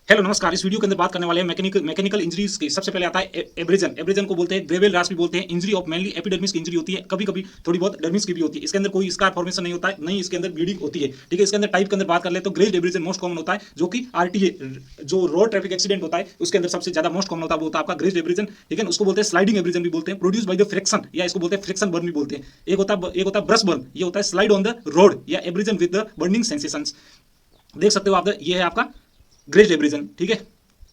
Hello नमस्कार। इस video के अंदर बात करने वाले हैं मैकेनिकल इंजरीज की। सबसे पहले आता है एब्रेजन। एब्रेजन को बोलते हैं ग्रेवेल रैश भी बोलते हैं। इंजरी ऑफ मेनली एपिडर्मिस की इंजरी होती है, कभी कभी थोड़ी बहुत डर्मिस की भी होती है। इसके अंदर कोई स्कार फॉर्मेशन नहीं होता है, नहीं इसके अंदर ब्लीडिंग होती है। ठीक है, इसके अंदर टाइप के अंदर बात कर ले तो ग्रेज्ड एब्रेजन मोस्ट कॉमन होता है, जो कि आरटीए जो रोड ट्रैफिक एक्सीडेंट होता है उसके अंदर सबसे ज्यादा मोस्ट कॉमन होता है, वो होता है आपका ग्रेज्ड एब्रेजन। ठीक है, उसको बोलते हैं स्लाइडिंग एब्रेजन भी बोलते हैं, प्रोड्यूस बाय द फ्रिक्शन, या इसको बोलते हैं फ्रिक्शन बर्न भी बोलते हैं। एक होता है ब्रश बर्न, ये होता है स्लाइड ऑन द रोड या abrasion with the burning sensations. देख सकते हो आप, ये है आपका ग्रेज्ड एब्रेजन। ठीक है,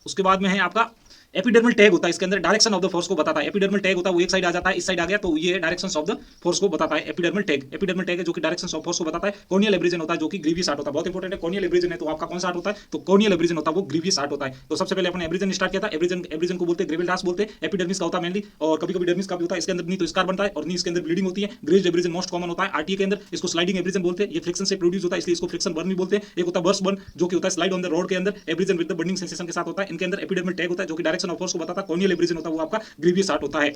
उसके बाद में है आपका एपिडर्मल टैग होता है। इसके अंदर डायरेक्शन ऑफ द फोर्स को बताता है। एपिडर्मल टैग होता है वो एक साइड आ जाता है, इस साइड आ गया तो ये डायरेक्शंस ऑफ द फोर्स को बताता है। एपिडर्मल टैग है जो कि डायरेक्शंस ऑफ फोर्स को बताता है। कॉर्नियल एब्रेजन होता है जो कि ग्रीवियस आर्ट होता है। बहुत इंपॉर्टेंट है, कॉर्नियल एब्रेजन है तो आपका कौन सा आर्ट होता है, तो कॉर्नियल एब्रेजन होता है, वो ग्रीवियस आर्ट होता है। तो सबसे पहले अपने एब्रेजन स्टार्ट किया था। एब्रेजन को बोलते हैं ग्रेविल डास बोलते हैं। एपिडर्मिस का होता है मेनली, और कभी कभी डर्मिस का भी होता है। इसके अंदर नहीं तो स्कार बनता है और नहीं इसके अंदर ब्लीडिंग होती है। ग्रेज्ड एब्रेजन मोस्ट कॉमन होता है आरटीए के अंदर। इसको स्लाइडिंग एब्रेजन बोलते हैं। ये फ्रिक्शन से प्रोड्यूस होता है, इसलिए इसको फ्रिक्शन बर्न भी बोलते हैं। एक होता है बर्स्ट बर्न जो कि होता है स्लाइड ऑन द रोड के अंदर, abrasion with the burning sensation के साथ होता है। इनके अंदर एपिडर्मल टैग होता है जो कि डायरेक्शन ऑफ फोर्स को बताता है। कॉर्नियल एब्रेजन होता है वो आपका ग्रीवियस आर्ट होता है।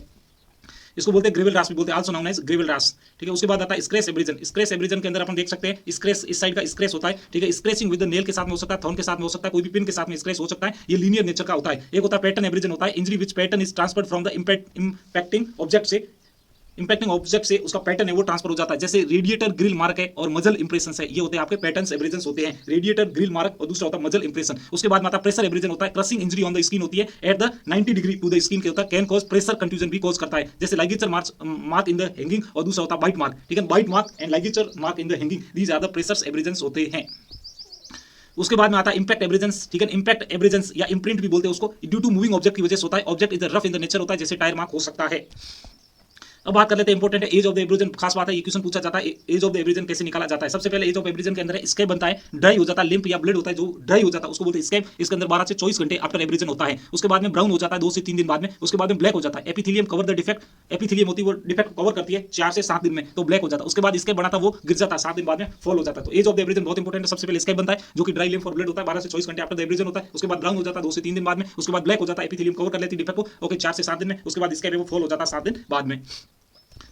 इसको बोलते हैं ग्रेविल रास भी बोलते हैं, आल्सो नाउन एज ग्रेविल रास। ठीक है, उसके बाद आता है स्क्रैच एब्रेजन। स्क्रैच एब्रेजन के अंदर अपन देख सकते हैं स्क्रैच, इस साइड का स्क्रैच होता है। ठीक है, स्क्रैचिंग विद द नेल के साथ में हो सकता है, थॉर्न के साथ में हो सकता है, कोई भी पिन के साथ में स्क्रैच हो सकता है। ये लीनियर नेचर का होता है। एक होता है पैटर्न एब्रेजन होता है, injury which pattern is transferred from the impacting object से, इंपैक्टिंग ऑब्जेक्ट से उसका पैटर्न है वो ट्रांसफर हो जाता है। जैसे रेडिएटर ग्रिल मार्क है और मजल इंप्रेशन है, ये होते हैं आपके पैटर्न्स एब्रेजन्स होते हैं। रेडिएटर ग्रिल मार्क और दूसरा होता है मजल इंप्रेशन। उसके बाद में आता है प्रेशर एब्रेजन होता है। Crushing injury on the skin होती है at the 90 degree to the skin के होता है, कैन कॉज प्रेशर कंट्यूजन भी कॉज करता है। जैसे ligature mark in the hanging और दूसरा होता है बाइट मार्क। ठीक है, bite mark and ligature mark in the hanging, these are the pressure abrasions होते हैं। उसके बाद में आता है इंपैक्ट एब्रेजन्स। ठीक है, इंपैक्ट एब्रेजन्स या इंप्रिंट भी बोलते हैं उसको, ड्यू टू मूविंग ऑब्जेक्ट की वजह से होता है। Object is rough in the nature होता है, जैसे टायर मार्क हो सकता है। अब बात कर लेते हैं इंपॉर्टेंट है एज ऑफ द एब्रेजन। खास बात है, ये क्वेश्चन पूछा जाता है एज ऑफ द एब्रेजन कैसे निकाला जाता है। सबसे पहले एज ऑफ एब्रेजन के अंदर स्कैब बनता है, ड्राई हो जाता है, लिम्प या ब्लड होता है जो ड्राई हो जाता है उसको बोलते हैं स्कैब। इसके अंदर 12 से 24 घंटे आफ्टर एब्रेजन होता है। उसके बाद में ब्राउन हो जाता है 2 से 3 दिन बाद में। उसके बाद में ब्लैक हो जाता है। Epithelium cover the defect, epithelium होती है वो डिफेक्ट कवर करती है 4 से 7 दिन में, तो ब्लैक हो जाता है। उसके बाद स्कैब बना था वो गिर जाता है, 7 दिन बाद में फॉल हो जाता है। तो एज ऑफ द एब्रेजन बहुत इंपॉर्टेंट है। सबसे पहले स्कैब बनता है जो कि ड्राई लिम्प और ब्लड होता है, 12 से 24 घंटे आफ्टर द एब्रेजन होता है। उसके बाद ब्राउन हो जाता है 2 से 3 दिन बाद में। उसके बाद ब्लैक हो जाता है, एपिथेलियम कवर कर लेती है डिफेक्ट को, ओके 4 से 7 दिन में। उसके बाद स्कैब वो फॉल हो जाता है 7 दिन बाद में।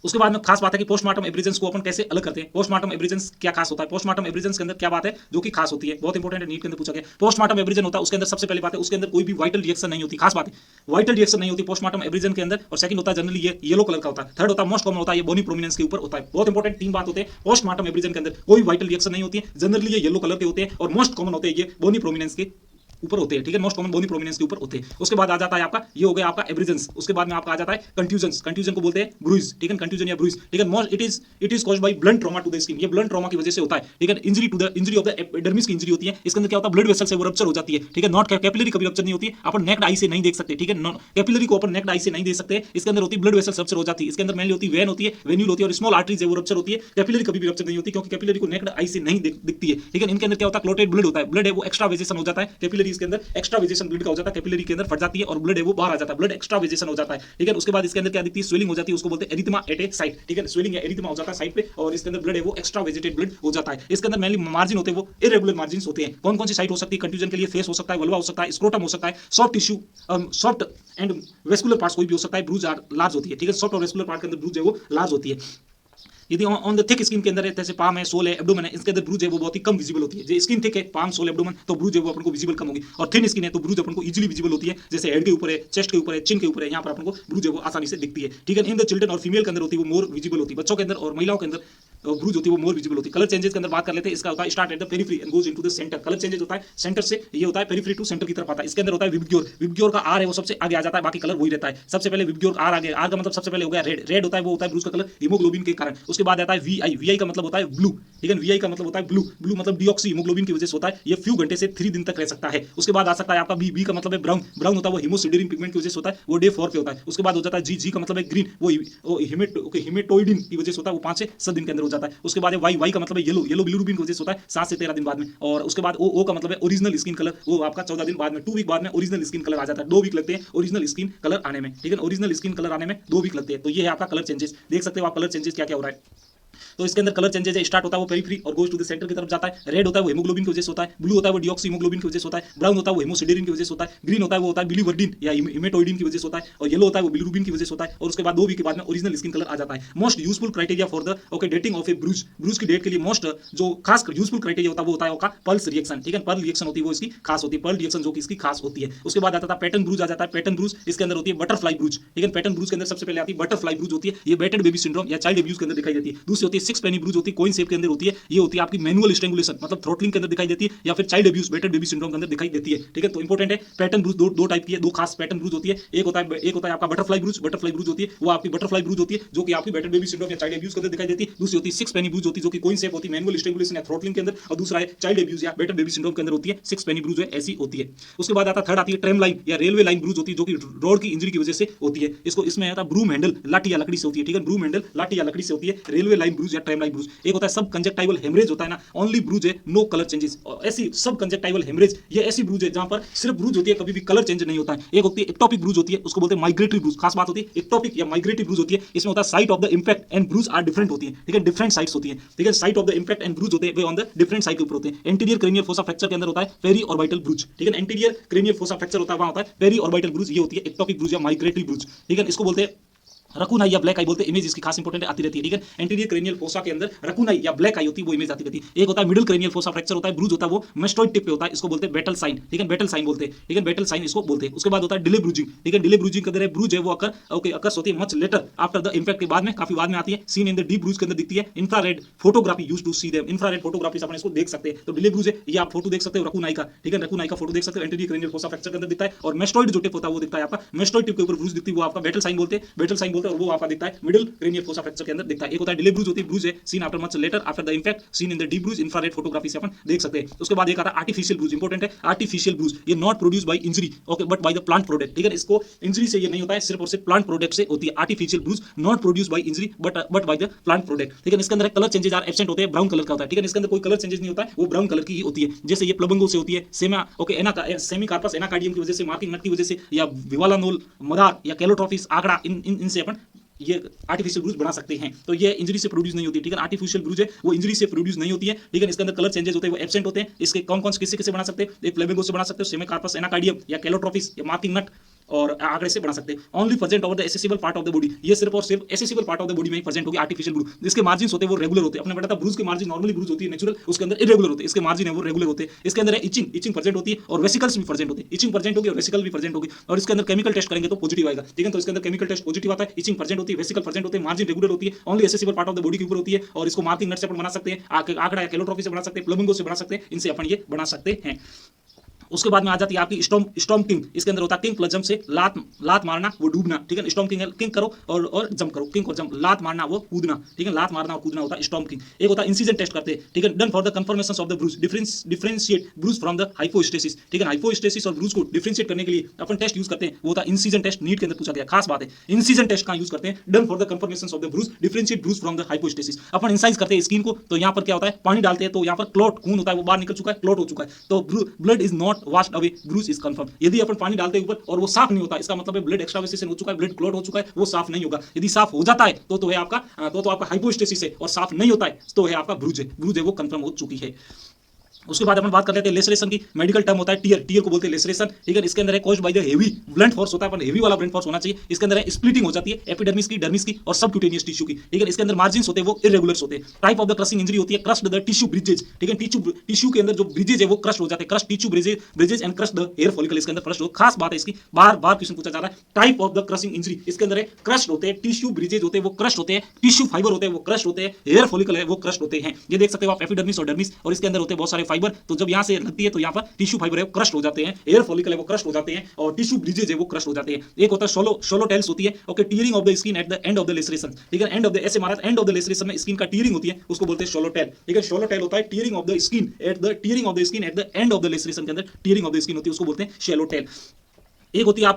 उसके बाद में खास बात है कि पोस्टमार्टम एब्रेजन्स को अपन कैसे अलग करते हैं। पोस्टमार्टम एब्रेजन्स क्या खास होता है, पोस्टमार्टम एब्रेजन्स के अंदर क्या बात है जो कि खास होती है, बहुत इंपॉर्टेंट है, नीट के अंदर पूछा गया। पोस्टमार्टम एब्रेजन होता है उसके अंदर सबसे पहली बात है उसके अंदर कोई भी वाइटल रिएक्शन नहीं होती। खास बात है, वाइटल रिएक्शन नहीं होती पोस्टमार्टम एब्रेजन के अंदर। और सेकंड होता है जनरली ये येलो कलर का होता है। थर्ड होता है मोस्ट कॉमन होता है ये बोनी प्रोमिनेंस के ऊपर होता है। बहुत इंपॉर्टेंट 3 बात होते हैं। पोस्टमार्टम एब्रेजन के अंदर कोई वाइटल रिएक्शन नहीं होती है, जनरली ये येलो कलर के होते हैं, और मोस्ट कॉमन होते हैं ये बोनी प्रोमिनेंस के ऊपर होते हैं। ठीक है, मोस्ट कॉमन बोनी प्रोमिनेंस के ऊपर होते हैं। उसके बाद आ जाता है आपका, ये हो गया आपका एब्रेजन्स। उसके बाद में आपका आ जाता है कंट्यूजन्स। कंट्यूजन को बोलते हैं ब्रूइज। ठीक है, कंट्यूजन या ब्रूइज। ठीक है, most it is caused by blunt trauma to the skin. ये ब्लंट ट्रॉमा की वजह से होता है। ठीक है, इंजरी ऑफ द एपिडर्मिस की इंजरी होती है। इसके अंदर क्या होता है, ब्लड वेसल से वो रप्चर हो जाती है। ठीक है, नॉट कैपिलरी कभी रप्चर नहीं होती है, अपन नेक्ड आई से नहीं देख सकते। ठीक है, कैपिलरी को अपन नेक्ड आई से नहीं देख सकते। इसके अंदर होती है ब्लड वेसल रप्चर हो जाती है। इसके अंदर मेनली होती है वेन होती है, वेन्यूल होती है, और स्मॉल आर्टरीज है वो रप्चर होती है। कैपिलरी कभी भी रप्चर नहीं होती, क्योंकि कैपिलरी को नेक्ड आई से नहीं दिखती है। ठीक है, इनके अंदर क्या होता है, क्लोटेड ब्लड होता है। ब्लड है वो एक्स्ट्रा वेजेशन हो जाता है, कैपिलरी इसके अंदर एक्स्ट्रा ब्लड का हो जाता है, कैपिलरी के अंदर फट जाती है और ब्लड है वो बाहर आ जाता है, ब्लड एक्स्ट्रावेजेशन हो जाता है। ठीक है, उसके बाद इसके अंदर क्या दिखती है, स्वेलिंग हो जाती है, उसको बोलते हैं एरिथमा एट ए साइट। ठीक है, स्वेलिंग या एरिथमा हो जाता है साइड पे, और इसके अंदर ब्लड है वो एक्स्ट्रावेजेटेड ब्लड हो जाता है। इसके अंदर मेनली मार्जिन होते हैं वो इरेगुलर मार्जिन होते हैं। कौन कौन सी साइट हो सकती है कंट्यूजन के लिए, फेस हो सकता है, वल्वा हो सकता है, स्क्रोटम हो सकता है, soft tissue, soft and vascular parts कोई भी हो सकता है, ब्रूज लार्ज होती है। ठीक है, सॉफ्ट और वेस्कुलर पार्ट के अंदर ब्रूज है वो लार्ज होती है। यदि ऑन द थिक स्किन के अंदर जैसे पाम है, सोल है, एब्डोमेन है, इसके अंदर ब्रूज है वो बहुत ही कम विजिबल होती है। जो स्किन थिक है, पाम, सोल, एब्डोमेन, तो ब्रूज है वो अपन को विजिबल कम होगी। और थिन स्किन है तो ब्रूज अपन को इजीली विजिबल होती है, जैसे हेड के ऊपर है, चेस्ट के ऊपर है, चिन के ऊपर है, यहाँ पर अपन को ब्रूज है वो आसानी से दिखती है। ठीक है, इन द चिल्ड्रन और फीमेल के अंदर होती है वो मोर विजिबल होती है। बच्चों के अंदर और महिलाओं के अंदर ब्रूज होती है वो मोर विजिबल होती है। कलर चेंजेस के अंदर बात कर लेते हैं। इसका होता है start at the periphery and goes into the centre. Colour changes होता है सेंटर से, ये होता है पेरिफेरी टू सेंटर की तरफ आता है। इसके अंदर होता है विबग्योर। विबग्योर का आर है वो सबसे आगे आ जाता है, बाकी कलर वही रहता है। सबसे पहले विबग्योर आर आगे, आर का मतलब सबसे पहले हो गया रेड। रेड होता है वो होता है ब्रूज का कलर हीमोग्लोबिन के कारण। उसके बाद आता है वीआई। वीआई का मतलब होता है ब्लू। ठीक है, वीआई का मतलब होता है ब्लू। ब्लू मतलब डीऑक्सी हीमोग्लोबिन की वजह से होता है, ये फ्यू घंटे से 3 दिन तक रह सकता है। उसके बाद आ सकता है आपका बी। बी का मतलब है ब्राउन। ब्राउन होता है वो हीमोसिडेरिन पिगमेंट की वजह से होता है, वो डे 4 पे होता है। उसके बाद हो जाता है जी। जी का मतलब है ग्रीन, वो हिमेटोइडिन की वजह से होता है, वो 5 से 7 दिन के अंदर हो जाता है। उसके बाद है वाई। वाई का मतलब है येलो। येलो बिलिरुबिन की वजह से होता है 7 से 13 दिन बाद में। और उसके बाद ओ का मतलब है ओरिजिनल स्किन कलर, वो आपका 14 दिन बाद में, 2 वीक बाद में ओरिजिनल स्किन कलर आ जाता है। 2 वीक लगते हैं ओरिजिनल स्किन कलर आने में। ठीक है, ओरिजिनल स्किन कलर आने में 2 वीक लगते हैं। तो ये है आपका कलर चेंजेस। देख सकते हो आप कलर चेंजेस क्या क्या हो रहा है। तो इसके अंदर कलर चेंजेस है, स्टार्ट होता है वो पेरिफेरी और गोज टू द सेंटर की तरफ जाता है। रेड होता है वो हेमोग्लोबिन की वजह से होता है, ब्लू होता है वो डिऑक्सी हीमोग्लोबिन की वजह से होता है, ब्राउन होता है वो हेमोसिडेरिन की वजह से होता है, ग्रीन होता है वो होता है बिलीवर्डिन या हिमेटोइडिन की वजह से होता है, और येलो होता है वो बिलीरुबिन की वजह से होता है, और उसके बाद 2 वीक के बाद में ओरिजिनल स्किन कलर आ जाता है। Most useful criteria for the okay dating of a bruise, bruise की डेट के लिए मोस्ट जो खास यूजफुल क्राइटेरिया होता है वो होता है आपका पल्स रिएक्शन, ठीक है, पल्स रिएक्शन होती है वो इसकी खास होती है, पल्स रिएक्शन जो कि इसकी खास होती है। उसके बाद आता था पैटर्न ब्रूज आ जाता है, पैटर्न ब्रूज इसके अंदर होती है बटरफ्लाई ब्रूज, ठीक है, पैटर्न ब्रूज के अंदर सबसे पहले आती है बटरफ्लाई ब्रूज होती है, ये बैटेड बेबी सिंड्रोम या चाइल्ड अब्यूज के अंदर दिखाई देती है। दूसरी होती है सिक्स पेनी ब्रूज होती है, कोइन शेप के अंदर होती है, ये होती है आपकी मैनुअल स्ट्रेंगुलेशन मतलब थ्रोटलिंग के अंदर दिखाई देती है, या फिर child abuse batted baby syndrome के अंदर दिखाई देती है, ठीक है। तो इंपॉर्टेंट है पैटर्न ब्रूज दो टाइप की है, 2 खास पैटर्न ब्रूज होती है, एक होता है आपका बटरफ्लाई ब्रूज होती है, वो आपकी बटरफ्लाई ब्रूज होती है जो कि आपकी बैटेड बेबी सिंड्रोम या चाइल्ड अब्यूज के अंदर दिखाई देती है। दूसरी होती है सिक्स पेनी ब्रूज होती है जो कि कोइन शेप होती है, मैनुअल स्ट्रेंगुलेशन या थ्रोटलिंग के अंदर, और दूसरा है चाइल्ड अब्यूज या बैटेड बेबी सिंड्रोम के अंदर होती है, सिक्स पेनी ब्रूज है ऐसी होती है। उसके बाद आता थर्ड आती है ट्रेम लाइन या रेलवे लाइन ब्रूज होती है जो कि रोड की इंजरी की वजह से होती है, इसको इसमें आता है ब्रूम हैंडल लाठी या लकड़ी से होती है, ठीक है, ब्रूम हैंडल लाठी या लकड़ी से होती है, रेलवे लाइन ब्रूज या ट्रेम लाइन ब्रूज। एक होता है सब कंजक्टाइवल हेमरेज होता है ना, ओनली ब्रूज है नो कलर चेंजेस, ऐसी सब कंजक्टाइवल हेमरेज ये ऐसी ब्रूज है जहां पर सिर्फ ब्रूज होती है कभी भी कलर चेंज नहीं होता है। एक होती है एक्टोपिक ब्रूज होती है, उसको बोलते हैं माइग्रेटरी ब्रूज, खास बात होती है एक्टोपिक या माइग्रेटरी ब्रूज होती है, इसमें होता है site of the impact and bruise are different होती है, ठीक है, डिफरेंट साइट्स होती है, ठीक है, site of the impact and bruise होते हैं वे ऑन द डिफरेंट साइड के ऊपर होते हैं। एंटीरियर क्रेनियल फोसा फ्रैक्चर के अंदर होता है पेरी ऑर्बिटल ब्रूज, ठीक है, एंटीरियर क्रेनियल फोसा फ्रैक्चर होता है वहां होता है पेरी ऑर्बिटल ब्रूज, ये होती है एक्टोपिक ब्रूज या माइग्रेटरी ब्रूज, ठीक है, इसको बोलते हैं रकून आई या ब्लैक आई बोलते हैं, इमेज इसकी खास इंपॉर्टेंट आती रहती है, ठीक है। एंटीरियर क्रेनियल फोसा के अंदर रकून आई या ब्लैक आई होती है वो इमेज आती रहती है। एक होता है मिडिल क्रेनियल फोसा फ्रैक्चर होता है, ब्रूज होता है वो मेस्टोइड टिप पे होता है, इसको बोलते हैं बैटल साइन, ठीक है, बैटल साइन बोलते हैं, ठीक है, बैटल साइन इसको बोलते हैं। उसके बाद होता है डिले ब्रूजिंग, ठीक है, डिले ब्रूजिंग के अंदर ब्रूज है वो अकर्स होती है much later after the impact के बाद में, काफी बाद में आती है, seen in the deep bruise के अंदर दिखती है। Infrared photography used to see them, infrared photography से अपन इसको देख सकते हैं। तो डिले ब्रूज है ये आप फोटो देख सकते हो रकून आई का, ठीक है, रकून आई का फोटो देख सकते हो, एंटीरियर क्रेनियल फोसा फ्रैक्चर के अंदर दिखता है। और मेस्टोइड जो टिप होता है वो दिखता है आपका, मेस्टोइड टिप के ऊपर ब्रूज दिखती है वो आपका बैटल साइन बोलते हैं, बैटल साइन बोलते हैं, और वो आपका दिखता है मिडिल क्रेनियल फोसा फ्रैक्चर के अंदर दिखता है। एक होता है डिले ब्रूज होती है, ब्रूज है seen after much later after the impact, seen in the deep bruise, infrared photography से अपन देख सकते हैं। उसके बाद एक आता है आर्टिफिशियल ब्रूज, इंपॉर्टेंट है आर्टिफिशियल ब्रूज, ये not produce by injury okay but by the plant product, ठीक है, इसको इंजरी से ये नहीं होता है, सिर्फ और सिर्फ प्लांट प्रोडक्ट से होती है। Artificial bruise not produce by injury but by the plant product, ठीक है। इसके अंदर कलर चेंजेस आर एब्सेंट होते हैं, ब्राउन कलर का होता है, ठीक है, इसके अंदर कोई कलर चेंजेस नहीं होता है, वो ब्राउन कलर की ही होती है। जैसे ये प्लबंगो से होती है, सेमा ओके सेमी कार्पस एनाकार्डियम की वजह से, मार्किंग नट की वजह से, या विवालानोल मदार या कैलोट्रोफिस आंकड़ा इनसे अपन ये आर्टिफिशियल ब्रूज बना सकते हैं। तो ये इंजरी से प्रोड्यूस नहीं होती, ठीक है, आर्टिफिशियल ब्रूज है वो इंजरी से प्रोड्यूस नहीं होती है, ठीक है। इसके अंदर कलर चेंजेस होते हैं वो एब्सेंट होते हैं। इसके कौन कौन किससे बना सकते हैं, एक फ्लेमिंगो से बना सकते हो, सेमी कार्पस एनाकार्डियम या कैलोट्रोफिस या मार्किंग नट और आंकड़े से बना सकते हैं। Only present over the accessible part of the body, ये सिर्फ और सिर्फ accessible part of the body में ही प्रेजेंट होगी आर्टिफिशियल ब्रूज। इसके मार्जिन्स होते हैं वो रेगुलर होते हैं, अपने बताया था ब्रूज के मार्जिन नॉर्मली ब्रूज होती है नेचुरल, उसके अंदर इरेगुलर होते हैं, इसके मार्जिन है वो रेगुलर होते हैं। इसके अंदर इचिंग प्रेजेंट होती है और वेसिकल्स भी प्रेजेंट होते हैं, इचिंग प्रेजेंट होगी और वेसिकल भी प्रेजेंट होगी। और इसके अंदर केमिकल टेस्ट करेंगे तो पॉजिटिव आएगा, ठीक है, तो इसके अंदर केमिकल टेस्ट पॉजिटिव आता है, इचिंग प्रेजेंट होती है, वेसिकल प्रेजेंट होते हैं, मार्जिन रेगुलर होती है, only accessible part of the body के ऊपर होती है। और इसको मार्किंग नट से अपन बना सकते हैं, आंकड़ा या कैलोट्रोफी से बना सकते हैं, प्लमिंगो से बना सकते हैं, इनसे अपन ये बना सकते हैं। उसके बाद में आ जाती है आपकी स्टॉर्म किंग, इसके अंदर होता है किंग प्लस जंप से लात मारना वो डूबना, ठीक है, स्टॉर्म किंग करो और जंप करो, किंग और जंप, लात मारना वो कूदना, ठीक है, लात मारना और कूदना होता है स्टॉर्म किंग। एक होता है इंसिजन टेस्ट करते हैं, ठीक है, done for the confirmation of the bruise, differentiate bruise from the hypostasis, ठीक है, हाइपोस्टेसिस और ब्रूज को डिफरेंशिएट करने के लिए अपन टेस्ट यूज करते हैं, वो होता है इंसिजन टेस्ट, नीट के अंदर पूछा गया, खास बात है इंसिजन टेस्ट का यूज करते हैं, done for the confirmation of the bruise, differentiate bruise from the hypostasis. अपन इंसाइज करते हैं स्किन को, तो यहाँ पर क्या होता है, पानी डालते हैं तो यहाँ पर क्लॉट खून होता है वो बाहर निकल चुका है, क्लॉट हो चुका है, तो blood is not washed away, is confirm. यदि अपन पानी डालते हैं ऊपर और वो साफ नहीं होता, इसका मतलब है ब्लड एक्स्ट्रावेसेशन हो चुका है, ब्लड क्लॉट हो चुका है, वो साफ नहीं होगा। यदि साफ हो जाता है तो है आपका तो आपका हाइपोस्टेसिस है, और साफ नहीं होता है तो है आपका ब्रूज है वो कंफर्म हो चुकी है। उसके बाद अपन बात कर लेते हैं लेसरेशन की, मेडिकल टर्म होता है टीयर को बोलते हैं लेसरेशन, ठीक है, इसके अंदर है caused by the heavy blunt force होता है, अपन हेवी वाला ब्लंट फोर्स होना चाहिए। इसके अंदर है स्प्लिटिंग हो जाती है एपिडर्मिस की, डर्मिस की और सबक्यूटेनियस टिश्यू की, ठीक है, इसके अंदर मार्जिन्स होते हैं वो इरेगुलर्स होते हैं। Type of the crushing injury होती है क्रश्ड द टिश्यू ब्रिजेज, ठीक है, टिश्यू के अंदर जो ब्रिजेज है वो क्रश हो जाते हैं, crush tissue bridges and crush the hair follicle, इसके अंदर क्रश हो, खास बात है इसकी, बार क्वेश्चन पूछा जा रहा है। Type of the crushing injury, इसके अंदर है क्रश होते हैं, टिश्यू ब्रिजेज होते हैं वो क्रश होते हैं, टिश्यू फाइबर होते हैं वो क्रश होते हैं, हेयर फॉलिकल है वो क्रश होते हैं। ये देख सकते हो आप एपिडर्मिस और डर्मिस, और इसके अंदर होते हैं बहुत सारे फाइबर, तो जब यहाँ से लगती है तो यहाँ पर टिश्यू फाइबर है वो क्रश हो जाते हैं, एयर फॉलिकल है वो क्रश हो जाते हैं, और टिश्यू ब्रिजेज है वो क्रश हो जाते हैं। एक होता है शोलो टेल्स होती है, okay, tearing of the skin at the end of the laceration, ठीक है, एंड ऑफ द ऐसे मारा एंड ऑफ द लेसरेशन में स्किन का टीयरिंग होती है, उसको बोलते हैं शोलो टेल, ठीक है, शोलो टेल होता है tearing of the skin at the end of the laceration के अंदर टीयरिंग ऑफ द स्किन होती है, उसको बोलते हैं शैलो टेल। एक होती है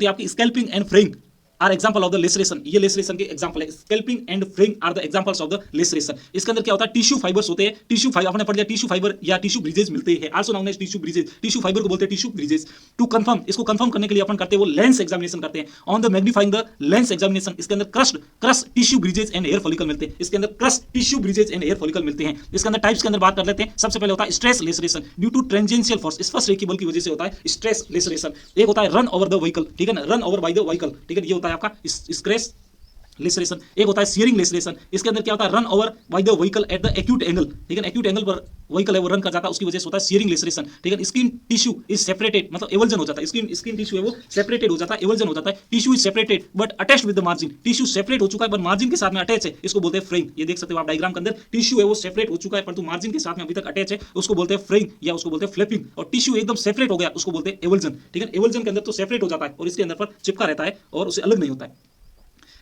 आपकी scalping and fraying, are example of the laceration, ये लेसरेशन के एग्जांपल है। Scalping and fraying are the examples of the laceration. इसके अंदर क्या होता है, टिश्यू फाइबर्स होते हैं, टिश्यू फाइबर आपने पढ़ लिया, टिश्यू फाइबर या टिश्यू ब्रिजेज मिलते हैं, also known as tissue bridges. Tissue fibre को बोलते हैं टिश्यू ब्रिजेज। टू कंफर्म, इसको कंफर्म करने के लिए अपन करते हैं वो लेंस एग्जामिनेशन करते हैं। On the magnifying the lens examination, इसके अंदर crush tissue bridges and air follicle मिलते हैं। इसके अंदर crush tissue bridges and air follicle मिलते हैं। इसके अंदर टाइप्स के अंदर बात कर लेते हैं। सबसे पहले होता है stress laceration due to tangential force, स्पर्श रेखीय बल की वजह से होता है स्ट्रेस लेसरेशन। एक होता है रन ओवर द व्हीकल, ठीक है ना, run over by the vehicle, ठीक है, ये होता है आपका स्ट्रेस लेसरेशन। एक होता है सीयरिंग लेसरेशन, इसके अंदर क्या होता है, run over by the vehicle at the acute angle, ठीक है, एक्यूट एंगल पर व्हीकल है वो रन कर जाता है, उसकी वजह से होता है सीयरिंग लेसरेशन, ठीक है। स्किन टिश्यू इज सेपरेटेड, मतलब एवल्जन हो जाता है, स्किन टिश्यू है वो सेपरेटेड हो जाता है, एवल्जन हो जाता है। Tissue is separated but attached with the margin, tissue separate हो चुका है पर मार्जिन के साथ में अटैच है, इसको बोलते हैं फ्रेइंग। ये देख सकते हो आप डायग्राम के अंदर, टिश्यू है वो सेपरेट हो चुका है परंतु मार्जिन के साथ में अभी तक अटैच है, उसको बोलते हैं फ्रेइंग या उसको बोलते हैं फ्लैपिंग। और टिश्यू एकदम सेपरेट हो गया, उसको बोलते हैं एवल्जन, ठीक है। एवल्जन के अंदर तो सेपरेट हो जाता है और इसके अंदर पर चिपका रहता है और उसे अलग नहीं होता है,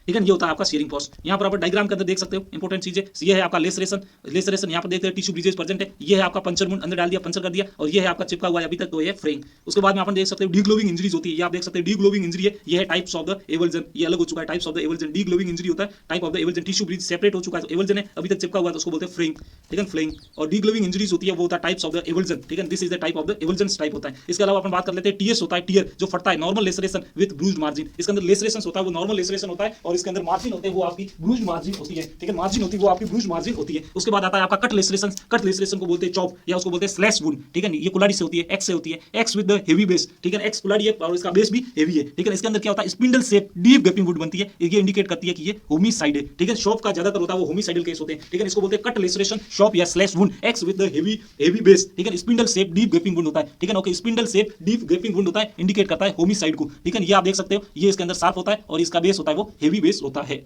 ठीक है। ये होता है आपका सीयरिंग फोर्स। यहाँ पर आप डायग्राम के अंदर देख सकते हो इंपॉर्टेंट चीजें, ये है आपका लेसरेशन, लेसरेशन यहाँ पर देखते हैं टिश्यू ब्रिजेज प्रेजेंट है, ये है आपका पंचर वुंड, अंदर डाल दिया, पंचर कर दिया, और ये है आपका चिपका हुआ है अभी तक, तो ये फ्रेइंग। उसके बाद में आप देख सकते हो डीग्लोविंग इंजरीज होती है, ये आप देख सकते हैं डीग्लोविंग इंजरी है, ये है टाइप्स ऑफ द एवल्जन, ये अलग हो चुका है, types of the avulsion. Degloving injury होता है type of the avulsion, tissue bridge separate हो चुका है तो एवल्जन है, अभी तक चिपका हुआ है तो उसको बोलते हैं फ्रेइंग, ठीक है, फ्लेइंग। और डीग्लोविंग इंजरीज होती है वो होता है टाइप्स ऑफ द एवल्जन, ठीक है, this is the type of the avulsion type होता है। इसके अलावा अपन बात कर लेते हैं टीएस होता है, टीयर जो फटता है, normal laceration with bruised margin. इसके अंदर लेसरेशन होता है वो नॉर्मल लेसरेशन होता है और इसके अंदर मार्जिन होते हैं वो आपकी ब्रूज्ड मार्जिन होती है, ठीक है, मार्जिन होती है वो आपकी ब्रूज्ड मार्जिन होती है। उसके बाद आता है आपका कट लेसरेशन, कट लेसरेशन को बोलते हैं चॉप या उसको बोलते हैं स्लैश वुंड, ठीक है, ये कुल्हाड़ी से होती है, एक्स से होती है, x with the heavy base, ठीक है, एक्स कुल्हाड़ी है और इसका बेस भी हेवी है, ठीक है। इसके अंदर क्या होता है, spindle shape deep gapping would बनती है, ये इंडिकेट करती है कि ये होमिसाइड है, ठीक है। शॉप का ज्यादातर होता है वो होमिसाइडल केस होते हैं, ठीक है, इसको बोलते हैं कट लेसरेशन शॉप या slash wound, x with the heavy base, ठीक है। Spindle shape deep gapping wound होता है, ठीक है, okay, spindle shape deep gapping wound होता है, इंडिकेट करता है होमिसाइड को, ठीक है। ये आप देख सकते हो, ये इसके अंदर शार्प होता है और इसका बेस होता है वो हेवी बेस होता है,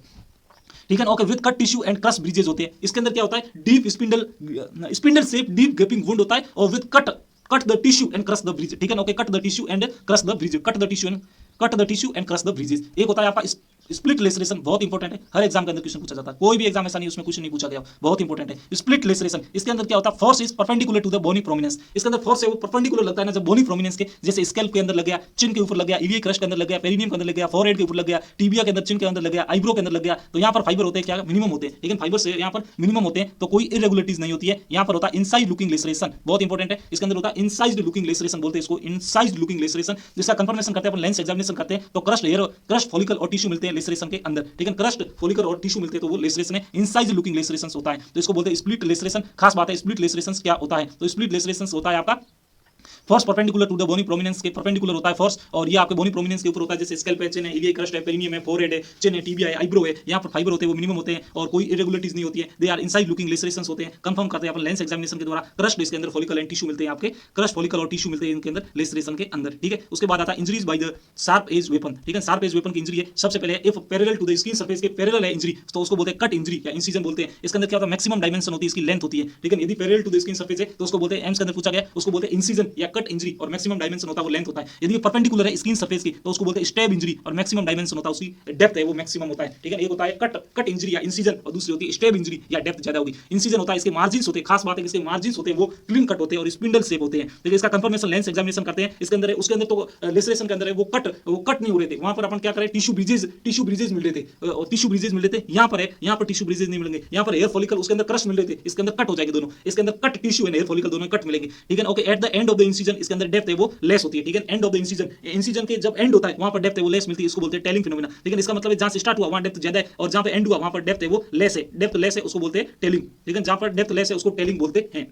ठीक है, okay. With cut tissue and crush bridges होते हैं, इसके अंदर क्या होता है, deep spindle shape deep gapping wound होता है और with cut the tissue and crush the bridge, ठीक है, okay, cut the tissue and crush the bridge, cut the tissue and crush the bridges. एक होता है आपका स्प्लिट लेसरेशन, बहुत इंपॉर्टेंट है, हर एग्जाम के अंदर क्वेश्चन पूछा जाता है, कोई भी एग्जाम ऐसा नहीं उसमें क्वेश्चन नहीं पूछा गया, बहुत इंपॉर्टेंट है। स्प्लिट लेसरेशन, इसके अंदर क्या होता है, force is perpendicular to the bony prominence, इसके अंदर फोर्स है वो परपेंडिकुलर लगता है ना जब बोनी प्रोमिनेंस के, जैसे स्कैल्प के अंदर लग गया, चिन के ऊपर लग गया, इलियक क्रस्ट के अंदर लग गया, पेरिनियम के अंदर लग गया, फोरहेड के ऊपर लग गया, टिबिया के अंदर, चिन के अंदर लग गया, आईब्रो के अंदर लग गया, तो यहाँ पर फाइबर होते हैं, क्या मिनिमम होते हैं, लेकिन फाइबर से यहाँ पर मिनिमम होते हैं तो कोई इरेगुलरिटीज नहीं होती है। यहाँ पर होता है इनसाइड लुकिंग लेसरेशन, बहुत इंपॉर्टेंट है, इसके अंदर होता है इनसाइड लुकिंग लेसरेशन, बोलते हैं इसको इनसाइड लुकिंग लेसरेशन, जिसका कंफर्मेशन करते हैं अपन लेंस एग्जामिनेशन करते हैं तो क्रस्ट हेयर, क्रस्ट फॉलिकल और टिश्यू मिलते हैं लेसरेशन के अंदर, ठीक है, क्रस्ट फॉलिकल और टिश्यू मिलते हैं तो वो लेसरेशन है, इनसाइड लुकिंग लेसरेशन होता है, तो इसको बोलते हैं स्प्लिट लेसरेशन। खास बात है स्प्लिट लेसरेशन क्या होता है, तो स्प्लिट लेसरेशन होता है आपका force perpendicular to the bony prominence के परपेंडिकुलर होता है फोर्स, और ये आपके बोनी प्रोमिनेंस के ऊपर होता है, जैसे स्कैल्प है, चिन है, इलियक क्रस्ट है, पेरिनियम है, फोरहेड है, चिन है, टिबिया है, आईब्रो है, यहाँ पर फाइबर होते हैं वो मिनिमम होते हैं और कोई इरेगुलरिटीज नहीं होती है, दे आर इनसाइड लुकिंग लेसरेशंस होते हैं। कंफर्म करते हैं अपन लेंस एग्जामिनेशन के द्वारा, क्रस्ट इसके अंदर फॉलिकल एंड टिश्यू मिलते हैं, आपके क्रस्ट फॉलिकल और टिश्यू मिलते हैं इनके अंदर लेसरेशन के अंदर, ठीक है। उसके बाद आता है injuries by the sharp edge weapon, ठीक है, शार्प एज वेपन की इंजरी है। सबसे पहले if parallel to the skin surface के पैरेलल है इंजरी तो उसको बोलते हैं कट इंजरी या इंसिजन बोलते हैं। इसके अंदर क्या होता है, मैक्सिमम डायमेंशन होती है, इसकी लेंथ होती है, ठीक है। यदि parallel to the skin surface है तो उसको बोलते हैं, एम्स के अंदर पूछा गया, उसको बोलते हैं इंसिजन या कट इंजरी, और मैक्सिमम डायमेंशन होता है वो लेंथ होता है। यदि परपेंडिकुलर है स्किन सरफेस की तो उसको बोलते हैं स्टैब इंजरी, और मैक्सिमम डायमेंशन होता है उसकी डेप्थ है वो मैक्सिमम होता है, ठीक है। एक होता है कट इंजरी या इंसिजन और दूसरी होती है स्टैब इंजरी या डेप्थ ज्यादा होगी। इंसिजन होता है इसके मार्जिन्स होते हैं, खास बात है इसके मार्जिन्स होते हैं वो क्लीन कट होते हैं और स्पिंडल शेप होते हैं, लेकिन इसका कंफर्मेशन लेंस एग्जामिनेशन करते हैं। इसके अंदर उसके अंदर तो लेसरेशन के अंदर है वो कट नहीं हो रहे थे, वहां पर अपन क्या करें, टिश्यू ब्रिजेज मिल रहे थे, टिश्यू ब्रिजेज मिल रहे थे। यहाँ पर है, यहाँ पर टिश्यू ब्रिजेज नहीं मिलेंगे, यहाँ पर हेयर फॉलिकल उसके अंदर क्रश मिल रहे थे, इसके अंदर कट हो जाएंगे दोनों, इसके अंदर cut tissue and hair follicle दोनों कट मिलेंगे, ठीक है, okay. At the end of the incision इसके अंदर डेप्थ है वो लेस होती है, ठीक है, एंड ऑफ द इंसिजन के जब एंड होता है वहां पर डेप्थ है वो लेस मिलती है, इसको बोलते हैं टेलिंग फिनोमेना, लेकिन इसका मतलब है जहां से स्टार्ट हुआ वहां डेप्थ ज्यादा है और जहां पे एंड हुआ वहां पर डेप्थ है वो लेस है, डेप्थ लेस है उसको बोलते हैं टेलिंग, ठीक है, जहां पर डेप्थ लेस है उसको टेलिंग बोलते हैं,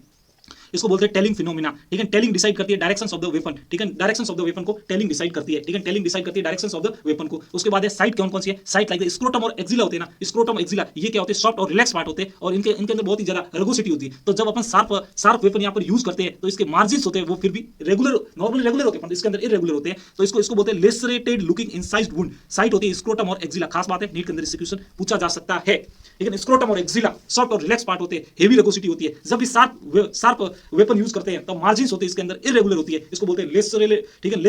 इसको बोलते हैं टेलिंग फिनोमिना, ठीक है। टेलिंग डिसाइड करती है डायरेक्शंस ऑफ द वेपन, ठीक है, डायरेक्शंस ऑफ द वेपन को टेलिंग डिसाइड करती है, ठीक है, टेलिंग डिसाइड करती है डायरेक्शंस ऑफ द वेपन को। उसके बाद है साइट कौन कौन सी है, साइट लाइक द स्क्रोटम और एक्सिला होते हैं ना, स्क्रोटम एक्सिला ये क्या होते हैं, सॉफ्ट और रिलैक्स पार्ट होते हैं और इनके अंदर बहुत ही ज्यादा रगोसिटी होती है, तो जब अपन शार्प वेपन यहाँ पर यूज करते हैं तो इसके मार्जिन्स होते हैं वो फिर भी रेगुलर नॉर्मली रेगुलर होते हैं, इसके अंदर इरेगुलर होते हैं, तो इसको बोलते हैं lacerated looking incised wound. Site होती है स्क्रोटम और एक्सिला, खास बात है नीट के अंदर इससे क्वेश्चन पूछा जा सकता है। ठीक है। स्क्रोटम और एक्सिला सॉफ्ट और रिलैक्स पार्ट होते हैं, हेवी रेगोसिटी होती है। जब भी शार्प वेपन यूज करते हैं तो मार्जिन्स होते हैं इसके अंदर इरेगुलर होती है, इसको बोलते हैं ठीक है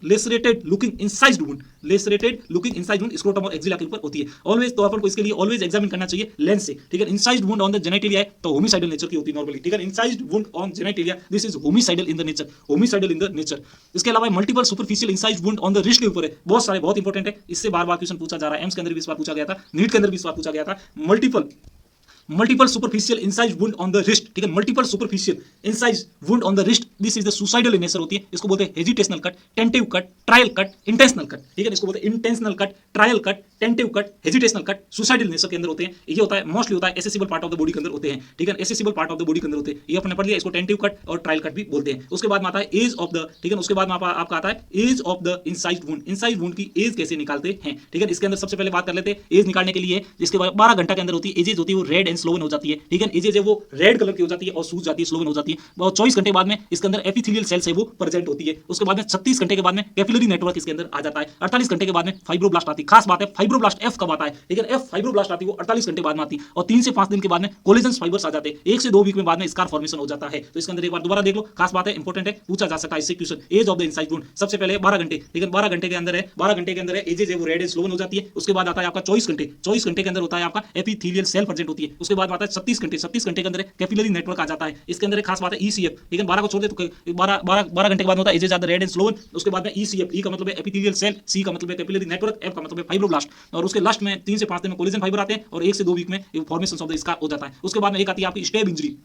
lacerated looking incised wound, lacerated looking incised wound scrotum और एक्सिला के ऊपर होती है ऑलवेज। तो अपन को इसके लिए ऑलवेज एग्जामिन करना चाहिए लेंस से, ठीक है। Incised wound on the genitalia है तो होमिसाइडल नेचर की होती है नॉर्मली, ठीक है। Incised wound on genitalia this is homicidal in the nature, homicidal in the nature. इसके अलावा multiple superficial incised wound on the wrist के ऊपर है, बहुत सारे, बहुत इंपॉर्टेंट है, इससे बार बार क्वेश्चन पूछा जा रहा है। एम्स के अंदर भी इस बार पूछा गया था, नीट के अंदर भी इस बार पूछा गया था। Multiple superficial incise wound on the wrist, ठीक है। Multiple superficial incise wound on the wrist this is the suicidal in nature होती है, इसको बोलते हैं hesitational cut, tentative cut, trial cut, intentional cut, ठीक है। इसको बोलते हैं intentional cut, trial cut, tentative cut, hesitational cut, suicidal nature के अंदर होते हैं। ये होता है मोस्टली होता है accessible part of the body के अंदर होते हैं, ठीक है। Accessible part of the body के अंदर होते हैं, ये अपने पढ़ लिया, इसको टेंटिव कट और ट्रायल कट भी बोलते हैं। उसके बाद में आता है एज ऑफ द, ठीक है। उसके बाद में आपका आता है age of the incised wound, incised wound की एज कैसे निकालते हैं, ठीक है। इसके अंदर सबसे पहले बात कर लेते हैं एज निकालने के लिए, जिसके बाद 12 घंटा के अंदर होती है एजेज होती है, वो रेड एंड स्लोवन हो जाती है, ठीक है। एजेज है वो रेड कलर की हो जाती है और सूज जाती है, स्लोवन हो जाती है। और 24 घंटे बाद में इसके अंदर एपिथेलियल सेल्स है वो प्रेजेंट होती है। उसके बाद में 36 घंटे के बाद में कैपिलरी नेटवर्क इसके अंदर आ जाता है। 48 घंटे के बाद में फाइब्रोब्लास्ट आती है। खास बात है फाइब्रोब्लास्ट एफ कब आता है, ठीक है। एफ फाइब्रोब्लास्ट आती है वो 48 घंटे बाद में आती है और 3 से 5 दिन के बाद में कोलेजन फाइबर्स आ जाते हैं। 1 से 2 वीक में बाद में स्कार फॉर्मेशन हो जाता है। तो इसके अंदर एक बार दोबारा देख लो, खास बात है, इंपॉर्टेंट है, पूछा जा सकता है इससे question. Age of the incised wound सबसे पहले 12 घंटे, ठीक है। 12 घंटे के अंदर है, 12 घंटे के अंदर है एजेज है वो रेड एंड स्लोवन हो जाती है। उसके बाद आता है आपका 24 घंटे, 24 घंटे के अंदर होता है आपका एपिथेलियल सेल प्रेजेंट होती है। उसके बाद आता है 36 घंटे, 36 घंटे के अंदर कैपिलरी नेटवर्क आ जाता है। इसके अंदर एक खास बात है ईसीएफ, ठीक है। 12 को छोड़ दे तो 12 घंटे के बाद होता है edges are red and swollen. उसके बाद में ईसीएफ, ई का मतलब है एपिथेलियल सेल, सी का मतलब है कैपिलरी नेटवर्क, एफ का मतलब है फाइब्रोब्लास्ट। और उसके लास्ट में 3 से 5 दिन में कोलेजन फाइबर आते हैं और 1 से 2 वीक में फॉर्मेशन ऑफ द स्कार हो जाता है। उसके बाद में एक आती है आपकी स्टेब इंजरी,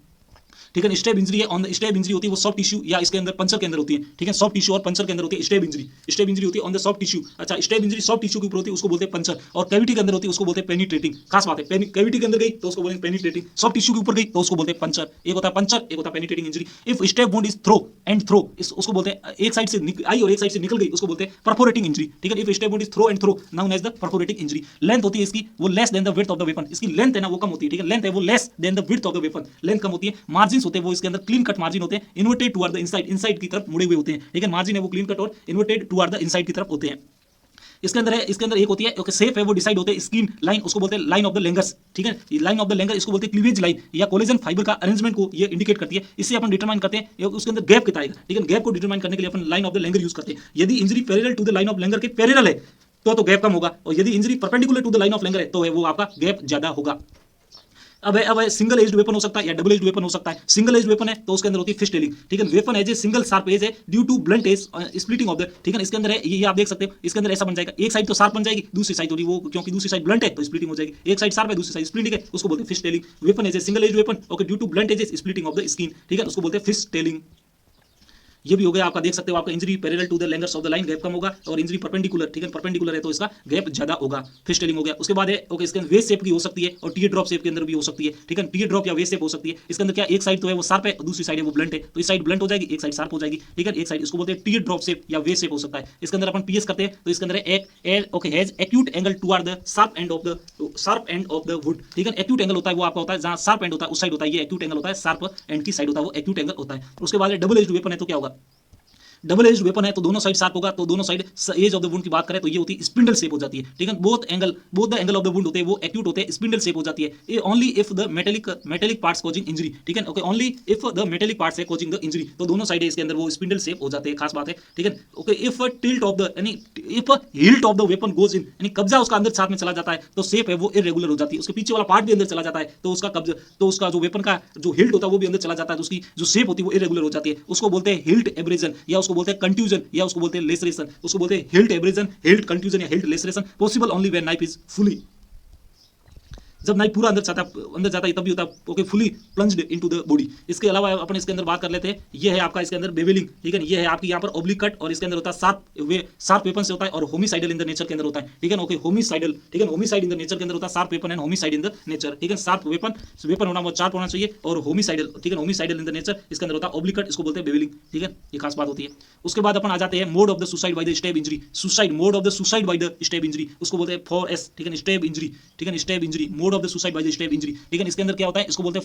ठीक है। स्टेब इंजरी है, ऑन द स्टेब इंजरी होती है वो सॉफ्ट टिश्यू या इसके अंदर पंचर के अंदर होती है, ठीक है। सॉफ्ट टिश्यू और पंचर के अंदर होती है स्टेब इंजरी। स्टेब इंजरी होती है ऑन द सॉफ्ट टिश्यू, अच्छा। स्टेब इंजरी सॉफ्ट टिश्यू के ऊपर होती है, उसको बोलते हैं पंचर। और कैविटी के अंदर होती है, उसको बोलते हैं पेनिट्रेटिंग। खास बात है, कैविटी के अंदर गई तो उसको बोलते हैं पेनिट्रेटिंग, सॉफ्ट टिश्यू के ऊपर गई तो उसको बोलते हैं पंचर। एक होता है पंचर, एक होता है penetrating injury. If stab wound is through and through, उसको बोलते हैं एक साइड से आई और एक साइड से निकल गई, उसको बोलते हैं परफोरेटिंग इंजरी, ठीक है। If stab wound is through and through known as the perforating injury. Length होती है इसकी वो less than the width of the weapon, इसकी लेंथ है ना वो कम होती है, ठीक है। लेंथ है वो less than the width of the weapon, length कम होती है। मार्जिन्स होते हैं वो इसके अंदर क्लीन कट मार्जिन होते हैं, inverted toward the inside, inside की तरफ मुड़े हुए होते हैं, ठीक है। मार्जिन है वो क्लीन कट और इन्वर्टेड टुवर्ड द इनसाइड की तरफ होते हैं। इसके अंदर है, इसके अंदर एक होती है ओके शेप है वो डिसाइड होते हैं स्किन लाइन, उसको बोलते हैं लाइन ऑफ द लेंगर्स, ठीक है। लाइन ऑफ द लेंगर इसको बोलते हैं क्लीवेज लाइन या कोलेजन फाइबर का अरेंजमेंट को ये इंडिकेट करती है। इससे अपन डिटरमाइन करते हैं उसके अंदर गैप कितना आएगा, ठीक है। गैप को डिटरमाइन करने के लिए अपन line of the Langer use करते हैं। यदि injury parallel to the line of Langer के पैरेलल है तो गैप कम होगा, और यदि injury perpendicular to the line of Langer है तो वो आपका गैप ज्यादा होगा। अब सिंगल एज्ड वेपन हो सकता है या डबल एज्ड वेपन हो सकता है। सिंगल एज्ड वेपन है तो उसके अंदर होती है फिश टेलिंग, ठीक है। Weapon as a single sharp edge है due to blunt edge splitting of the, ठीक है। इसके अंदर है ये आप देख सकते हो, इसके अंदर ऐसा बन जाएगा, एक साइड तो शार्प बन जाएगी, दूसरी साइड थोड़ी वो, क्योंकि दूसरी साइड ब्लंट है तो स्प्लिटिंग हो जाएगी। एक साइड शार्प है, दूसरी साइड स्प्लिटिंग है, उसको बोलते हैं fish tailing. Weapon as a single edged weapon okay due to blunt edge splitting of the skin, ठीक है, उसको बोलते हैं फिश टेलिंग। ये भी हो गया आपका, देख सकते हो आपका injury parallel to the Langer's of the line gap कम होगा, और इंजरी परपेंडिकुलर, ठीक है, परपेंडिकुलर है तो इसका गैप ज्यादा होगा, फिश टेलिंग हो गया। उसके बाद है ओके इसके अंदर वेस्ट शेप की हो सकती है और टीयर ड्रॉप शेप के अंदर भी हो सकती है, ठीक है। टीयर ड्रॉप या वेस्ट शेप हो सकती है। इसके अंदर क्या एक साइड तो है वो शार्प है और दूसरी साइड है वो ब्लंट है, तो इस साइड ब्लंट हो जाएगी, एक साइड शार्प हो जाएगी, ठीक है। एक साइड इसको बोलते हैं टीयर ड्रॉप शेप या वेस्ट शेप हो सकता है। इसके अंदर अपन पीएस करते हैं तो इसके अंदर एक okay has acute angle toward the sharp and of the wood, ठीक है। एक्यूट एंगल होता है वो आपका होता है जहां शार्प एंड होता है उस साइड होता है, ये एक्यूट एंगल होता है, शार्प एंड की साइड होता है वो एक्यूट एंगल होता है। उसके बाद डबल एज्ड वेपन है तो क्या होगा, डबल एज्ड वेपन है तो दोनों साइड शार्प होगा, तो दोनों side edge of the wound की बात करें तो ये होती है स्पिंडल शेप हो जाती है, ठीक है। Both the angle of the wound होते हैं वो एक्यूट होते हैं, स्पिंडल शेप हो जाती है। ये only if the metallic parts causing injury, ठीक है। Okay only if the metallic parts है कॉजिंग द इंजरी, तो दोनों साइड इसके अंदर वो स्पिंडल शेप हो जाते हैं, खास बात है, ठीक है। Okay if tilt of the यानी if hilt of the weapon goes in, यानी कब्जा उसका अंदर साथ में चला जाता है तो शेप है वो इरेगुलर हो जाती है। उसके पीछे वाला पार्ट भी अंदर चला जाता है तो उसका कब्जा, तो उसका जो वेपन का जो हिल्ट होता है वो भी अंदर चला जाता है, तो उसकी जो शेप होती है वो इरेगुलर हो जाती है। उसको बोलते हैं हिल्ट एब्रेजन या उसको बोलते हैं कंट्यूजन या उसको बोलते हैं लेसरेशन, उसको बोलते हैं हिल्ट एब्रेजन, हिल्ट कंट्यूजन या hilt laceration. Possible only when knife is fully, जब नाइफ पूरा अंदर जाता है तब भी होता है okay fully plunged into the body. इसके अलावा अपन इसके अंदर बात कर लेते हैं, ये है आपका इसके अंदर बेवेलिंग, ठीक है। ये है आपकी यहाँ पर ऑब्लिक कट और इसके अंदर होता है शार्प वेपन से होता है और होमिसाइडल इन द नेचर के अंदर होता है, ठीक है। ओके होमिसाइडल, ठीक है, होमिसाइड इन द नेचर के अंदर होता है sharp weapon and homicide in the nature, ठीक है। शार्प वेपन होना वो शार्प होना चाहिए और होमिसाइडल, ठीक है, होमिसाइडल इन द नेचर इसके अंदर होता है ऑब्लिक कट, इसको बोलते हैं बेवेलिंग, ठीक है। ये खास बात होती है। उसके बाद अपन आ जाते हैं mode of the suicide by the step injury, suicide mode of the suicide by the step injury, उसको बोलते हैं 4S, ठीक है, स्टेब इंजरी, ठीक है, step injury mode of the suicide by the step injury, ठीक है। इसके अंदर क्या होता है, इसको बोलते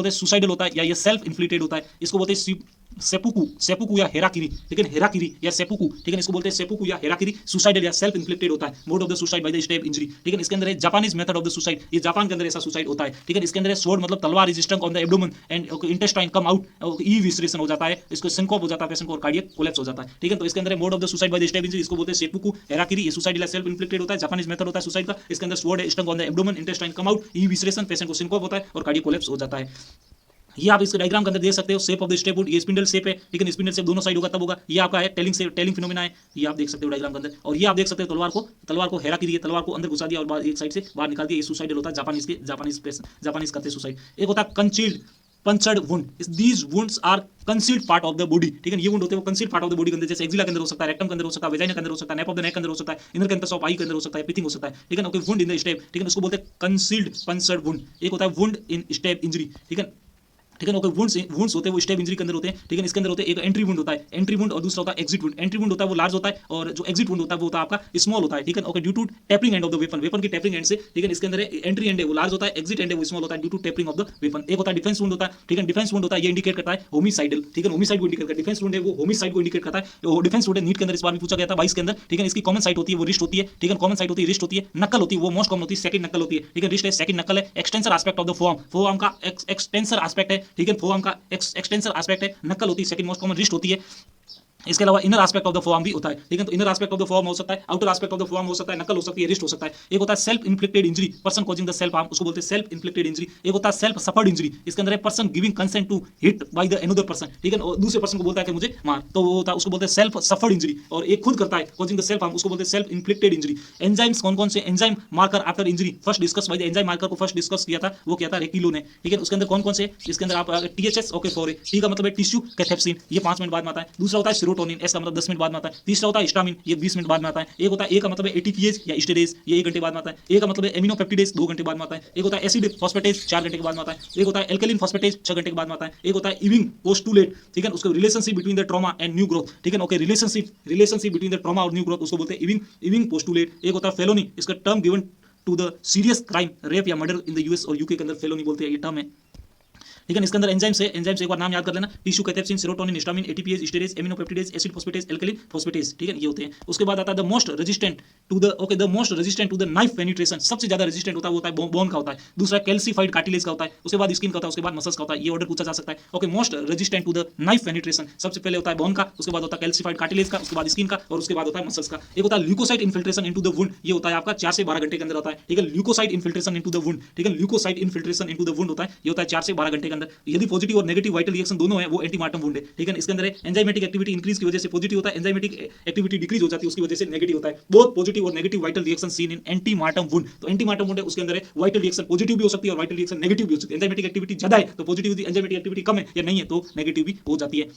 हैं सुसाइडल होता है या ये सेल्फ इन्फ्लिक्टेड होता है, इसको बोलते हैं सेपुकू या हेराकिरी, ठीक है, हेराकिरी या सेपुकू, ठीक है, इसको बोलते हैं सेपुकू या हेराकिरी, सुसाइडल या सेल्फ इन्फ्लिक्टेड होता है, mode of the suicide by the step injury, ठीक है। इसके अंदर है Japanese method of the suicide, ये जापान के अंदर ऐसा सुसाइड होता है, ठीक है। इसके अंदर है स्वॉर्ड मतलब तलवार, strung on the abdomen and intestine come out, evisceration हो जाता है, इसको सिंकोप हो जाता है पेशेंट को और कार्डियक कोलैप्स हो जाता है, ठीक है। तो इसके अंदर mode of the suicide by the step injury, इसको बोलते हैं सेपुकू हेराकिरी, ये सुसाइड या सेल्फ इन्फ्लिक्टेड होता है, जापानीज मेथड होता है सुसाइड का। इसके अंदर स्वॉर्ड है, strung on the abdomen, intestine come out, evisceration, patient को सिंकोप होता है और कार्डियक कोलैप्स हो जाता है। ये आप इसके डायग्राम के अंदर देख सकते हो, शेप ऑफ द स्टेपवुड, ये स्पिंडल शेप है, ठीक है, स्पिंडल शेप दोनों साइड होगा तब होगा। ये आपका है टेलिंग फिनोमेना है, ये आप देख सकते हो डायग्राम के अंदर। और ये आप देख सकते हो तलवार को हेराकिरी है, तलवार को अंदर घुसा दिया और एक साइड से बाहर निकाल दिया, ये सुसाइडल होता है, जापानीज करते सुसाइड। एक होता है concealed punctured wound, these wounds are concealed part of the body, ठीक है, ये वुंड होते हैं वो concealed part of the body के अंदर, जैसे एक्सिला के अंदर हो सकता है, रेक्टम के अंदर हो सकता है, वेजाइना के अंदर हो सकता है, नेप ऑफ द नेक के अंदर हो सकता है, इनर कैंपस ऑफ आई के अंदर हो सकता है, पिथिंग हो सकता है, ठीक है। Okay, wound in the step, ठीक है, उसको बोलते हैं कंसील्ड पंचर्ड वुंड। एक होता है वुंड इन स्टेप इंजरी, ठीक है, ठीक है। ओके, वुंड्स होते हैं वो स्टेप इंजरी के अंदर होते हैं, ठीक है। इसके अंदर होते हैं एक एंट्री वुंड होता है, एंट्री वुंड, और दूसरा होता है एग्जिट वुंड। एंट्री वुंड होता है वो लार्ज होता है और जो एग्जिट वुंड होता है वो होता है आपका स्मॉल होता है, ठीक है। Okay, due to tapering end of the weapon की टेपरिंग एंड से, ठीक है। इसके अंदर एंट्री एंड है वो लार्ज होता है, एग्जिट एंड है वो स्मॉल होता है due to tapering of the weapon. एक होता है डिफेंस वुंड होता है, ठीक है, डिफेंस वुंड होता है ये इंडिकेट करता है होमिसाइडल, ठीक है, होमिसाइड को इंडिकेट करता है। डिफेंस वुंड है वो होमिसाइड को इंडिकेट करता है। वो डिफेंस वुंड नीट के अंदर इस बार भी पूछा गया था 22 के अंदर, ठीक है। इसकी कॉमन साइट होती है वो रिस्ट होती है, ठीक है, कॉमन साइट होती है रिस्ट होती है, नक्कल होती है वो मोस्ट कॉमन होती है, सेकंड नक्कल होती है, ठीक है, रिस्ट है, सेकंड नक्कल है, extensor aspect of the forearm का एक्सटेंसर एस्पेक्ट है, ठीक है, फोआर्म का एक्सटेंसर एस्पेक्ट है, नक्कल होती है, सेकंड मोस्ट कॉमन रिस्ट होती है। इसके अलावा inner aspect of the forearm भी होता है, ठीक है। तो inner aspect of the forearm हो सकता है, outer aspect of the forearm हो सकता है, नकल हो सकती है, रिस्ट हो सकता है। एक होता है self inflicted injury, person causing the self harm, उसको बोलते हैं सेल्फ इन्फ्लिक्टेड इंजरी। एक होता है सेल्फ सफर्ड इंजरी, इसके अंदर है person giving consent to hit by the another person, ठीक है, और दूसरे पर्सन को बोलता है कि मुझे मार, तो वो होता है उसको बोलते हैं सेल्फ सफर्ड इंजरी। और एक खुद करता है कॉजिंग द सेल्फ हार्म, उसको बोलते हैं सेल्फ इन्फ्लिक्टेड इंजरी। एंजाइम्स कौन कौन से enzyme marker after injury first discuss by the enzyme marker को फर्स्ट डिस्कस किया था, वो किया था रेकिलो ने, ठीक है। उसके अंदर कौन कौन से, इसके अंदर आप टीएचएस ओके 4 टी का मतलब है टिश्यू कैथेप्सिन, ये 5 मिनट बाद में आता है। दूसरा होता है सेरोटोनिन, एस का मतलब 10 मिनट बाद में आता है। तीसरा होता है हिस्टामिन, ये 20 मिनट बाद में आता है। एक होता है ए का मतलब है एटीपीएज या स्टेरेज, ये 1 घंटे बाद में आता है। ए का मतलब है एमिनोपेप्टिडेज 2 घंटे बाद में आता है। एक होता है एसिड फॉस्फेटेज 4 घंटे के बाद में आता है। एक होता है एल्कलिन फॉस्फेटेज 6 घंटे के बाद में आता है। एक होता है इविंग पोस्टुलेट, ठीक है, उसका relationship between the trauma and new growth, ठीक है, okay, relationship between the trauma और न्यू ग्रोथ, उसको बोलते हैं इविंग पोस्टुलेट। एक होता है फेलोनी, इसका term given to the serious crime rape या मर्डर इन द यूएस और यूके के अंदर फेलोनी बोलते हैं, ये टर्म है, ठीक है। इसके अंदर एंजाइम्स एक बार नाम याद कर लेना, tissue cathepsin, serotonin, histamine, ATPase, esterase, aminopeptidase, acid phosphatase, alkaline phosphatase, ठीक है, ये होते हैं। उसके बाद आता है the most resistant to the knife penetration, सबसे ज्यादा रेजिस्टेंट होता है वो होता है बोन का होता है। दूसरा कैल्सिफाइड कार्टिलेज का होता है, उसके बाद स्किन का होता है, उसके बाद मसल्स का होता है। ये ऑर्डर पूछा जा सकता है। Okay, most resistant to the knife penetration, सबसे पहले होता है बोन का, उसके बाद होता है कैल्सिफाइड कार्टिलेज का, उसके बाद स्किन का और उसके बाद होता है मसल्स का। एक होता है leucocyte infiltration into the wound, ये होता है आपका 4 से 12 घंटे के अंदर होता है, ठीक है, leucocyte infiltration into the wound, ठीक है, leucocyte infiltration into the wound होता है, ये होता है 4 से 12 घंटे के अंदर। यदि पॉजिटिव और नेगेटिव वाइटल रिएक्शन दोनों है वो एंटीमार्टम वुंड है, ठीक है। इसके अंदर एंजाइमेटिक एक्टिविटी इंक्रीज की वजह से पॉजिटिव होता है, एंजाइमेटिक एक्टिविटी डिक्रीज हो जाती है उसकी वजह से नेगेटिव होता है। बोथ पॉजिटिव और negative vital reaction seen in antemortem wound. तो एंटीमार्टम वुंड है उसके अंदर वाइटल रिएक्शन पॉजिटिव भी हो सकती है और वाइटल रिएक्शन नेगेटिव भी हो सकती है। एंजाइमेटिक एक्टिविटी ज्यादा है तो पॉजिटिव होती है, एंजाइमेटिक एक्टिविटी कम है या नहीं है तो नेगेटिव भी हो जाती है।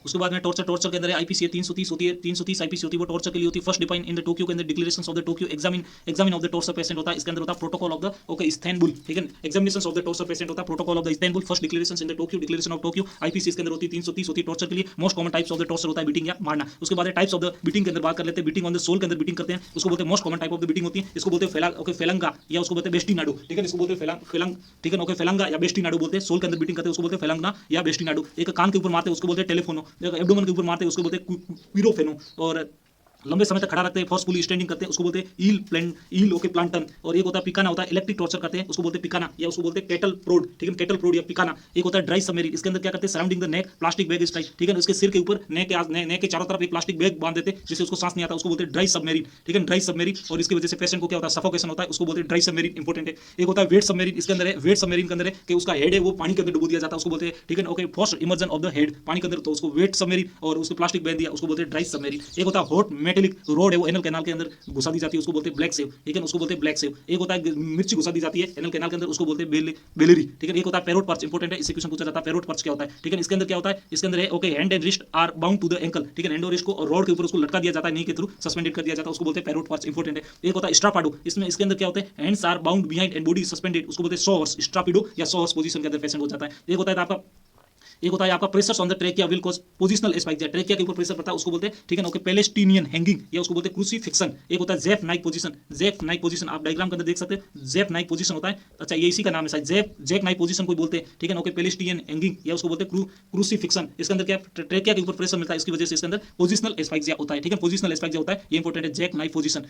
उसके बाद में टॉर्चर के अंदर आईपीसी 330 होती है, 330 आईपीसी होती है, वो टॉर्चर के लिए होती है। First define in the Tokyo के अंदर declarations of the Tokyo examine of the torture patient होता है। इसके अंदर होता है protocol of the okay Istanbul, ठीक है, examinations of the torture patient होता है protocol of the Istanbul. First declarations in the Tokyo, declaration of Tokyo. IPC इसके अंदर होती है 330 होती है टॉर्चर के लिए। Most common types of the torture होता है बीटिंग या मारना। उसके बाद टाइप्स ऑफ द बीटिंग के अंदर बात कर लेते हैं। बीटिंग ऑन द सोल के अंदर बीटिंग करते हैं, उसको बोलते हैं most common type of the beating होती है। इसको बोलते हैं फेलंगा या उसको बोलते हैं बेस्टिनाडो, ठीक है, इसको बोलते हैं फेलंग, ठीक है, ओके, फेलंगा या बेस्टिनाडो बोलते हैं। सोल के अंदर बीटिंग करते हैं उसको बोलते हैं फेलंगा या बेस्टिनाडो। एक कान के ऊपर मारते हैं उसको बोलते हैं टेलीफोनो, एब्डोमेन के ऊपर मारते हैं उसको क्विरोफेनो, और लंबे समय तक खड़ा रखते हैं, फोर्सफुली स्टैंडिंग करते हैं उसको बोलते हैं ईल ओके प्लांटन। और एक होता है पिकाना, होता है इलेक्ट्रिक टॉर्चर करते हैं उसको बोलते हैं पिकाना या उसको बोलते हैं कैटल प्रोड, ठीक है, कैटल प्रोड या पिकाना। एक होता है ड्राई सबमेरीन, इसके अंदर क्या करते हैं surrounding the neck plastic bag इस टाइप, ठीक है, उसके सिर के ऊपर नेक के चारों तरफ एक प्लास्टिक बैग बांध देते हैं जिससे उसको सांस नहीं आता, उसको बोलते हैं ड्राई सबमेरीन, ठीक है, ड्राई सबमेरीन। और इसकी वजह से पेशेंट को क्या होता है सफोकेशन होता है, उसको बोलते हैं ड्राई सबमेरीन, इंपॉर्टेंट है। एक होता है वेट सबमेरीन, इसके अंदर है वेट सबमेरीन के अंदर है कि उसका हेड है वो पानी के अंदर डुबो दिया जाता है, उसको बोलते हैं, ठीक है, okay, first immersion of the head पानी के अंदर, तो उसको वेट सबमेरीन, और उसको प्लास्टिक बांध दिया उसको बोलते हैं ड्राई सबमेरीन। एक होता है हॉट मेटेलिक रोड है वो एनल कैनाल के अंदर घुसा दी जाती है उसको बोलते हैं ब्लैक सेव, ठीक है, उसको बोलते हैं ब्लैक सेव। एक होता है मिर्ची घुसा दी जाती है एनल कैनाल के अंदर उसको बोलते हैं बेलेरी, ठीक है। एक होता है पैरोट पर्च, इंपॉर्टेंट है, इससे क्वेश्चन पूछा जाता है पैरोट पर्च क्या होता है, ठीक है। इसके अंदर क्या होता है, इसके अंदर है okay hand and wrist are bound to the ankle, ठीक है, हैंड और रिस्ट को और रॉड के ऊपर उसको लटका दिया जाता है, नी के थ्रू सस्पेंडेड कर दिया जाता है, उसको बोलते हैं पैरोट पर्च, इंपॉर्टेंट है। एक होता है स्ट्रापाडो, इसमें इसके अंदर क्या होता है hands are bound behind and body suspended, उसको बोलते हैं सॉर्स, स्ट्रापिडो या सॉर्स पोजीशन के अंदर पेशेंट हो जाता है। एक होता है आपका एक होता है आपका pressures on the trachea will cause positional asphyxia, trachea के ऊपर प्रेशर पड़ता है उसको बोलते हैं, ठीक है ना, ओके, पैलेस्टीनियन हैंगिंग या उसको बोलते हैं क्रूसीफिक्शन। एक होता है Jeff Naik position, Jeff Naik position आप डायग्राम के अंदर देख सकते हैं, जेफ नाइक पोजीशन होता है, अच्छा ये इसी का नाम है शायद, जेफ नाइक पोजीशन कोई बोलते हैं, ठीक है ना, ओके, पैलेस्टीनियन हैंगिंग या उसको बोलते हैं क्रूसीफिक्शन। इसके अंदर क्या ट्रैकिया के ऊपर प्रेशर मिलता है, इसकी वजह से इसके अंदर पोजिशनल एस्फाइक्सिया होता है, ठीक है, पोजिशनल एस्फाइक्सिया होता है, ये इंपॉर्टेंट है, जेफ नाइक पोजीशन।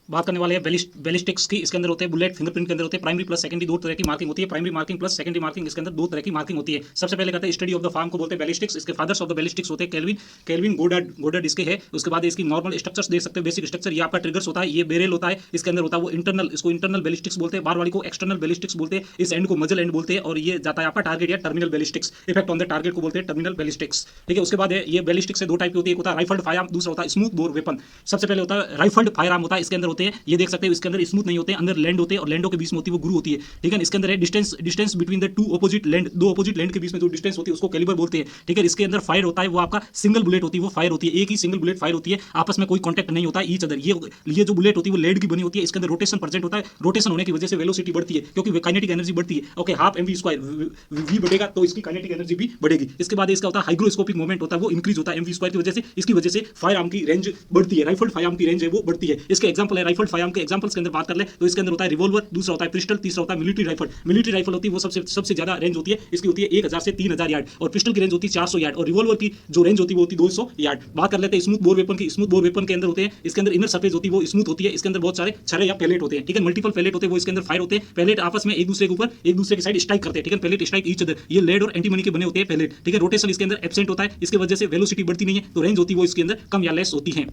बात करने वाले हैं बैलिस्टिक्स की। इसके अंदर होते हैं बुलेट फिंगरप्रिंट के अंदर होते हैं प्राइमरी प्लस सेकेंडरी दो तरह की मार्किंग होती है, primary marking plus secondary marking, इसके अंदर दो तरह की मार्किंग होती है। सबसे पहले कहते हैं स्टडी ऑफ द फार्म को बोलते हैं बैलिस्टिक्स, इसके फादर्स ऑफ द बैलिस्टिक्स होते हैं केल्विन गोडार्ड इसके है। उसके बाद इसकी नॉर्मल स्ट्रक्चर्स देख सकते हैं, बेसिक स्ट्रक्चर, ये आपका ट्रिगर्स होता है, ये बेरेल होता है, इसके अंदर होता है वो इंटरनल, इसको इंटरनल बैलिस्टिक्स बोलते हैं, बाहर वाली को एक्सटर्नल बैलिस्टिक्स बोलते हैं, इस एंड को मजल एंड बोलते हैं, और ये जाता है आपका टारगेट या terminal ballistics, effect on the target को बोलते हैं टर्मिनल बैलिस्टिक्स, ठीक है। उसके बाद ये बैलिस्टिक्स से दो टाइप की होती है, एक होता है राइफल्ड फायरआर्म, दूसरा होता है स्मूथ बोर वेपन। सबसे पहले होता है राइफल्ड फायरआर्म होता है, इसके अंदर होते हैं, ये देख सकते हैं, इसके अंदर स्मूथ नहीं होते, अंदर लैंड होते हैं और लैंडों के बीच में होती है वो गुरु होती है, ठीक है। इसके अंदर है distance between the two opposite land, दो ऑपोजिट लैंड के बीच में जो डिस्टेंस होती है उसको कैलिबर बोलते हैं, ठीक है। इसके अंदर फायर होता है वो आपका सिंगल बुलेट होती है, वो फायर होती है, एक ही सिंगल बुलेट फायर होती है, आपस में कोई कॉन्टैक्ट नहीं होता ईच अदर। ये जो बुलेट होती है वो लेड की बनी होती है, इसके अंदर रोटेशन प्रेजेंट होता है, रोटेशन होने की वजह से वेलोसिटी बढ़ती है क्योंकि काइनेटिक एनर्जी बढ़ती है, okay, half mv square v बढ़ेगा तो इसकी काइनेटिक एनर्जी भी बढ़ेगी। इसके बाद इसका होता है हाइग्रोस्कोपिक मोमेंट होता है, वो इंक्रीज होता है mv स्क्वायर की वजह से, इसकी वजह से फायर आर्म की रेंज बढ़ती है, राइफल्ड फायर आर्म की रेंज है वो बढ़ती है। इसके एग्जांपल है राइफल्ड फायर आर्म के एग्जांपल्स के अंदर बात कर ले तो इसके अंदर होता है रिवॉल्वर, दूसरा होता है पिस्टल, तीसरा होता है मिलिट्री राइफल। मिलिट्री राइफल होती है वो सबसे ज्यादा रेंज होती है, इसकी होती है 1000 से 3000 यार्ड, और पिस्टल की रेंज होती है 400 यार्ड, और रिवॉल्वर की जो रेंज होती है वो होती है 200 यार्ड। बात कर लेते हैं स्मूथ बोर वेपन की। स्मूथ बोर वेपन के अंदर होते हैं, इसके अंदर इनर सरफेस होती है वो स्मूथ होती है, इसके अंदर बहुत सारे छर्रे या पैलेट होते हैं, ठीक है, मल्टीपल पैलेट होते हैं, वो इसके अंदर फायर होते हैं, पैलेट आपस में एक दूसरे के ऊपर एक दूसरे की साइड स्ट्राइक करते हैं, ठीक है, पैलेट स्ट्राइक ईच अदर, ये लेड और एंटीमनी के बने होते हैं पैलेट, ठीक है। रोटेशन इसके अंदर एब्सेंट होता है, इसकी वजह से वेलोसिटी बढ़ती नहीं है, तो रेंज होती है वो इसके अंदर कम या लेस होती है।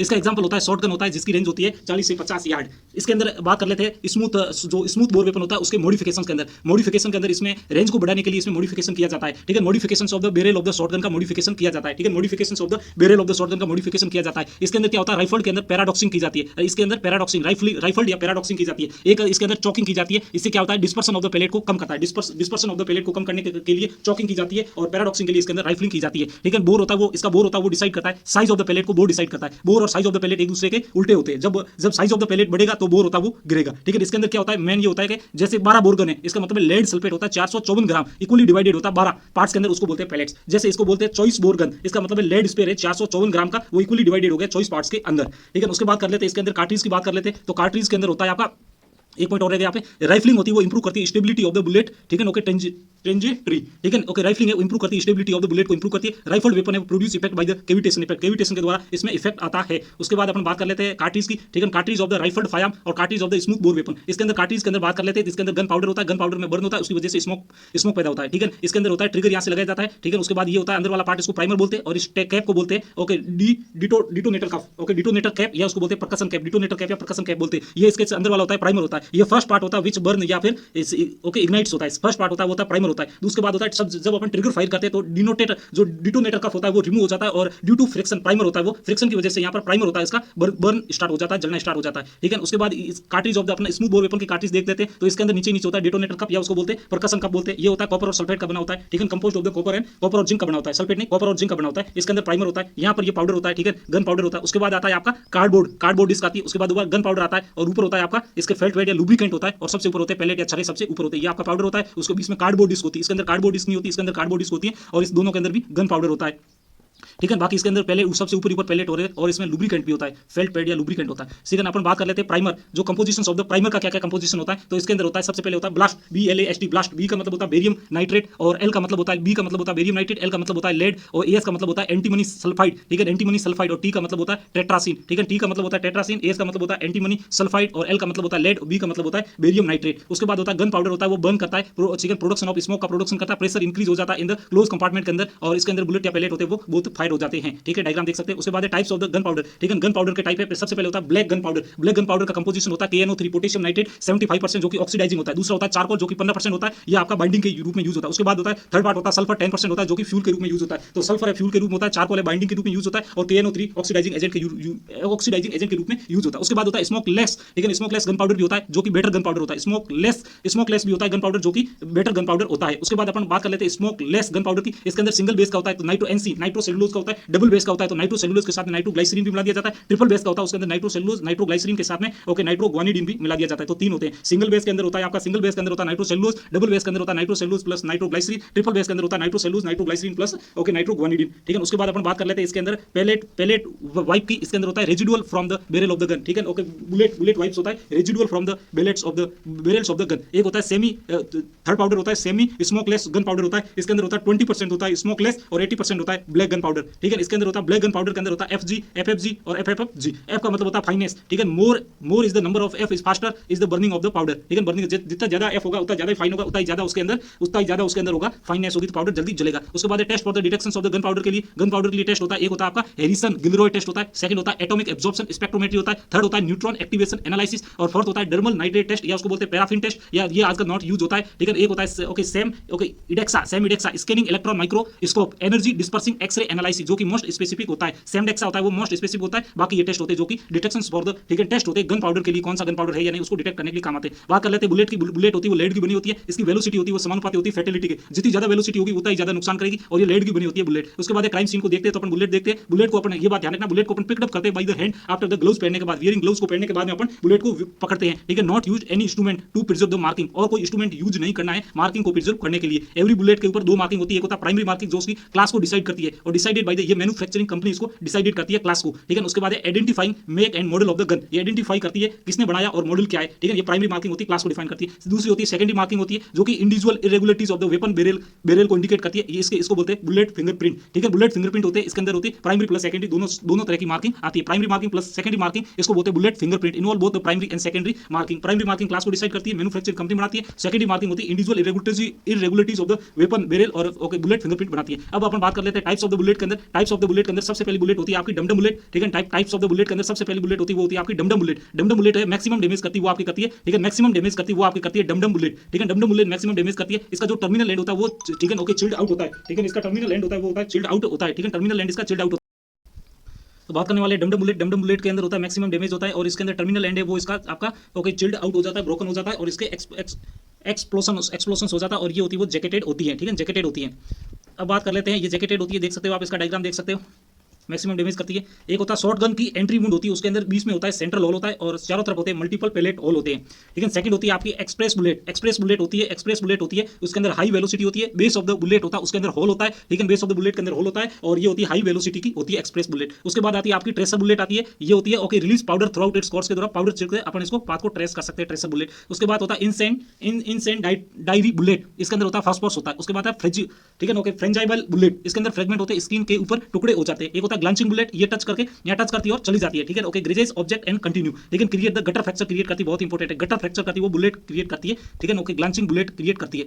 इसका एग्जांपल होता है शॉटगन होता है जिसकी रेंज होती है 40 से 50 यार्ड। इसके अंदर बात कर लेते हैं स्मूथ बोर वेपन होता है उसके मॉडिफिकेशन के अंदर इसमें रेंज को बढ़ाने के लिए इसमें मॉडिफिकेशन किया जाता है, ठीक है। Modifications of the barrel of the shotgun का मॉडिफिकेशन किया जाता है, ठीक है, modifications of the barrel of the shotgun का मॉडिफिकेशन किया जाता है। इसके अंदर क्या होता है, राइफल के अंदर पैराडॉक्सिंग की जाती है, इसके अंदर पैराडॉक्सिंग राइफल्ड या पैराडॉक्सिंग की जाती है, एक इसके अंदर चॉकिंग की जाती है, इससे क्या होता है डिस्पर्शन ऑफ द पैलेट को कम करता है, डिस्पर्शन ऑफ द पैलेट को कम करने के लिए चॉकिंग की जाती है, और पैराडॉक्सिंग के लिए इसके अंदर राइफलिंग की जाती है, ठीक है। बोर होता है वो, इसका बोर होता है वो डिसाइड करता है साइज ऑफ द पैलेट को, बोर डिसाइड करता है, बोर और साइज ऑफ द पैलेट एक दूसरे के उल्टे होते हैं, जब साइज ऑफ द पैलेट बढ़ेगा तो बोर होता है वो गिरेगा, ठीक है। इसके अंदर क्या होता है, मेन ये होता है कि जैसे 12 बोर गन है, इसका मतलब लेड सल्फेट होता है 454 ग्राम, इक्वली डिवाइडेड होता है 12 पार्ट्स के अंदर, उसको बोलते हैं पैलेट्स। जैसे इसको बोलते हैं 24 बोर गन, इसका मतलब लेड स्पेयर है 454 ग्राम का, वो इक्वली डिवाइडेड हो गया 24 पार्ट्स के अंदर, ठीक है। उसके बाद कर लेते हैं इसके अंदर कार्ट्रिज की बात कर लेते हैं, तो कार्ट्रिज के अंदर होता है आपका एक पॉइंट और रहेगा यहाँ पे, राइफलिंग होती है वो इंप्रूव करती है स्टेबिलिटी ऑफ द बुलेट, ठीक है, ओके, ट्रेंजेट्री, ठीक है, ओके, राइफलिंग है वो इंप्रूव करती है स्टेबिलिटी ऑफ द बुलेट को इंप्रूव करती है। राइफल वेपन है produce effect by the cavitation effect, cavitation के द्वारा इसमें इफेक्ट आता है। उसके बाद अपन बात कर लेते हैं कार्ट्रिज की, ठीक है, cartridge of the rifled firearm और cartridge of the smooth bore weapon. इसके अंदर कार्ट्रिज के अंदर बात कर लेते हैं, इसके अंदर गन पाउडर होता है, गन पाउडर में बर्न होता है, उसकी वजह से स्मोक पैदा होता है, ठीक है। इसके अंदर होता है ट्रिगर यहाँ से लगाया जाता है, ठीक है। उसके बाद ये होता है अंदर वाला पार्ट, इसको प्राइमर बोलते हैं, और इस कैप को बोलते हैं okay detonator cup, okay, detonator cap या उसको बोलते हैं परकशन कैप, डिटोनेटर कैप या परकशन कैप बोलते हैं। ये इसके अंदर वाला होता है प्राइमर होता है, ये फर्स्ट पार्ट होता है विच बर्न या फिर ओके इग्नाइट्स होता है, फर्स्ट पार्ट होता है वो होता है प्राइमर होता है। उसके बाद होता है जब अपन ट्रिगर फायर करते हैं तो डिटोनेटर कप होता है वो रिमूव हो जाता है, और ड्यू टू फ्रिक्शन प्राइमर होता है वो फ्रिक्शन की वजह से यहाँ पर प्राइमर होता है इसका बर्न स्टार्ट हो जाता है, जलना स्टार्ट हो जाता है, ठीक है। उसके बाद कार्ट्रिज ऑफ द अपना स्मूथ बोर वेपन की कार्ट्रिज देख लेते हैं, तो इसके अंदर नीचे होता है डिटोनेटर कप या उसको बोलते हैं परकशन कप बोलते हैं। ये होता है कॉपर और सल्फेट का बना होता है, ठीक है, कंपोज्ड ऑफ द कॉपर और जिंक का बना होता है, सल्फेट नहीं कॉपर और जिंक का बना होता है। इसके अंदर प्राइमर होता है, यहाँ पर ये पाउडर होता है, ठीक है, गन पाउडर होता है। उसके बाद आता है आपका कार्डबोर्ड डिस्क आती है, उसके बाद गन पाउडर आता है, और ऊपर होता है आपका इसके फेल्ट वेट या लुब्रिकेंट होता है, और सबसे ऊपर होते हैं पैलेट या छर्रे सबसे ऊपर होते हैं, ये आपका पाउडर होता है। उसके बीच में कार्डबोर्ड डिस्क होती है, इसके अंदर कार्डबोर्ड डिस्क नहीं होती, इसके अंदर कार्डबोर्ड डिस्क होती है, और इस दोनों के अंदर भी गन पाउडर होता है, ठीक है। बाकी इसके अंदर पहले सबसे ऊपर पैलेट हो रहे हैं, और इसमें लुब्रिकेंट भी होता है, फेल्ट पैड या लुब्रिकेंट होता है। सेकंड अपन बात कर लेते हैं प्राइमर, जो कंपोजिशन ऑफ द प्राइमर का क्या क्या कंपोजिशन होता है, तो इसके अंदर होता है सबसे पहले होता है ब्लास्ट, BLAST ब्लास्ट, बी का मतलब होता है बेरियम नाइट्रेट, और एल का मतलब होता है, बी का मतलब होता है बेरियम नाइट्रेट, एल का मतलब होता है लेड, और एस का मतलब होता है एंटीमनी सल्फाइड, ठीक है, एंटीमनी सल्फाइड, और टी का मतलब होता है टेट्रासिन, ठीक है, टी का मतलब होता है टेट्रासिन, एस का मतलब होता है एंटीमनी सल्फाइड, और एल का मतलब होता है लेड, बी का मतलब होता है बेरियम नाइट्रेट। उसके बाद होता है गन पाउडर होता है वो बर्न करता है, ठीक है, प्रोडक्शन ऑफ स्मोक का प्रोडक्शन करता है, प्रेशर इंक्रीज हो जाता है इन द क्लोज कंपार्टमेंट के अंदर, और इसके अंदर बुलेट या पैलेट होते हैं वो बहुत फायर हो जाते हैं, ठीक है, डायग्राम देख सकते हैं। उसके बाद types of the gun powder, ठीक है, गन पाउडर के टाइप है, सबसे पहले होता है black gun powder. Black gun powder का कंपोजिशन होता है KNO3 पोटेशियम नाइट्रेट 75% जो कि ऑक्सीडाइजिंग होता है। दूसरा होता है चारकोल जो कि 15% होता है, ये आपका बाइंडिंग के रूप में यूज होता है। उसके बाद होता है थर्ड पार्ट होता है सल्फर 10% होता है जो कि फ्यूल के रूप में यूज होता है। तो सल्फर है फ्यूल के रूप में होता है, चारकोल है बाइंडिंग के रूप में यूज होता है, और KNO3 ऑक्सीडाइजिंग एजेंट के रूप में यूज होता है। उसके बाद होता है स्मोकलेस, ठीक है, स्मोकलेस गन पाउडर भी होता है जो कि बेटर गन पाउडर होता है। स्मोकलेस भी होता है गन पाउडर जो कि बेटर गन पाउडर होता है। उसके बाद अपन बात कर लेते हैं स्मोकलेस गन पाउडर की। इसके अंदर सिंगल बेस का होता है, तो नाइट्रो NC नाइट्रो सेलुलोज का होता है, डबल बेस का होता है तो नाइट्रोसेलुलोज के साथ में नाइट्रोग्लाइसरीन भी मिला दिया जाता है, ट्रिपल बेस का होता है उसके अंदर नाइट्रोसेलुलोज नाइट्रोग्लाइसरीन के साथ में ओके नाइट्रोग्वानिडीन भी मिला दिया जाता है। तो तीन होते हैं। सिंगल बेस के अंदर होता है आपका, सिंगल बेस के अंदर होता है नाइट्रोसेलुलोज, डबल बेस के अंदर होता है नाइट्रोसेलुलोज प्लस नाइट्रोग्लाइसरीन, ट्रिपल बेस के अंदर होता है नाइट्रोसेलुलोज नाइट्रोग्लाइसरीन प्लस ओके नाइट्रोग्वानिडीन। ठीक है, उसके बाद अपन बात कर लेते हैं इसके अंदर पेलेट वाइप की। इसके अंदर होता है residual from the barrel of the gun. ठीक है, ओके बुलेट वाइप्स होता है residual from the barrels of the gun. एक होता है सेमी थर्ड पाउडर होता है सेमी स्मोकलेस गन पाउडर होता है, इसके अंदर होता है 20% होता है स्मोकलेस और 80% होता है ब्लैक गन पाउडर। ठीक है, इसके अंदर होता है ब्लैक गन पाउडर के अंदर होता है FG, FFG और FFFG। F का मतलब होता है फाइनेस। ठीक है, more is the number of F is faster is the burning of the powder. ठीक है, बर्निंग जितना ज्यादा F होगा उतना ज्यादा फाइन होगा, उतना ही ज्यादा उसके अंदर होगा फाइनेस होगी तो पाउडर जल्दी जलेगा। उसके बाद test for the detection of the gunpowder के लिए टेस्ट होता है। एक होता है आपका हैरिसन गिलरॉय टेस्ट होता है, सेकंड होता है एटॉमिक एब्जॉर्प्शन स्पेक्ट्रोमेट्री होता है, थर्ड होता है न्यूट्रॉन एक्टिवेशन एनालिसिस और फोर्थ होता है डर्मल नाइट्रेट टेस्ट या उसको बोलते हैं पैराफिन टेस्ट, या ये आजकल नॉट यूज होता है। ठीक है, एक होता है okay SEM EDXA scanning electron microscope energy dispersing x-ray analysis जो कि मोस्ट स्पेसिफिक होता है। सेमडेक्सा होता है वो मोस्ट स्पेसिफिक होता है। बाकी ये टेस्ट होते हैं जो कि डिटेक्शन फॉर द ठीक है टेस्ट होते हैं गन पाउडर के लिए, कौन सा गन पाउडर है या नहीं उसको डिटेक्ट करने के लिए काम आते हैं। बात कर लेते हैं बुलेट की। बुलेट होती है वो लेड की बनी होती है, इसकी वेलोसिटी होती है वो समानुपाती होती है फैटेलिटी के, जितनी ज्यादा वेलोसिटी होगी उतना ही ज्यादा नुकसान करेगी और ये लेड की बनी होती है बुलेट। उसके बाद क्राइम सीन को देखते हैं तो अपन बुलेट देखते हैं। बुलेट को अपन ये बात ध्यान रखना, बुलेट को अपन पिकअप करते हैं by the hand after the gloves पहनने के बाद, वियरिंग ग्लव्स को पहनने के बाद में अपन बुलेट को पकड़ते हैं। ठीक है, not use any instrument to preserve the marking, और कोई इंस्ट्रूमेंट यूज नहीं करना है मार्किंग को प्रिजर्व करने के लिए। एवरी बुलेट के ऊपर दो मार्किंग होती है, एक होता है प्राइमरी मार्किंग जो उसकी क्लास को डिसाइड करती है और डिसाइडेड बाय द ये मैन्युफैक्चरिंग कंपनी इसको डिसाइडेड करती है क्लास को। ठीक है, उसके बाद identifying make and model of the gun, ये आइडेंटिफाई करती है किसने बनाया और मॉडल क्या है। ठीक है, ये प्राइमरी मार्किंग होती है, क्लास को डिफाइन करती है। दूसरी होती है सेकेंडरी मार्किंग होती है जो कि individual irregularities of the weapon barrel को इंडिकेट करती है, ये इसको बोलते हैं बुलेट फिंगरप्रिंट। ठीक है, बुलेट फिंगरप्रिंट होते हैं, इसके अंदर होती है प्राइमरी प्लस सेकेंडरी दोनों तरह की मार्किंग आती है। Primary marking plus secondary marking इसको बोलते हैं bullet fingerprint, involve both the primary and secondary marking. Primary marking class को डिसाइड करती है, मैन्युफैक्चरिंग कंपनी बनाती है। सेकेंडरी मार्किंग होती है individual irregularities of the weapon barrel और ओके बुलेट फिंगरप्रिंट बनाती है। अब अपन बात कर लेते हैं टाइप्स ऑफ द बुलेट के अंदर। टाइप्स ऑफ द बुलेट के अंदर सबसे पहली बुलेट होती है आपकी डमडम बुलेट। ठीक है, टाइप्स ऑफ द बुलेट के अंदर सबसे पहली बुलेट होती है वो होती है आपकी डमडम बुलेट। डमडम बुलेट है मैक्सिमम डैमेज करती है वो आपकी करती है। ठीक है, मैक्सिमम डैमेज करती है वो आपकी करती है डमडम बुलेट। ठीक है, डमडम बुलेट मैक्सिमम डैमेज करती है। इसका जो टर्मिनल एंड होता है वो ठीक है ओके चिल्ड आउट होता है। ठीक है, इसका टर्मिनल एंड होता है वो होता है चिल्ड आउट होता है। ठीक है, टर्मिनल एंड इसका चिल्ड आउट। तो बात करने वाले डमडम बुलेट। डमडम बुलेट के अंदर होता है मैक्सिमम डैमेज होता है और इसके अंदर टर्मिनल एंड है वो इसका आपका ओके चिल्ड आउट हो जाता है, ब्रोकन हो जाता है और इसके एक्सप्लोशन हो जाता है और ये होती है वो जैकेटेड होती है। ठीक है, जैकेटेड होती है। अब बात कर लेते हैं, ये जैकेटेड होती है, देख सकते हो आप इसका डायग्राम देख सकते हो, मैक्सिमम डैमेज करती है। एक होता है शॉर्ट गन की एंट्री वुंड होती है, उसके अंदर बीच में होता है सेंट्रल होल होता है और चारों तरफ होते हैं मल्टीपल पैलेट होल होते हैं। ठीक है, सेकंड होती है आपकी एक्सप्रेस बुलेट। एक्सप्रेस बुलेट होती है उसके अंदर हाई वेलोसिटी होती है, बेस ऑफ द बुलेट होता है उसके अंदर होल होता है। ठीक है, बेस ऑफ द बुलेट के अंदर होल होता है और ये होती है हाई वेलोसिटी की होती है एक्सप्रेस बुलेट। उसके बाद आती है आपकी ट्रेसर बुलेट आती है, ये होती है okay release powder through out its course के द्वारा पाउडर छिड़क अपन इसको पाथ को ट्रेस कर सकते हैं, ट्रेसर बुलेट। उसके बाद होता है इनसेंट डायरी बुलेट, इसके अंदर होता है फास्फोरस होता है। उसके बाद है ठीक है ओके फ्रेंजाइबल बुलेट, इसके अंदर फ्रेगमेंट होते हैं, स्किन के ऊपर टुकड़े हो जाते हैं। एक होता है ग्लांचिंग बुलेट, ये टच करके यहाँ टच करती है और चली जाती है। ठीक है ओके ग्रेजेस ऑब्जेक्ट एंड कंटिन्यू, लेकिन create the gutter fracture create करती है, बहुत इंपॉर्टेंट है। गटर फ्रैक्चर करती है वो बुलेट क्रिएट करती है। ठीक है ओके ग्लांचिंग बुलेट क्रिएट करती है।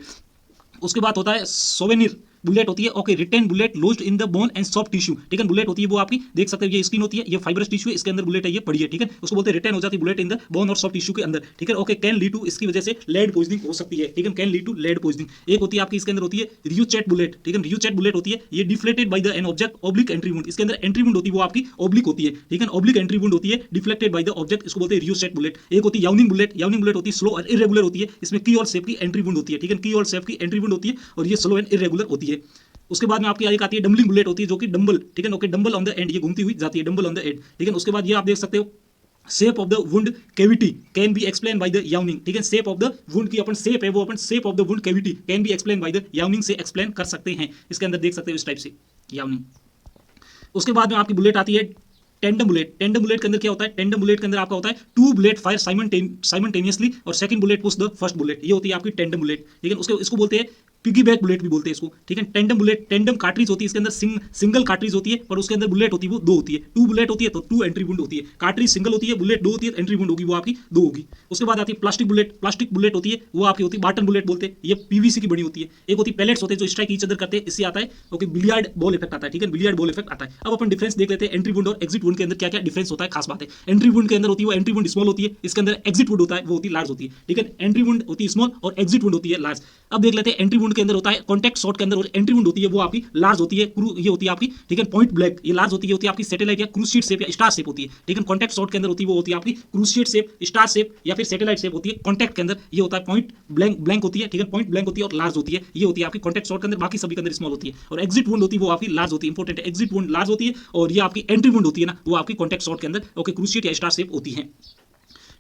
उसके बाद होता है सोवेनिर बुलेट होती है okay retain bullet lodged in the bone and soft tissue. ठीक है, बुलेट होती है वो आपकी देख सकते हो, ये स्किन होती है, ये फाइब्रस टिश्यू है, इसके अंदर बुलेट है, ये पड़ी है। ठीक है, उसको बोलते हैं रिटेन हो जाती है बुलेट इन द बोन और सॉफ्ट टिश्यू के अंदर। ठीक है ओके कैन लीड टू, इसकी वजह से लेड पॉइजनिंग हो सकती है। ठीक है, can lead to lead poisoning. एक होती है आपकी इसके अंदर होती है रियूचेट बुलेट। ठीक है, रियूचेट बुलेट होती है, ये deflected by the an object oblique entry wound, इसके अंदर एंट्री वुंड होती है वो आपकी ऑब्लिक होती है। ठीक है, ऑब्लिक एंट्री वुंड होती है डिफ्लेक्टेड बाय द ऑब्जेक्ट, इसको बोलते हैं रियूचेट बुलेट। एक होती है यावनिंग बुलेट। यावनिंग बुलेट होती है स्लो और इरेगुलर होती है, इसमें की और शेप की एंट्री वुंड होती है। ठीक है, की और शेप की एंट्री वुंड होती है और ये स्लो एंड इरेगुलर होती है। उसके बाद में आपकी एक आती है डम्बलिंग बुलेट होती है जो कि डंबल, ठीक है okay dumbbell on the end, ये घूमती हुई जाती है डंबल ऑन द एंड। ठीक है, उसके बाद ये आप देख सकते हो shape of the wound cavity can be explain by the yawning. ठीक है, शेप ऑफ द वुंड की अपन शेप है वो अपन shape of the wound cavity can be explain by the yawning से एक्सप्लेन कर सकते हैं। इसके अंदर देख सकते हो इस टाइप से यावनिंग। उसके बाद में आपकी बुलेट आती है टेंडम बुलेट। टेंडम बुलेट के अंदर क्या होता है, टेंडम बुलेट के अंदर आपका होता है टू बुलेट फायर साइमल्टेनियसली और second bullet push the first bullet, ये होती है आपकी टेंडम बुलेट। ठीक है, उसके इसको बोलते हैं पिगी बैक बुलेट भी बोलते हैं इसको। ठीक है, टेंडम बुलेट, टेंडम कार्ट्रिज होती है, इसके अंदर सिंगल कार्ट्रिज होती है पर उसके अंदर बुलेट होती है वो दो होती है। टू बुलेट होती है तो टू एंट्री वुंड होती है, कार्ट्रिज सिंगल होती है, बुलेट दो होती है, एंट्री वुंड होगी वो आपकी दो होगी। उसके बाद आती है प्लास्टिक बुलेट। प्लास्टिक बुलेट होती है वो आपकी होती है बाटन बुलेट बोलते हैं, ये पीवीसी की बनी होती है। एक होती है पैलेट्स होते हैं जो स्ट्राइक ईच अदर करते हैं, इससे आता है ओके बिलियर्ड बॉल इफेक्ट आता है। ठीक है, बिलियर्ड बॉल इफेक्ट आता है। अब अपन डिफरेंस देख लेते हैं एंट्री वुंड और एग्जिट वुंड के अंदर क्या क्या डिफरेंस होता है, खास बात है। एंट्री वुंड के अंदर होती है वो एंट्री वुंड स्मॉल होती है, इसके अंदर एग्जिट वुंड होता है वो होती है लार्ज होती है। ठीक है, एंट्री वुंड होती है स्मॉल और एग्जिट वुंड होती है लार्ज। अब देख लेते हैं एंट्री वुंड वुंड के अंदर होता है, कॉन्टैक्ट शॉट के अंदर एंट्री वुंड होती है वो आपकी लार्ज होती है, ये होती है आपकी, ठीक है, पॉइंट ब्लैंक, ये लार्ज होती है, आपकी सैटेलाइट या क्रूसेड शेप या स्टार शेप होती है, ठीक है। कॉन्टैक्ट शॉट के अंदर होती है वो होती है आपकी क्रूसेड शेप, स्टार शेप या फिर सैटेलाइट शेप होती है। कॉन्टैक्ट के अंदर ये होता है पॉइंट ब्लैंक होती है, ठीक है, पॉइंट ब्लैंक होती है और लार्ज होती है, ये होती है आपकी कॉन्टैक्ट शॉट के अंदर, बाकी सभी के अंदर स्मॉल होती है। और एग्जिट वुंड होती है वो आपकी लार्ज होती है, इंपॉर्टेंट है, एग्जिट वुंड लार्ज होती है और ये आपकी एंट्री वुंड होती है ना, वो आपकी कॉन्टैक्ट शॉट के अंदर ओके क्रूसेड या स्टार शेप होती है,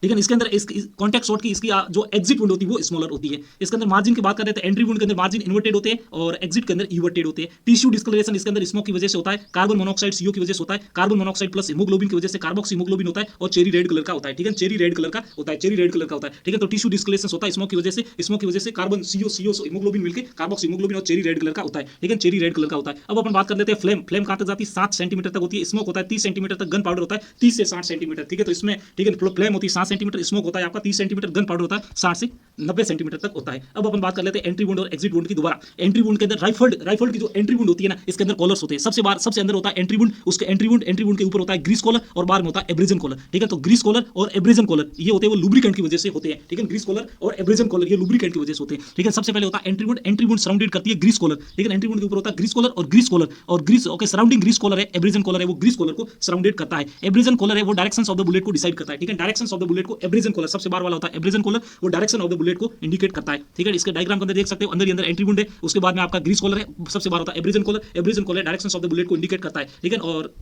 ठीक है। इसके अंदर इस कॉन्टैक्ट शॉट की इसकी जो एग्जिट वुंड होती है वो स्मॉलर होती है। इसके अंदर मार्जिन की बात करें तो एंट्री वुंड के अंदर मार्जिन इन्वर्टेड होते हैं और एग्जिट के अंदर इन्वर्टेड होते हैं। टिश्यू डिस्कलरेशन इसके अंदर स्मोक की वजह से होता है, कार्बन मोनोऑक्साइड CO की वजह से होता है, कार्बन मोनोऑक्साइड प्लस हीमोग्लोबिन की वजह से कार्बोक्सी हीमोग्लोबिन होता है और चेरी रेड कलर का होता है, ठीक है, चेरी रेड कलर का होता है, चेरी रेड कलर का होता है, ठीक है। तो टिश्यू डिस्कलरेशन होता है स्मोक की वजह से कार्बन CO हीमोग्लोबिन मिलकर कार्बोक्सी हीमोग्लोबिन और चेरी रेड कलर का होता है, ठीक है, चेरी रेड कलर का होता है। अब अपन बात कर लेते हैं फ्लेम कहां तक जाती है, 7 सेंटीमीटर तक होती है, स्मोक होता है 30 सेंटीमीटर तक, गन पाउडर होता है 30 से 60 सेंटीमीटर, ठीक है। तो इसमें ठीक है फ्लेम होती है 7 सेंटीमीटर, स्मोक होता है आपका 30 सेंटीमीटर, गन पाउडर होता है 60 से 90 सेंटीमीटर तक होता है। अब अपन बात कर लेते हैं एंट्री वुंड और एग्जिट वुंड की। दोबारा एंट्री वुंड के अंदर राइफल्ड की जो एंट्री वुंड होती है ना, इसके अंदर कॉलर्स होते हैं, सबसे अंदर होता है एंट्री वुंड, उसके एंट्री वुंड के ऊपर होता है ग्रीस कॉलर और बाहर में होता है एब्रेजन कॉलर, ठीक है। तो ग्रीस कॉलर और एब्रेजन कॉलर ये होते हैं वो लुब्रिकेंट की वजह से होते हैं, ठीक है, ग्रीस कॉलर और एब्रेजन कॉलर ये लुब्रिकेंट की वजह से होते हैं, ठीक है। सबसे पहले होता है एंट्री वुंड सराउंडेड करती है ग्रीस कॉलर, ठीक है, एंट्री वुंड के ऊपर होता है ग्रीस कॉलर और grease okay surrounding grease collar है, एब्रेजन कॉलर है वो ग्रीस कॉलर को सराउंडेड करता है। एब्रेजन कॉलर है वो डायरेक्शंस ऑफ द बुलेट को डिसाइड करता है, ठीक है, डायरेक्शंस ऑफ द बुलेट को एब्रेजन कॉलर सबसे बाहर वाला होता है, एब्रेजन कॉलर वो डायरेक्शन ऑफ द बुलेट को इंडिकेट करता है, ठीक है। इसके डायग्राम के अंदर देख सकते हो, अंदर ही अंदर एंट्री वुंड है, उसके बाद में आपका ग्रीस कॉलर है, सबसे बाहर होता है abrasion collar directions of the bullet को इंडिकेट करता है, ठीक है। और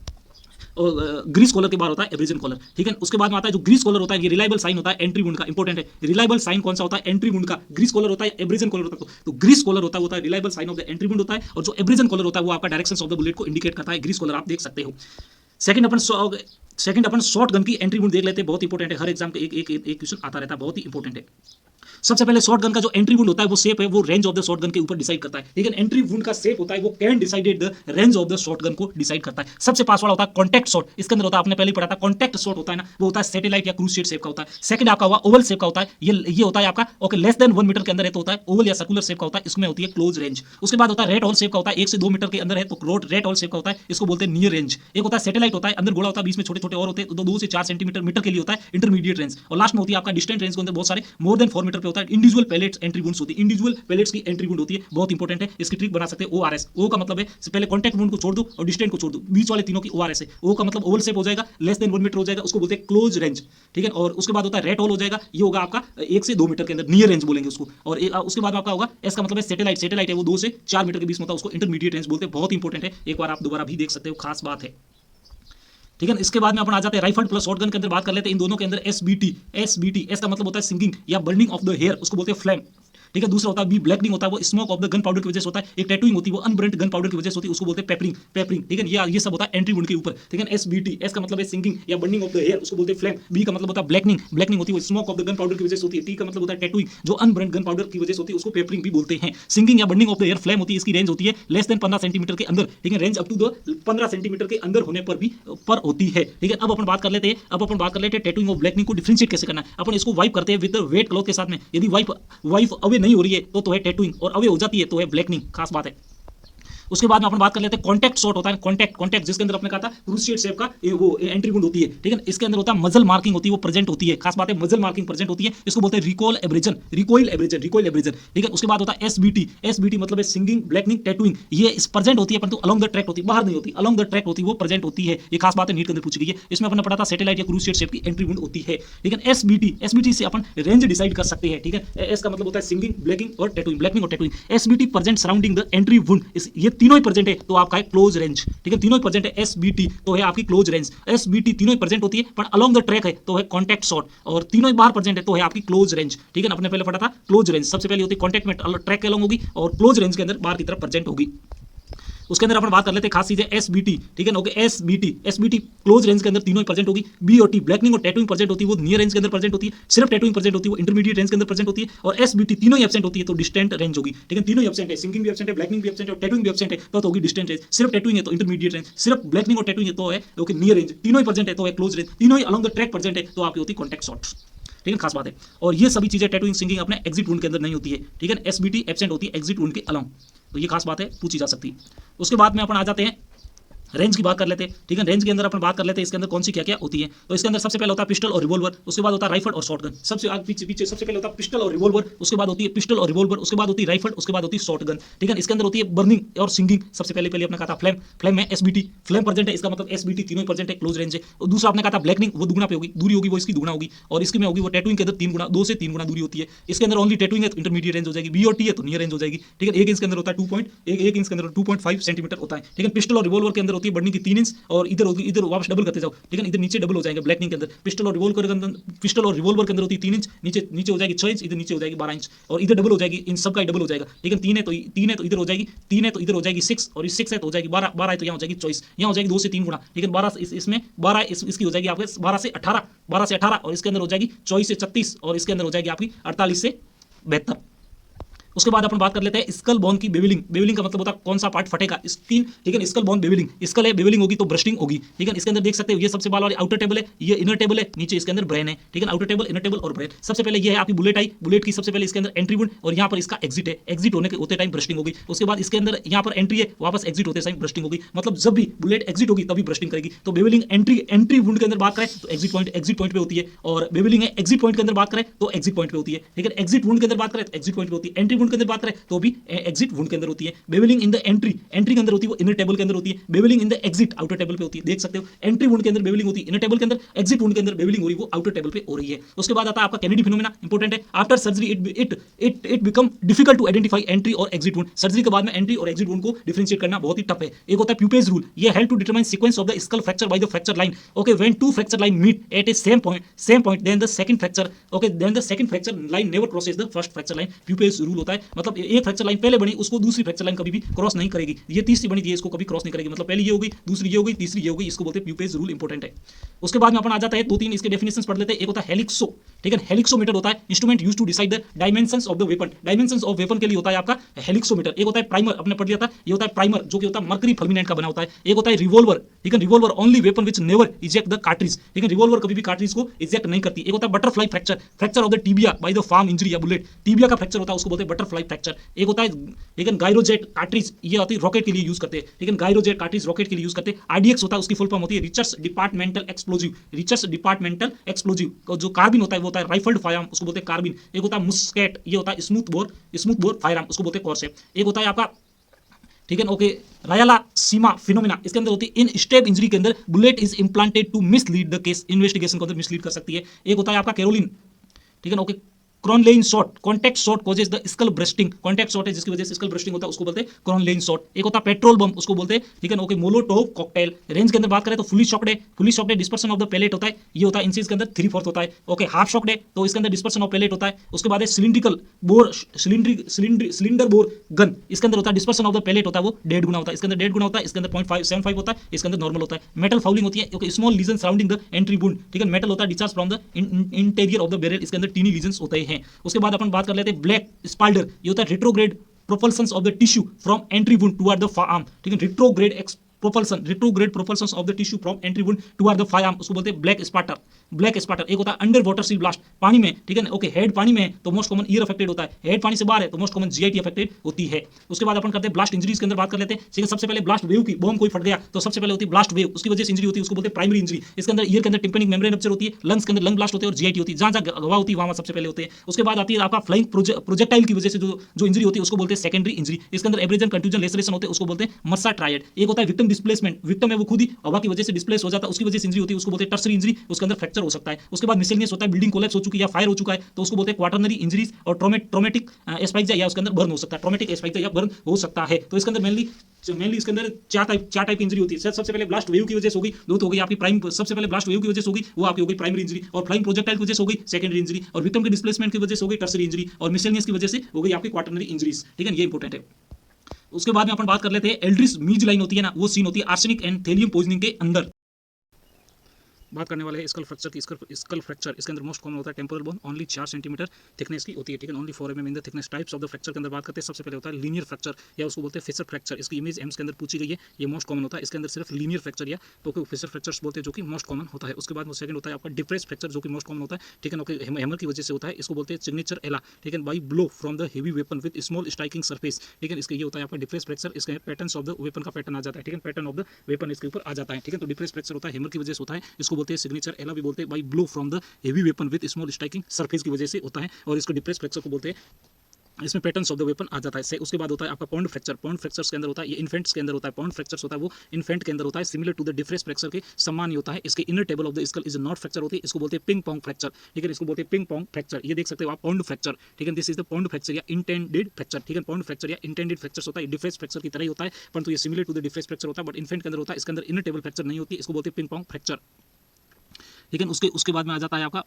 ग्रीस कॉलर के बाद होता है एब्रेजन कॉलर, ठीक है। उसके बाद में आता है जो ग्रीस कॉलर होता है, ये रिलायबल साइन होता है एंट्री वुंड का, इंपॉर्टेंट है, रिलायबल साइन कौन सा होता है, एंट्री वुंड का। ग्रीस कॉलर होता है, एब्रेजन कॉलर होता है, तो ग्रीस कॉलर होता है reliable sign of the entry wound होता है, और जो एब्रेजन कॉलर होता है वो आपका डायरेक्शंस ऑफ द बुलेट को इंडिकेट करता है, ग्रीस कॉलर आप देख सकते हो। सेकंड अपन शॉर्ट गन की एंट्री वुंड देख लेते हैं, बहुत इंपॉर्टेंट है, हर एग्जाम के एक क्वेश्चन आता रहता है, बहुत ही इंपॉर्टेंट है। सबसे पहले शॉर्ट गन का जो एंट्री वुंड होता है वो शेप है, वो range of the short gun के ऊपर डिसाइड करता है, लेकिन एंट्री वुंड का शेप होता है वो can decided the range of the short gun को डिसाइड करता है। सबसे पास वाला होता है कॉन्टैक्ट शॉट, इसके अंदर होता है आपने पहले ही पढ़ा था, कॉन्टैक्ट शॉट होता है ना, वो होता है सैटेलाइट या क्रूसेड शेप का होता है। सेकंड आपका हुआ ओवल शेप का होता है, ये होता है आपका ओके लेस देन 1 मीटर के अंदर है तो होता है ओवल या सर्कुलर शेप का होता है, इसमें होती है क्लोज रेंज। उसके बाद होता है रेड हॉल शेप का होता है, 1 से 2 मीटर के अंदर है तो रेड हॉल शेप का होता है, इसको बोलते हैं नियर रेंज। एक होता है सैटेलाइट होता है, अंदर गोला होता है, बीच में छोटे छोटे और होते हैं, तो 2 से 4 सेंटीमीटर के लिए होता है इंटरमीडिएट रेंज। और लास्ट में होती है आपका डिस्टेंट रेंज के अंदर बहुत सारे मोर देन 4 मीटर पे होता है इंडिविजुअल पैलेट्स एंट्री वुंड्स होती है, इंडिविजुअल पैलेट्स की एंट्री वुंड होती है, बहुत इंपॉर्टेंट है। इसकी ट्रिक बना सकते हैं ORS, O का मतलब है पहले कॉन्टैक्ट वुंड को छोड़ दो और डिस्टेंट को छोड़ दो, बीच वाले तीनों की ORS है। O का मतलब ओवल शेप हो जाएगा, लेस देन 1 मीटर हो जाएगा, उसको बोलते हैं क्लोज रेंज, ठीक है। और उसके बाद होता है रेड हॉल हो जाएगा, ये होगा आपका 1 से 2 मीटर के अंदर नियर रेंज बोलेंगे उसको। और उसके बाद आपका होगा S का मतलब है सैटेलाइट है, वो 2 से 4 मीटर के बीच में होता है, उसको इंटरमीडिएट रेंज बोलते हैं, बहुत इंपॉर्टेंट है, एक बार आप दोबारा भी देख सकते हो, खास बात है, ठीक है। इसके बाद में अपन आ जाते हैं राइफल प्लस शॉटगन के अंदर बात कर लेते हैं, इन दोनों के अंदर SBT एस का मतलब होता है सिंगिंग या बर्निंग ऑफ द हेयर, उसको बोलते हैं फ्लेम, ठीक है। दूसरा होता है बी ब्लैकनिंग होता है, वो smoke of the gun powder की वजह से होता है। एक टैटूइंग होती है वो अनब्रेंट गन पाउडर की वजह से होती है, उसको बोलते हैं पेपरिंग, ठीक है। ये सब होता है एंट्री वुंड के ऊपर, ठीक है। SBT एस का मतलब है सिंगिंग या बर्निंग ऑफ द हेयर, उसको बोलते हैं फ्लेम। बी का मतलब होता है ब्लैकनिंग होती है वो smoke of the gun powder की वजह से होती है। टी का मतलब होता है टैटूइंग, जो अनब्रेंट गन पाउडर की वजह से होती है, उसको पेपरिंग भी बोलते हैं। सिंगिंग या burning of the hair flame होती है, इसकी रेंज होती है लेस देन 15 सेंटीमीटर के अंदर, ठीक है, range up to the 15 centimetre के अंदर होने पर भी पर होती है, ठीक है। अब अपन बात कर लेते हैं टैटूइंग और ब्लैकनिंग को डिफरेंशिएट कैसे करना है। अपन इसको वाइप करते हैं विद वेट क्लॉथ के साथ में, यदि वाइप अवे नहीं हो रही है तो है टैटूइंग, और अवे हो जाती है तो है ब्लैकनिंग, खास बात है। उसके बाद में अपन बात कर लेते हैं कॉन्टैक्ट शॉट होता है, कॉन्टैक्ट जिसके अंदर अपने कहा था क्रूसेड शेप का वो एंट्री वुंड होती है, ठीक है। इसके अंदर होता है मजल मार्किंग होती है, वो प्रेजेंट होती है, खास बात है मजल मार्किंग प्रेजेंट होती है, इसको बोलते हैं रिकॉइल एब्रेजन, ठीक है। उसके बाद होता है SBT मतलब है सिंगिंग ब्लैकनिंग टैटूइंग, ये इस प्रेजेंट होती है परंतु अलोंग द ट्रैक होती है, बाहर नहीं होती, अलोंग द ट्रैक होती है, वो प्रेजेंट होती है, ये खास बात है, नीट के अंदर पूछी गई है। इसमें अपने पढ़ा था सैटेलाइट या क्रूसेड शेप की एंट्री वुंड होती है, ठीक है। SBT से अपन रेंज डिसाइड कर सकते हैं, ठीक है। एस का मतलब होता है सिंगिंग ब्लैकनिंग और tattooing, SBT present surrounding the entry wound, ये तीनों ही प्रेजेंट है तो आपका है क्लोज रेंज, ठीक है, तीनों ही प्रेजेंट है। SBT तो है आपकी क्लोज रेंज, SBT तीनों ही प्रेजेंट होती है पर अलोंग द ट्रैक है तो है कॉन्टैक्ट शॉट, और तीनों ही बाहर प्रेजेंट है तो है आपकी क्लोज रेंज, ठीक है ना। अपने पहले पढ़ा था क्लोज रेंज, सबसे पहले होती है कॉन्टैक्ट में ट्रैक के अलोंग होगी और क्लोज रेंज के अंदर बाहर की तरफ प्रेजेंट होगी। उसके अंदर अपन बात कर लेते हैं खास चीज है SBT, ठीक है ना, ओके। SBT क्लोज रेंज के अंदर तीनों ही प्रेजेंट होगी। B और T ब्लैकनिंग और टैटूइंग प्रेजेंट होती है, वो नियर रेंज के अंदर प्रेजेंट होती है। सिर्फ टैटूइंग प्रेजेंट होती है, वो इंटरमीडिएट रेंज के अंदर प्रेजेंट होती है। और SBT तीनों ही एब्सेंट होती है तो डिस्टेंट रेंज होगी, ठीक है। तीनों ही एब्सेंट है, सिंगिंग भी एब्सेंट है, ब्लैकनिंग भी एब्सेंट है और टैटूइंग भी एब्सेंट है तो होगी डिस्टेंट रेंज। सिर्फ टैटूइंग है तो इंटरमीडिएट रेंज, सिर्फ ब्लैकनिंग और टैटूइंग है तो है ओके नियर रेंज, तीनों ही प्रेजेंट है तो है क्लोज रेंज, तीनों ही अलोंग द ट्रैक प्रेजेंट है तो आपकी होती है कॉन्टैक्ट शॉट, ठीक है, खास बात है। और ये सभी चीजें टैटूइंग सिंगिंग अपने एग्जिट वुंड के अंदर नहीं होती है, ठीक है। SBT एब्सेंट होती है एग्जिट वुंड के अलोंग, तो ये खास बात है, पूछी जा सकती है। उसके बाद में अपन आ जाते हैं रेंज की बात कर लेते हैं, ठीक है। रेंज के अंदर अपन बात कर लेते हैं इसके अंदर कौन सी क्या क्या होती है। तो इसके अंदर सबसे पहले होता है पिस्टल और रिवॉल्वर, उसके बाद होता है राइफल और शॉटगन। सबसे आगे पीछे पीछे सबसे पहले होता है पिस्टल और रिवॉल्वर, उसके बाद होती है पिस्टल और रिवॉल्वर, उसके बाद होती है राइफल, उसके बाद होती है शॉटगन, ठीक है। इसके अंदर होती है बर्निंग और सिंगिंग। सबसे पहले पहले अपने कहा था फ्लेम, फ्लेम में एसबीटी, फ्लेम प्रेजेंट है, इसका मतलब एसबीटी तीनों प्रेजेंट है, क्लोज रेंज है। और दूसरा आपने कहा था ब्लैकनिंग, वो दुगुना पे होगी, दूरी होगी वो इसकी दुगुना होगी, और इसकी में होगी वो टैटूइंग के अंदर 3 गुना, 2 से 3 गुना दूरी होती है। इसके अंदर ओनली टैटूइंग है तो इंटरमीडिएट रेंज हो जाएगी, बी और टी है तो नियर रेंज हो जाएगी, ठीक है। 1 इंच के अंदर होता है 1 इंच के अंदर 2.5 सेंटीमीटर होता है, ठीक है। पिस्टल और रिवॉल्वर के अंदर होती है बर्निंग की 3 इंच, और इधर होगी, इधर वापस डबल करते जाओ, ठीक है। इधर नीचे डबल हो जाएंगे ब्लैकनिंग के अंदर। पिस्टल और रिवॉल्वर के अंदर, पिस्टल और रिवॉल्वर के अंदर होती है 3 इंच, नीचे नीचे हो जाएगी 6 इंच, इधर नीचे हो जाएगी 12 इंच, और इधर डबल हो जाएगी, इन सब का डबल हो जाएगा, ठीक है। 3 है तो इधर हो जाएगी 3 है तो इधर हो जाएगी 6, और इस 6 है तो हो जाएगी 12, 12 है तो यहाँ हो जाएगी 24, यहाँ हो जाएगी 2 से 3 गुना, ठीक है। 12 इसमें 12 इसकी हो जाएगी आपके 12 से 18, 12 से 18, और इसके अंदर हो जाएगी 24 से 36, और इसके अंदर हो जाएगी आपकी 48 से 72। उसके बाद अपन बात कर लेते हैं स्कल बोन की बेवलिंग। बेवलिंग का मतलब होता है कौन सा पार्ट फटेगा, स्किन, ठीक है। स्कल बोन बेवलिंग, स्कल है, बेवलिंग होगी तो ब्रस्टिंग होगी, ठीक है। इसके अंदर देख सकते हो ये सबसे बाल वाली आउटर टेबल है, ये इनर टेबल है, नीचे इसके अंदर ब्रेन है, ठीक है। आउटर टेबल, इनर टेबल और ब्रेन। सबसे पहले ये है आपकी बुलेट आई, बुलेट की सबसे पहले इसके अंदर एंट्री वुंड, और यहाँ पर इसका एग्जिट है, एग्जिट होने के होते टाइम ब्रस्टिंग होगी। उसके बाद इसके अंदर यहाँ पर एंट्री है, वापस एग्जिट होते टाइम ब्रस्टिंग होगी, मतलब जब भी बुलेट एग्जिट होगी तभी ब्रस्टिंग करेगी। तो बेवलिंग एंट्री वुंड के अंदर बात करें तो एग्जिट पॉइंट पे होती है, और बेवलिंग है एग्जिट पॉइंट के अंदर बात करें तो एग्जिट पॉइंट पे होती है, ठीक है। एग्जिट वुंड के अंदर बात करें तो एग्जिट पॉइंट पे होती है, एंट्री वुंड के अंदर बात करें तो भी एग्जिट वुंड के अंदर होती है। बेवलिंग इन द एंट्री के अंदर होती है, वो इनर टेबल के अंदर होती है। Bevelling in the exit outer table पे होती है, देख सकते हो। एंट्री वुंड के अंदर बेवलिंग होती है इनर टेबल के अंदर, एग्जिट वुंड के अंदर बेवलिंग हो रही है वो आउटर टेबल पे हो रही है। उसके बाद आता है आपका कैनेडी फिनोमेना, इंपॉर्टेंट है। After surgery it become difficult to identify entry और एग्जिट वुंड। सर्जरी के बाद में एंट्री और एग्जिट वुंड को डिफरेंशिएट करना बहुत ही टफ है। एक होता है प्यूपेज रूल, ये help to determine sequence of the skull fracture by the fracture line. Okay, when two fracture line meet at a same point then the second fracture, okay, then the second fracture line never crosses the first fracture line. Puppe's rule होता है, मतलब एक fracture line पहले बनी उसको दूसरी fracture line कभी भी क्रॉस नहीं करेगी। ये तीसरी बनी थी इसको कभी क्रॉस नहीं करेगी, मतलब पहली ये होगी, दूसरी ये होगी, तीसरी ये होगी, इसको बोलते हैं प्यूपेज रूल, इंपॉर्टेंट है। उसके बाद में अपन आ जाता है 2-3 इसके डेफिनेशंस पढ़ लेते हैं। एक होता है हेलिक्सो, ठीक है। हेलिक्सोमीटर होता है instrument used to decide the dimensions of the weapon. Dimensions of weapon के लिए होता है आपका हेलिक्सोमीटर। एक होता है प्राइमर, अपने पढ़ लिया था, ये होता है प्राइमर जो कि होता है मर्करी फुल्मिनेंट का बना होता है। एक होता है रिवॉल्वर, ठीक है। Revolver only weapon which never eject the cartridge, ठीक है। रिवॉल्वर कभी भी कार्ट्रिज को इजेक्ट नहीं करती। एक होता है butterfly fracture, fracture of the tibia by the firearm injury या बुलेट। टिबिया का फ्रैक्चर होता है उसको बोलते हैं बटरफ्लाई फ्रैक्चर। एक होता है, ठीक है, गायरोजेट कार्ट्रिज, ये होती है रॉकेट के लिए यूज करते हैं, ठीक है। गायरोजेट कार्ट्रिज रॉकेट के लिए यूज करते हैं। आरडीएक्स होता है उसकी फुल फॉर्म होती है रिचर्स डिपार्टमेंटल एक्सप्लोजिव, रिचर्स डिपार्टमेंटल एक्सप्लोजिव। जो कार्बिन होता है वो होता है राइफल्ड फायरआर्म, उसको बोलते हैं कार्बिन। एक होता है मुस्केट, ये होता है स्मूथ बोर फायरआर्म, उसको बोलते हैं कॉर्सेट। एक होता है आपका, ठीक है, ओके, रायला सीमा फिनोमिना, इसके अंदर होती है इन स्टेप इंजरी के अंदर bullet is implanted to mislead the case, investigation को अंदर मिसलीड कर सकती है। एक होता है आपका कैरोलिन, ठीक है, okay, Kronlein shot, contact shot causes the skull bursting, contact shot है जिसकी वजह से स्कल ब्रस्टिंग होता है, उसको बोलते हैं क्रॉनलेइन शॉट। एक होता है पेट्रोल बम, उसको बोलते हैं, ठीक है, ओके, मोलोटोव कॉकटेल। रेंज के अंदर बात करें तो फुली शॉक्ड है, डिस्पर्सन ऑफ द पेलेट होता है, ये होता है इंचेस के अंदर 3/4 होता है। ओके, हाफ शॉक्ड है तो इसके अंदर डिस्पर्सन ऑफ पेलेट होता है। उसके बाद है cylindrical bore, cylinder bore gun, इसके अंदर होता है डिस्पर्सन ऑफ द पेलेट होता है वो 1.5 गुना होता है, इसके अंदर 1.5 गुना होता है, इसके अंदर 0.75 होता है, इसके अंदर नॉर्मल होता है। मेटल फाउलिंग होती है, okay, small lesion surrounding the entry wound, ठीक है, मेटल होता है discharge from the interior of the barrel, इसके अंदर टीनी लीजन्स होते हैं। उसके बाद अपन बात कर लेते हैं ब्लैक स्पाल्डर, ये होता है retrograde propulsions of the tissue from entry wound toward the farm, ठीक है। Retrograde propulsion of the tissue from entry wound toward the firearm, उसको बोलते हैं ब्लैक स्पाटर। एक होता है अंडर वाटर सी ब्लास्ट, पानी में, ठीक है, ओके, हेड पानी में है तो मोस्ट कॉमन ईयर अफेक्टेड होता है, हेड पानी से बाहर है तो मोस्ट कॉमन जीआईटी अफेक्टेड होती है। उसके बाद अपन करते हैं ब्लास्ट इंजरीज के अंदर बात कर लेते हैं, ठीक है। सबसे पहले ब्लास्ट वेव की, बॉम्ब कोई फट गया तो सबसे पहले होती है ब्लास्ट वेव, उसकी वजह से इंजरी होती है, उसको बोलते हैं प्राइमरी इंजरी। इसके अंदर ईयर के अंदर टिम्पेनिक मेम्ब्रेन रप्चर होती है, लंग्स के अंदर लंग ब्लास्ट होते हैं और जीआईटी होती है, जहां हवा होती है वहां सबसे पहले होते हैं। उसके बाद आती है आपका फ्लाइंग प्रोजेक्टाइल की वजह से जो इंजरी होती है उसको बोलते हैं सेकेंडरी इंजरी। इसके अंदर एब्रेजन, कंट्यूजन, लेसरेशन होते हैं, उसको बोलते हैं मर्सा ट्रायड। एक होता है विक्टिम डिस्प्लेसमेंट, विक्टिम है वो खुद ही हवा की वजह से डिस्प्लेस हो जाता है, उसकी वजह से इंजरी होती है, उसको बोलते हैं टर्सरी इंजरी, उसके अंदर फ्रैक्चर हो सकता है। उसके बाद मिसलेनियस होता है, बिल्डिंग कोलैप्स हो चुकी है या फायर हो चुका है तो उसको बोलते हैं क्वाटरनरी इंजरीज, और ट्रॉमेटिक एस्पाइक्सिया या उसके अंदर बर्न हो सकता है, ट्रॉमेटिक एस्पाइक्सिया या बर्न हो सकता है। तो इसके अंदर मेनली इसके अंदर चार टाइप की इंजरी होती है। सबसे पहले ब्लास्ट वेव की वजह से होगी, दो तो हो गई आपकी प्राइम, सबसे पहले ब्लास्ट वेव की वजह से होगी वो आपकी हो गई प्राइमरी इंजरी, और फ्लाइंग प्रोजेक्टाइल की वजह से हो गई सेकेंडरी इंजरी, और विक्टिम के डिस्प्लेसमेंट की वजह से हो गई टर्सरी इंजरी, और मिसलेनियस की वजह से हो गई आपकी क्वाटरनरी इंजरीज, ठीक है, ये इंपॉर्टेंट है। उसके बाद में अपन बात कर लेते हैं एल्ड्रिस मीज लाइन होती है ना, वो सीन होती है आर्सेनिक एंड थेलियम पॉइजनिंग के अंदर। बात करने वाले हैं स्कल फ्रैक्चर की। स्कल फ्रैक्चर इसके अंदर मोस्ट कॉमन होता है temporal bone, only 4 centimetre thickness की होती है, ठीक है, only 4 mm in the thickness. Types of the fracture के अंदर बात करते हैं, सबसे पहले होता है लीनियर फ्रैक्चर या उसको बोलते हैं फिशर फ्रैक्चर। इसकी इमेज एम्स के अंदर पूछी गई है, ये मोस्ट कॉमन होता है। इसके अंदर सिर्फ लीनियर फ्रैक्चर या तो फिशर फ्रैक्चर्स बोलते हैं जो कि मोस्ट कॉमन होता है। उसके बाद सेकंड होता है आपका डिप्रेस फ्रैक्चर जो कि मोस्ट कॉमन होता है, ठीक है, ओके, हैमर की वजह से होता है। इसको बोलते हैं सिग्नेचर एला, ठीक है, by blow from the heavy weapon with small striking surface, ठीक है। इसके ये होता है आपका डिप्रेस फ्रैक्चर। इसके पैटर्न्स ऑफ द वेपन का पैटर्न आ जाता है, ठीक है, पैटर्न ऑफ द वेपन इसके ऊपर आ जाता है, ठीक है। तो डिप्रेस फ्रैक्चर होता है हैमर की वजह से होता है, इसको बोलते हैं सिग्नेचर एला भी बोलते हैं, by blow from the heavy weapon with small striking surface की वजह से होता है, और इसको डिप्रेस फ्रैक्चर को बोलते हैं। इसमें पैटर्न्स ऑफ द वेपन आ जाता है। उसके बाद होता है आपका पाउंड फ्रैक्चर। पाउंड फ्रैक्चर्स के अंदर होता है, ये इन्फेंट्स के अंदर होता है। पाउंड फ्रैक्चर्स होता है वो इन्फेंट के अंदर होता है, सिमिलर टू द डिफ्रेस फ्रैक्चर के समान ही होता है। इसके inner table of the skull is not fracture होती है, इसको बोलते हैं पिंग पोंग फ्रैक्चर, ठीक है, इसको बोलते हैं पिंग पोंग फ्रैक्चर। ये देख सकते हो आप पाउंड फ्रैक्चर, ठीक है, this is the pound fracture या इंटेंडेड फ्रैक्चर, ठीक है। पाउंड फ्रैक्चर या इंटेंडेड फ्रैक्चर होता है, डिफ्रेस फ्रैक्चर की तरह ही होता है, परंतु ये सिमिलर टू द डिफ्रेस फ्रैक्चर होता है, बट इन्फेंट के अंदर होता है। इसके अंदर इनर टेबल फ्रैक्चर नहीं होती, इसको बोलते हैं पिंग पोंग फ्रैक्चर, ठीक है। उसके बाद में आ जाता है आपका,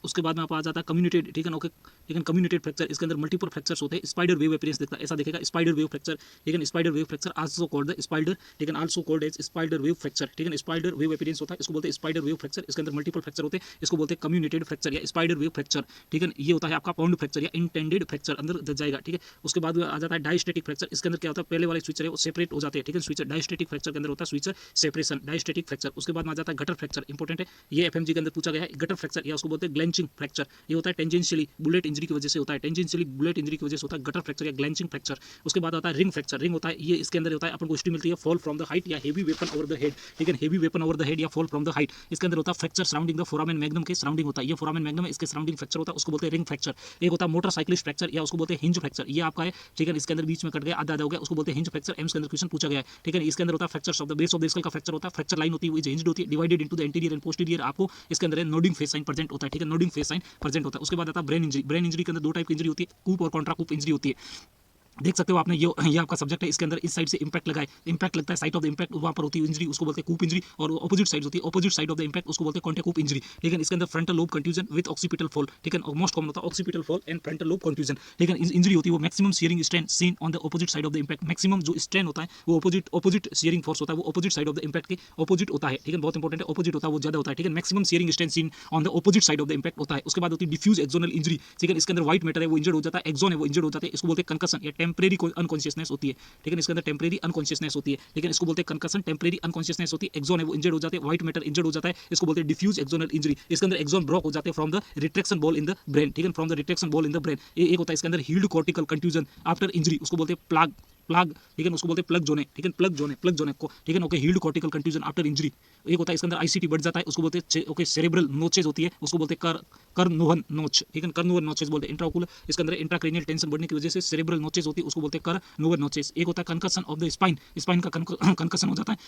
उसके बाद में आपको आ जाता है कम्युनिटेड, ठीक है, ओके, ठीक है, कम्युनिटेड फ्रैक्चर। इसके अंदर मल्टीपल फ्रैक्चर्स होते हैं। स्पाइडर वेव अपीयरेंस दिखता है, ऐसा दिखेगा, स्पाइडर वेव फ्रैक्चर, ठीक है। Spider wave fracture also called the spider, ठीक है, also called as spider wave fracture, ठीक है। स्पाइडर वेव अपीयरेंस होता है, इसको बोलते हैं स्पाइडर वेव फ्रैक्चर। इसके अंदर मल्टीपल फ्रैक्चर होते हैं, इसको बोलते हैं कम्युनिटेड फ्रैक्चर या स्पाइडर वेव फ्रैक्चर, ठीक है। ये होता है आपका पाउंड फ्रैक्चर या इंटेंडेड फ्रैक्चर अंदर जाएगा, ठीक है। उसके बाद आ जाता है डायस्टेटिक फ्रैक्चर। इसके अंदर क्या होता है, पहले वाले स्विचर है वो सेपरेट हो जाते हैं, ठीक है। स्विचर डायस्टेटिक फ्रैक्चर के अंदर होता है स्विचर सेपरेशन, डायस्टेटिक फ्रैक्चर। उसके बाद में आ जाता है गटर फ्रैक्चर, इंपॉर्टेंट है, ये एफएमजी के अंदर पूछा गया है। गटर फ्रैक्चर या उसको बोलते हैं ग्लेंचिंग फ्रैक्चर, ये होता है टेंजेंशियली बुलेट इंजरी की वजह से होता है, टेंजेंशियली बुलेट इंजरी की वजह से होता है गटर फ्रैक्चर या ग्लेंचिंग फ्रैक्चर। उसके बाद आता है रिंग फ्रैक्चर। रिंग होता है, ये इसके अंदर होता है अपन को हिस्ट्री मिलती है फॉल फ्रॉम द हाइट या heavy weapon over the head, ठीक है, heavy weapon over the head या फॉल फ्रॉम द हाइट। इसके अंदर होता है fracture surrounding the foramen magnum के सराउंडिंग होता है, ये फोरामेन मैग्नम है, इसके सराउंडिंग फ्रैक्चर होता है, उसको बोलते हैं रिंग फ्रैक्चर। एक होता है मोटरसाइकिलिस्ट फ्रैक्चर या उसको बोलते हैं हिंज फ्रैक्चर, ये आपका है, ठीक है। इसके अंदर बीच में कट गया, आधा हो गया, उसको बोलते हैं हिंज फ्रैक्चर। एम्स के अंदर क्वेश्चन पूछा गया है, ठीक है। इसके अंदर होता है fractures of the base of the school का फ्रैक्चर होता है, फ्रैक्चर लाइन होती है वो हिंज्ड होती है, divided into the anterior and posterior. आपको इसके अंदर नोडिंग फेस साइन प्रेजेंट होता है, ठीक है, नोडिंग फेस साइन प्रेजेंट होता है। उसके बाद आता है ब्रेन इंजरी। ब्रेन इंजरी के अंदर दो टाइप की इंजरी होती है, कूप और कॉन्ट्रा कूप इंजरी होती है। देख सकते हो आपने, ये आपका सब्जेक्ट है, इसके अंदर इस साइड से इंपैक्ट लगा है, इंपैक्ट लगता है, साइड ऑफ द इंपैक्ट वहां पर होती है इंजरी, उसको बोलते हैं कूप इंजरी। और ऑपोजिट साइड होती है, opposite side of the impact, उसको बोलते हैं कॉन्टेकूप इंजरी, ठीक है। इसके अंदर frontal lobe contusion with occipital fall, ठीक है, मोस्ट कॉमन होता है occipital fall and frontal lobe contusion, ठीक है। इंजरी होती है वो maximum shearing strain seen on the opposite side of the impact. Maximum जो स्ट्रेन होता है वो ऑपोजिट शियरिंग फोर्स होता है, वो opposite side of the impact के ऑपोजिट होता है, ठीक है, बहुत इंपॉर्टेंट है, ऑपोजिट होता है वो ज्यादा होता है, ठीक है। Maximum shearing strain seen on the opposite side of the impact होता है। उसके बाद होती है डिफ्यूज एक्सोनल इंजरी, ठीक है। इसके अंदर व्हाइट मैटर है वो इंजर्ड हो जाता है, एक्सोन है वो इंजर्ड हो जाता है, इसको बोलते हैं कंकशन या टेम्परेरी अनकॉन्शियसनेस होती है, ठीक है। इसके अंदर टेम्परेरी अनकॉन्शियसनेस होती है, ठीक है, इसको बोलते हैं कंकशन, टेम्परेरी अनकॉन्शियसनेस होती है। एक्सोन है वो इंजर्ड हो जाते हैं, व्हाइट मैटर इंजर्ड हो जाता है, इसको बोलते हैं डिफ्यूज एक्सोनल इंजरी। इसके अंदर एक्सोन ब्लॉक हो जाते हैं from the retraction ball in the brain, ठीक है, from the retraction ball in the brain. एक होता है इसके अंदर healed cortical contusion after injury, उसको बोलते हैं प्लाग, ठीक है, उसको बोलते हैं प्लग जोन है, ठीक है, प्लग जोन को, ठीक है, okay, healed cortical contusion after injury. एक होता है इसके अंदर आईसीटी बढ़ जाता है, उसको बोलते हैं ओके सेरेब्रल नोचेज होती है, उसको बोलते हैं कर्नोवन नोच, ठीक है, कर्नोवन नोचेज बोलते हैं। इंट्राओकुलर, इसके अंदर इंट्राक्रेनियल टेंशन बढ़ने की वजह से सेरेब्रल नोचेज होती है, उसको बोलते हैं कर्नोवन नोचेज। एक होता है concussion of the spine, spine का कंकशन हो जाता है,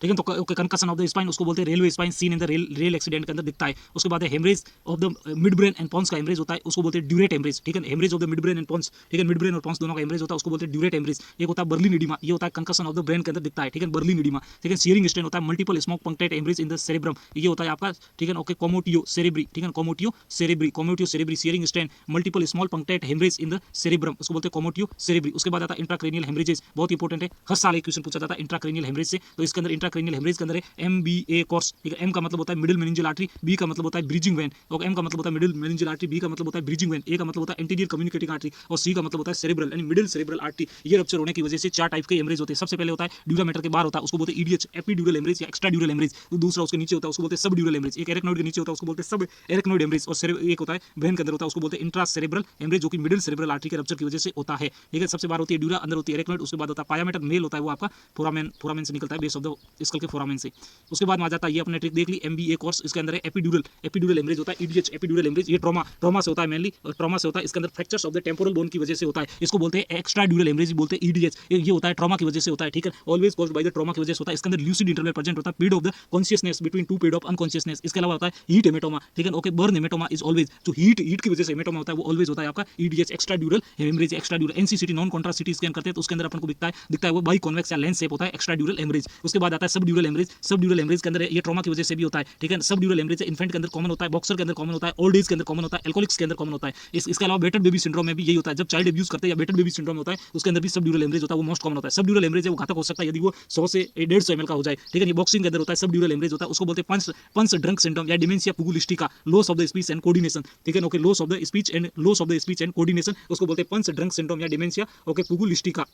ठीक है। तो कंकशन ऑफ द स्पाइन उसको बोलते हैं railway spine seen in the rail accident के अंदर दिखता है। उसके बाद है haemorrhage of the midbrain and pons का हेमरेज होता है, उसको बोलते हैं ड्यूरेट हेमरेज, ठीक है, haemorrhage of the midbrain and pons, ठीक है, मिड ब्रेन और पॉन्स दोनों का हेमरेज होता है, उसको बोलते हैं ड्यूरेट हेमरेज। एक होता है बर्लिन एडिमा, ये होता है कंकशन ऑफ द ब्रेन के अंदर दिखता है, ठीक है, बर्लिन एडिमा, ठीक है। सीयरिंग स्ट्रेन होता है multiple small punctate haemorrhage in the cerebrum, ये होता है आपका, ठीक है, ओके, कोमोटियो सेरेब्री, ठीक है, commotio cerebri shearing strain multiple small punctate haemorrhage in the cerebrum, उसको बोलते हैं कोमोटियो सेरेब्री। उसके बाद आता है इंट्राक्रेनियल हेमरेजेस, बहुत इंपॉर्टेंट है, हर साल एक क्वेश्चन पूछा जाता है इंट्राक्रेनियल हेमरेज से। तो इसके अंदर इंट्राक्रेनियल हेमरेज के अंदर MBA कोर्स, ठीक है, M का मतलब होता है मिडिल मेनिंजियल आर्टरी, B का मतलब होता है ब्रीजिंग वेन, और M का मतलब होता है मिडिल मेनिंजियल आर्टरी, B का मतलब होता है ब्रीजिंग वेन, A का मतलब होता है एंटीरियर कम्युनिकेटिंग आर्टरी, और C का मतलब होता है सेरेब्रल यानी मिडिल सेरेब्रल आर्टरी। ये रप्चर होने की वजह से 4 टाइप के हेमरेज होते हैं। सबसे पहले होता है ड्यूरामेटर के बाहर होता है, उसको बोलते हैं EDH, एपिड्यूरल हेमरेज या एक्स्ट्रा ड्यूरल हेमरेज। दूसरा उसके नीचे होता है, उसको बोलते हैं सब ड्यूरल हेमरेज। एक एरेक्नोइड के नीचे होता है, उसको बोलते हैं सब एरेक्नोइड हेमरेज। और एक होता है ब्रेन के अंदर होता है, उसको बोलते हैं इंट्रा सेरेब्रल हेमरेज, जो कि मिडिल सेरेब्रल आर्टरी के रप्चर की वजह से होता है, ठीक है। सबसे बाहर होती है ड्यूरा, अंदर होती है एरेक्नोइड। उसके बाद होता है पायामेटर, मेल होता है वो आपका फोरामेन से निकलता है, बेस ऑफ द स्कल के फोरामेन से। उसके बाद में आ जाता है, ये अपने ट्रिक देख ली, MBA कोर्स, इसके अंदर है एपिड्यूरल हेमरेज होता है, EDH एपिड्यूरल हेमरेज। ये ट्रॉमा से होता है मेनली, और ट्रॉमा से होता है, इसके अंदर fractures of the temporal bone की वजह से होता है, इसको बोलते हैं एक्स्ट्रा ड्यूरल हेमरेज, बोलते हैं EDH। ये होता है ट्रॉमा की वजह से होता है, ठीक है, always caused by the trauma की वजह से होता है। इसके अंदर ल्यूसिड इंटरवल प्रेजेंट होता है, period of the consciousness between 2 period of unconsciousness. इसके अलावा होता है हीट हेमेटोमा, ठीक है, okay, burn haematoma is always, जो हीट की वजह से हेमेटोमा होता है वो ऑलवेज होता है आपका EDH extradural haemorrhage, extradural. NCCT non contrast CT scan करते हैं तो उसके अंदर अपन को दिखता है वो बाई कॉन्वेक्स या लेंस शेप होता है एक्स्ट्रा ड्यूरल हेमरेज। उसके बाद आता आता है सब ड्यूरल हेमरेज। सब ड्यूरल हेमरेज के अंदर ये ट्रॉमा की वजह से भी होता है, ठीक है। सब ड्यूरल हेमरेज इन्फेंट के अंदर कॉमन होता है, बॉक्सर के अंदर कॉमन होता है, ओल्ड एज के अंदर कॉमन होता है, एल्कोहलिक्स के अंदर कॉमन होता है। इसके अलावा बेटर बेबी सिंड्रोम में भी यही होता है, जब चाइल्ड अब्यूज करते हैं या बेटर बेबी सिंड्रोम होता है उसके अंदर भी सब ड्यूरल हेमरेज होता है, वो मोस्ट कॉमन होता है। सब ड्यूरल हेमरेज है वो घातक हो सकता है यदि वो 100 से 150 ml का हो जाए, ठीक है। ये बॉक्सिंग के अंदर होता है, सब ड्यूरल हेमरेज होता है, उसको बोलते हैं पंच ड्रंक सिंड्रोम या dementia pugilistica, loss of the speech and coordination, ठीक है। Okay, loss of the speech and coordination, उसको बोलते हैं पंच ड्रंक सिंड्रोम या डिमेंशिया ओके पुगुलिस्टिका।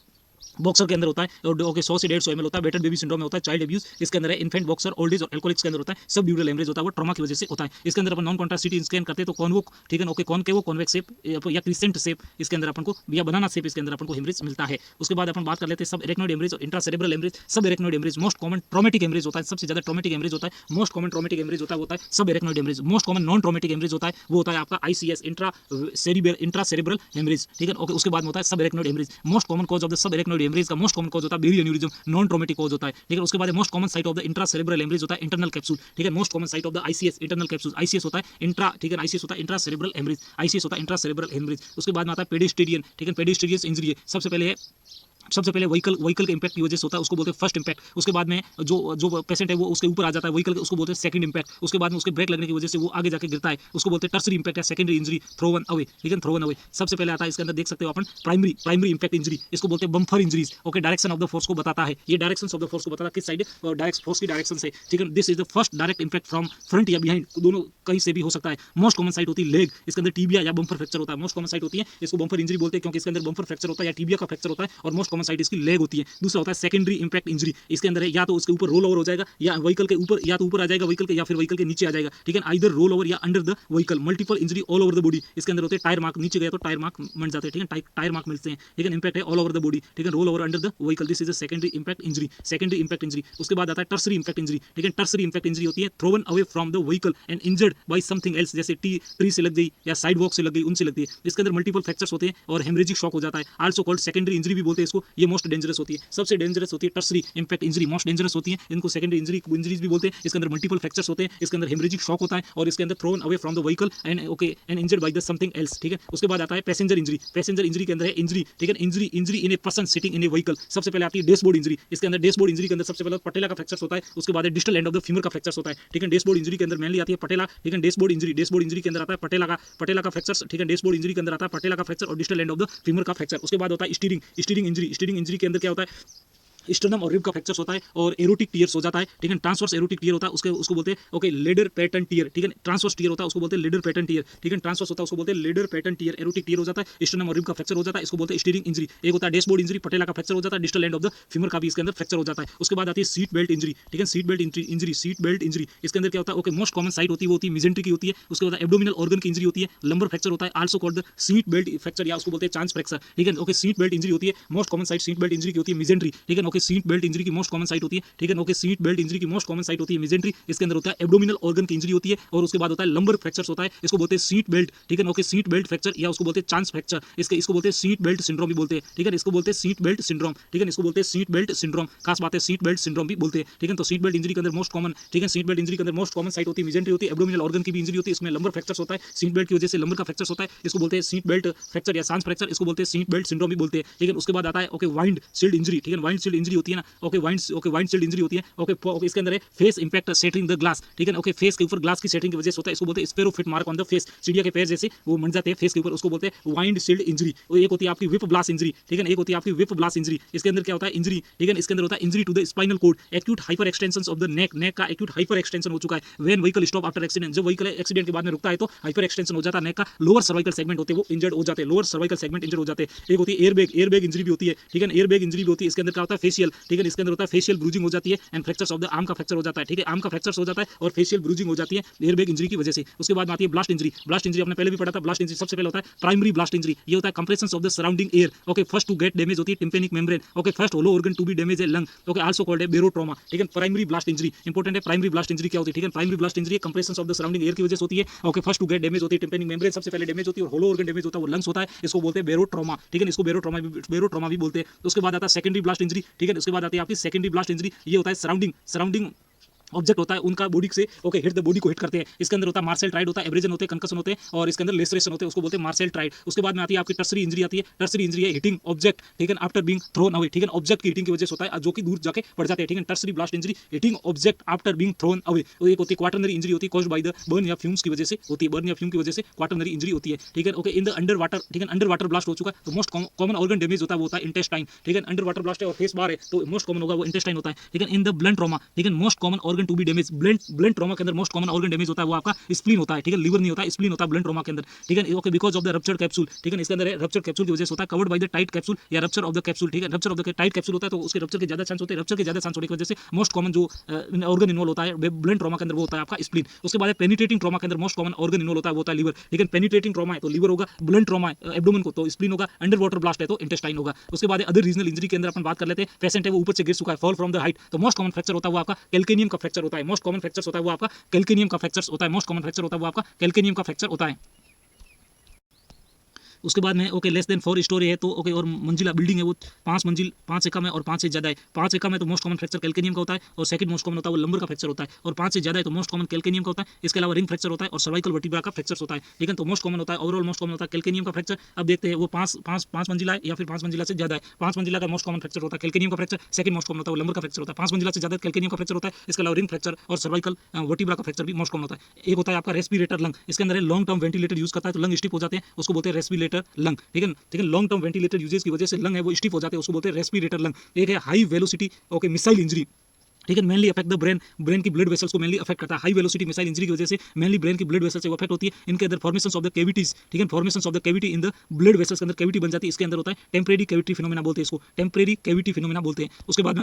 बॉक्सर के अंदर होता है और ओके 100 से 150 ml होता है। बेटर बेबी सिंड्रोम में होता है चाइल्ड अब्यूज, इसके अंदर है इन्फेंट, बॉक्सर, ओल्ड एज और एल्कोहलिक्स के अंदर होता है सब ड्यूरल हेमरेज होता है, वो ट्रॉमा की वजह से होता है। इसके अंदर अपन नॉन कॉन्ट्रास्ट सीटी स्कैन करते हैं तो कॉन्वोक, ठीक है, ओके कॉनकेव, कॉन्वेक्स शेप या क्रिसेंट शेप इसके अंदर अपन को या बनाना शेप इसके अंदर अपन को हेमरेज मिलता है। उसके बाद अपन बात कर लेते हैं सब एरेक्नोइड हेमरेज और intracerebral haemorrhage. Subarachnoid haemorrhage most common traumatic haemorrhage होता है, सबसे ज्यादा ट्रॉमेटिक हेमरेज होता है, मोस्ट कॉमन ट्रॉमेटिक हेमरेज होता है subarachnoid haemorrhage. Most common non traumatic haemorrhage होता है वो होता है आपका ICS इंट्रासेरेब्रल हेमरेज, ठीक है। ओके, उसके बाद में होता है subarachnoid haemorrhage. Most common cause of the subarachnoid haemorrhage का मोस्ट कॉमन कॉज होता है berry aneurysm, non traumatic cause होता है, ठीक है। उसके बाद most common site of the intracerebral haemorrhage होता है इंटरनल कैप्सूल, ठीक है। Most common site of the ICS internal capsule, ICS होता है इंट्रा, ठीक है, ICS होता है इंट्रासेरेब्रल हेमरेज, ICS होता है इंट्रासेरेब्रल हेमरेज। उसके बाद में आता है पेडिस्टेरियन, ठीक है, पेडिस्टेरियस इंजरी है सबसे पहले व्हीकल के इंपैक्ट की वजह से होता है, उसको बोलते हैं फर्स्ट इंपैक्ट। उसके बाद में जो पेशेंट है वो उसके ऊपर आ जाता है व्हीकल के, उसको बोलते हैं सेकंड इंपैक्ट। उसके बाद में उसके ब्रेक लगने की वजह से वो आगे जाके गिरता है, उसको बोलते हैं टर्सरी इंपैक्ट या सेकेंडरी इंजरी, थ्रोवन अवे, ठीक है, थ्रोवन अवे। सबसे पहले आता है इसके अंदर देख सकते हो अपन प्राइमरी इंपैक्ट इंजरी, इसको बोलते हैं bumper injuries, okay. Direction of the force को बताता है, ये डायरेक्शन ऑफ द फोर्स को बताता है किस साइड डायरेक्ट फोर्स की डायरेक्शन से, ठीक है। This is the first direct impact from front या बिहाइंड, दोनों कहीं से भी हो सकता है। मोस्ट कॉमन साइट होती है लेग, इसके अंदर टीबिया या बम्फर फ्रैक्चर होता है, मोस्ट कॉमन साइट होती है, इसको बम्फर इंजरी बोलते हैं क्योंकि इसके अंदर बम्फर फ्रैक्चर होता है या टीबिया का फ्रैक्चर होता है, और मोस्ट कॉमन साइट इसकी लेग होती है। दूसरा होता है सेकेंडरी इंपैक्ट इंजरी, इसके अंदर है या तो उसके ऊपर रोल ओवर हो जाएगा या व्हीकल के ऊपर, या तो ऊपर आ जाएगा व्हीकल के या फिर व्हीकल के नीचे आ जाएगा, ठीक है। आइदर रोल ओवर या under the vehicle. Multiple injury all over the body, इसके अंदर होते हैं टायर मार्क, नीचे गया तो टायर मार्क बन जाते हैं, ठीक है, टायर मार्क मिलते हैं, ठीक है। इंपैक्ट है ऑल ओवर द बॉडी, ठीक है, roll over under the vehicle, this is a secondary impact injury, secondary impact injury. उसके बाद आता है टर्सरी इंपैक्ट इंजरी, ठीक है। टर्सरी इंपैक्ट इंजरी होती है thrown away from the vehicle and injured by something else, जैसे ट्री से लग गई या साइड वॉक से लग गई, उनसे लगती है। इसके अंदर मल्टीपल फ्रैक्चर्स होते हैं और हेमरेजिक शॉक हो जाता है, आल्सो कॉल्ड सेकेंडरी इंजरी भी बोलते हैं इसको। ये मोस्ट डेंजरस होती है, सबसे डेंजरस होती है tertiary impact injury, most dangerous होती है, इनको सेकेंडरी इंजरीज भी बोलते हैं। इसके अंदर मल्टीपल फ्रैक्चर्स होते हैं, इसके अंदर हेमरेजिक शॉक होता है और इसके अंदर thrown away from the vehicle and okay and injured by the something else, ठीक है। उसके बाद आता है पैसेंजर इंजरी। पैसेंजर इंजरी के अंदर है इंजरी, ठीक है, injury in a person sitting in A vehicle. सबसे पहले आती है डैशबोर्ड इंजरी, इसके अंदर डैशबोर्ड इंजरी के अंदर सबसे पहले पटेला का फ्रैक्चर होता है, उसके बाद distal end of the femur का फ्रैक्चर होता है, ठीक है। डैशबोर्ड इंजरी के अंदर मेनली आती है पटेला, ठीक है। डैशबोर्ड इंजरी के अंदर आता है पटेला का फ्रैक्चर, ठीक है। डैशबोर्ड इंजरी के अंदर आता है पटेला का फ्रैक्चर और distal end of the femur का फ्रैक्चर। उसके बाद होता है स्टीरिंग इंजरी के अंदर क्या होता है, स्टर्नम और रिब का फ्रैक्चर होता है और एरोटिक टियर्स हो जाता है, ठीक है। ट्रांसवर्स एरोटिक टियर होता है, उसको बोलते हैं ओके लेडर पैटर्न टियर, ठीक है। ट्रांसवर्स टियर होता है उसको बोलते हैं लेडर पैटर्न टियर, ठीक है। ट्रांसवर्स होता है उसको बोलते हैं ladder pattern tear, aortic tear हो जाता है, स्टर्नम और रिब का फ्रैक्चर हो जाता है, इसको बोलते हैं स्टीरिंग इंजरी। एक होता है डैशबोर्ड इंजरी, पटेला का फ्रैक्चर हो जाता है, distal end of the femur का भी इसके अंदर फ्रैक्चर हो जाता है। उसके बाद आती है सीट बेल्ट इंजरी, ठीक है। सीट बेल्ट इंजरी इसके अंदर क्या होता है, ओके मोस्ट कॉमन साइट होती है वो होती है मिजेंट्री की होती है। उसके बाद एब्डोमिनल ऑर्गन की इंजरी होती है, लंबर फ्रैक्चर होता है, also called the seat belt fracture या उसको बोलते हैं चांस फ्रैक्चर, ठीक है। ओके सीट बेल्ट इंजरी होती है, most common site seat belt injury की होती है मिजेंट्री, ठीक है। ओके सीट बेल्ट इंजरी की मोस्ट कॉमन साइट होती है, ठीक है। ओके सीट बेल्ट इंजरी की मोस्ट कॉमन साइट होती है मिजेंट्री, इसके अंदर होता है एब्डोमिनल ऑर्गन की इंजरी होती है और उसके बाद होता है लंबर फ्रैक्चर्स होता है, इसको बोलते हैं सीट बेल्ट, ठीक है। ओके सीट बेल्ट फ्रैक्चर या उसको बोलते हैं चांस फ्रैक्चर, इसको बोलते हैं सीट बेल्ट सिंड्रोम भी बोलते हैं, ठीक है। इसको बोलते हैं सीट बेल्ट सिंड्रोम, ठीक है। इसको बोलते हैं सीट बेल्ट सिंड्रोम, खास बात है सीट बेल्ट सिंड्रोम भी बोलते हैं, ठीक है। तो सीट बेल्ट इंजरी के अंदर मोस्ट कॉमन, ठीक है, सीट बेल्ट इंजरी के अंदर मोस्ट कॉमन साइट होती है मिजेंट्री होती है, एब्डोमिनल ऑर्गन की भी इंजरी होती है, इसमें लंबर फ्रैक्चर्स होता है, सीट बेल्ट की वजह से लंबर का फ्रैक्चर्स होता है, इसको बोलते हैं सीट बेल्ट फ्रैक्चर या चांस फ्रैक्चर, इसको बोलते हैं सीट बेल्ट सिंड्रोम भी बोलते हैं, ठीक है। उसके बाद आता है ओके वाइंड शील्ड इंजरी, ठीक है। वाइंड शील्ड इंजरी होती है ना, ओके वाइंड शील्ड इंजरी होती है, ओके इसके अंदर है face impact setting the glass, ठीक है। ओके फेस के ऊपर ग्लास की सेटिंग की वजह से होता है, इसको बोलते हैं sparrow fit mark on the face, चिड़िया के पैर जैसे वो बन जाते हैं फेस के ऊपर, उसको बोलते हैं वाइंड शील्ड इंजरी। और एक होती है आपकी विप ब्लास्ट इंजरी, ठीक है। एक होती है आपकी विप ब्लास्ट इंजरी, इसके अंदर क्या होता है इंजरी, ठीक है। इसके अंदर होता है injury to the spinal cord, acute hyperextension of the neck का एक्यूट हाइपर एक्सटेंशन हो चुका है when vehicle stop after accident. जब व्हीकल एक्सीडेंट के बाद में रुकता है तो हाइपर एक्सटेंशन हो जाता है नेक का, लोअर सर्वाइकल सेगमेंट होते हैं वो इंजर्ड हो जाते हैं, लोअर सर्वाइकल सेगमेंट इंजर्ड हो जाते हैं। एक होती है एयरबैग इंजरी भी होती है, ठीक है। एयरबैग इंजरी भी होती है, इसके अंदर क्या होता है फेशियल, ठीक है। इसके अंदर होता है फेशियल ब्रूजिंग हो जाती है and fractures of the arm का फ्रैक्चर हो जाता है, ठीक है। आर्म का फ्रैक्चर हो जाता है और फेशियल ब्रूजिंग हो जाती है एयरबैग इंजरी की वजह से। उसके बाद आती है ब्लास्ट इंजरी। ब्लास्ट इंजरी आपने पहले भी पढ़ा था, ब्लास्ट इंजरी सबसे पहले होता है प्राइमरी ब्लास्ट इंजरी, ये होता है compressions of the surrounding air, okay. First to get damage होती है tympanic membrane, okay. First hollow organ to be damage है लंग, ओके, आल्सो कॉल्ड है बेरोट्रॉमा, ठीक है। प्राइमरी ब्लास्ट इंजरी इंपॉर्टेंट है, प्राइमरी ब्लास्ट इंजरी क्या होती है, ठीक है। Primary blast injury compressions of the surrounding air की वजह से होती है, okay. First to get damage होती है टिम्पेनिक मेम्ब्रेन, सबसे पहले डैमेज होती है, और होलो ऑर्गन डैमेज होता है वो लंग्स होता है, इसको बोलते हैं बेरोट्रॉमा, ठीक है। इसको बेरोट्रॉमा भी बोलते हैं। उसके बाद आता है सेकेंडरी ब्लास्ट इंजरी, ठीक है। उसके बाद आती है आपकी सेकेंडरी ब्लास्ट इंजरी, ये होता है सराउंडिंग ऑब्जेक्ट होता है उनका बॉडी से हिट द बॉडी को हिट करते हैं। इसके अंदर होता है मार्सेल ट्राइड होता है, एब्रेजन होते हैं, कंकशन होते हैं और इसके अंदर लेसरेशन होते हैं, उसको बोलते हैं मार्सेल ट्राइड। उसके बाद में आती है आपकी टर्सरी इंजरी आती है। टर्सरी इंजरी है हिटिंग ऑब्जेक्ट, ठीक है, आफ्टर बीइंग थ्रोन अवे, ठीक है, ऑब्जेक्ट की हिटिंग की वजह से होता है जो कि दूर जाके पड़ जाते हैं, ठीक है। Tertiary blast injury hitting object after being thrown away. और एक होती है क्वाटरनरी इंजरी होती है कॉज्ड बाय द बर्न या फ्यूम्स की वजह से होती है, बर्न या फ्यूम की वजह से क्वाटरनरी इंजरी होती है, ठीक है। Okay, in the under water, ठीक है, अंडर वाटर ब्लास्ट हो चुका है तो मोस्ट कॉमन ऑर्गन डैमेज होता है वो होता है इंटेस्टाइन, ठीक है। अंडर वाटर ब्लास्ट है और फेस बार है तो मोस्ट कॉमन होगा वो इंटेस्टाइन होता है, ठीक है। इन द ब्लंट ट्रॉमा, ठीक है, most common organ to be damage, blunt trauma के अंदर मोस्ट कॉमन ऑर्गन डैमेज होता है वो आपका स्प्लीन होता है, ठीक है, लिवर नहीं होता है, स्प्लीन होता है ब्लंट ट्रॉमा के अंदर, ठीक है। Okay, because of the ruptured capsule, ठीक है, इसके अंदर रप्चर्ड कैप्सूल की वजह से होता है, covered by the tight capsule या रप्चर ऑफ द कैप्सूल, ठीक है। Rupture of the tight capsule होता है तो उसके रप्चर के ज्यादा चांस होते हैं, रप्चर के ज्यादा चांस होने की वजह से मोस्ट कॉमन जो ऑर्गन इन्वॉल्व होता है ब्लंट ट्रॉमा के अंदर वो होता है आपका स्प्लीन। उसके बाद पेनिट्रेटिंग ट्रॉमा के अंदर मोस्ट कॉमन ऑर्गन इन्वॉल्व होता है वो होता है लिवर, ठीक है। पेनिट्रेटिंग ट्रॉमा है तो लिवर होगा, ब्लंट ट्रॉमा है एब्डोमेन को तो स्प्लीन होगा, अंडर वाटर ब्लास्ट है तो इंटेस्टाइन होगा। उसके बाद अदर रीजनल इंजरी के अंदर अपन बात कर लेते हैं। पेशेंट है वो ऊपर से गिर चुका है, फॉल फ्रॉम द हाइट, तो मोस्ट कॉमन फ्रैक्चर होता है वो आपका कैल्केनियम का फ्रैक्चर होता है, मोस्ट कॉमन फ्रैक्चर होता है वो आपका कैल्केनियम का फ्रैक्चर होता है, मोस्ट कॉमन फ्रैक्चर होता है वो आपका कैल्केनियम का फ्रैक्चर होता है। उसके बाद में लेस देन 4 स्टोरी है तो और मंजिला बिल्डिंग है वो 5 मंजिल, 5 से कम है और 5 से ज़्यादा है। 5 से कम है तो मोस्ट कॉमन फ्रैक्चर कैल्केनियम का होता है और सेकंड मोस्ट कॉमन होता है वो लंबर का फ्रैक्चर होता है, और 5 से ज़्यादा है तो मोस्ट कॉमन कैल्केनियम का होता है। इसके अलावा रिंग फ्रैक्चर होता है और सर्वाइकल वर्टिब्रा का फ्रैक्चर होता है, ठीक है। तो मोस्ट कॉमन होता है, ओवरऑल मोस्ट कॉमन होता है कैल्केनियम का फ्रैक्चर। अब देखते हैं वो 5 मंजिला है या फिर 5 मंजिला से ज़्यादा है। 5 मंजिला का मोस्ट कॉमन फ्रैक्चर होता है कैल्केनियम का फ्रैक्चर, सेकंड मोस्ट कॉमन होता है वो लंबर का फ्रैक्चर होता है। 5 मंजिला से ज़्यादा कैल्केनियम का फ्रैक्चर होता है। इसके अलावा रिंग फ्रैक्चर और सर्वाइकल वर्टिब्रा का फ्रैक्चर भी मोस्ट कॉमन होता है। एक होता है आपका रेस्पिरेटर लंग, इसके अंदर लॉन्ग टर्म वेंटिलेटर यूज करता है तो लंग स्टिफ हो जाते हैं, उसको बोलते हैं रेस्पिरेटर लंग, ठीक है, ठीक है। लॉन्ग टर्म वेंटिलेटर यूजेस की वजह से लंग है वो स्टिफ हो जाते हैं, उसको बोलते हैं रेस्पिरेटर लंग। एक है हाई वेलोसिटी मिसाइल इंजरी, ठीक है, मेनली अफेक्ट द ब्रेन की ब्लड वेसल्स को मेनली अफेक्ट करता है। हाई वेलोसिटी मिसाइल इंजरी की वजह से मेनली ब्रेन की ब्लड वेसल्स से अफेक्ट होती है। इनके अंदर फॉर्मेशंस ऑफ द कैविटीज, ठीक है, formations of the cavity in the blood vessels के अंदर कैविटी बन जाती है। इसके अंदर होता है टेम्परेरी कैविटी फिनोमेना बोलते हैं इसको, टेम्परेरी कैविटी फिनोमेना बोलते हैं। उसके बाद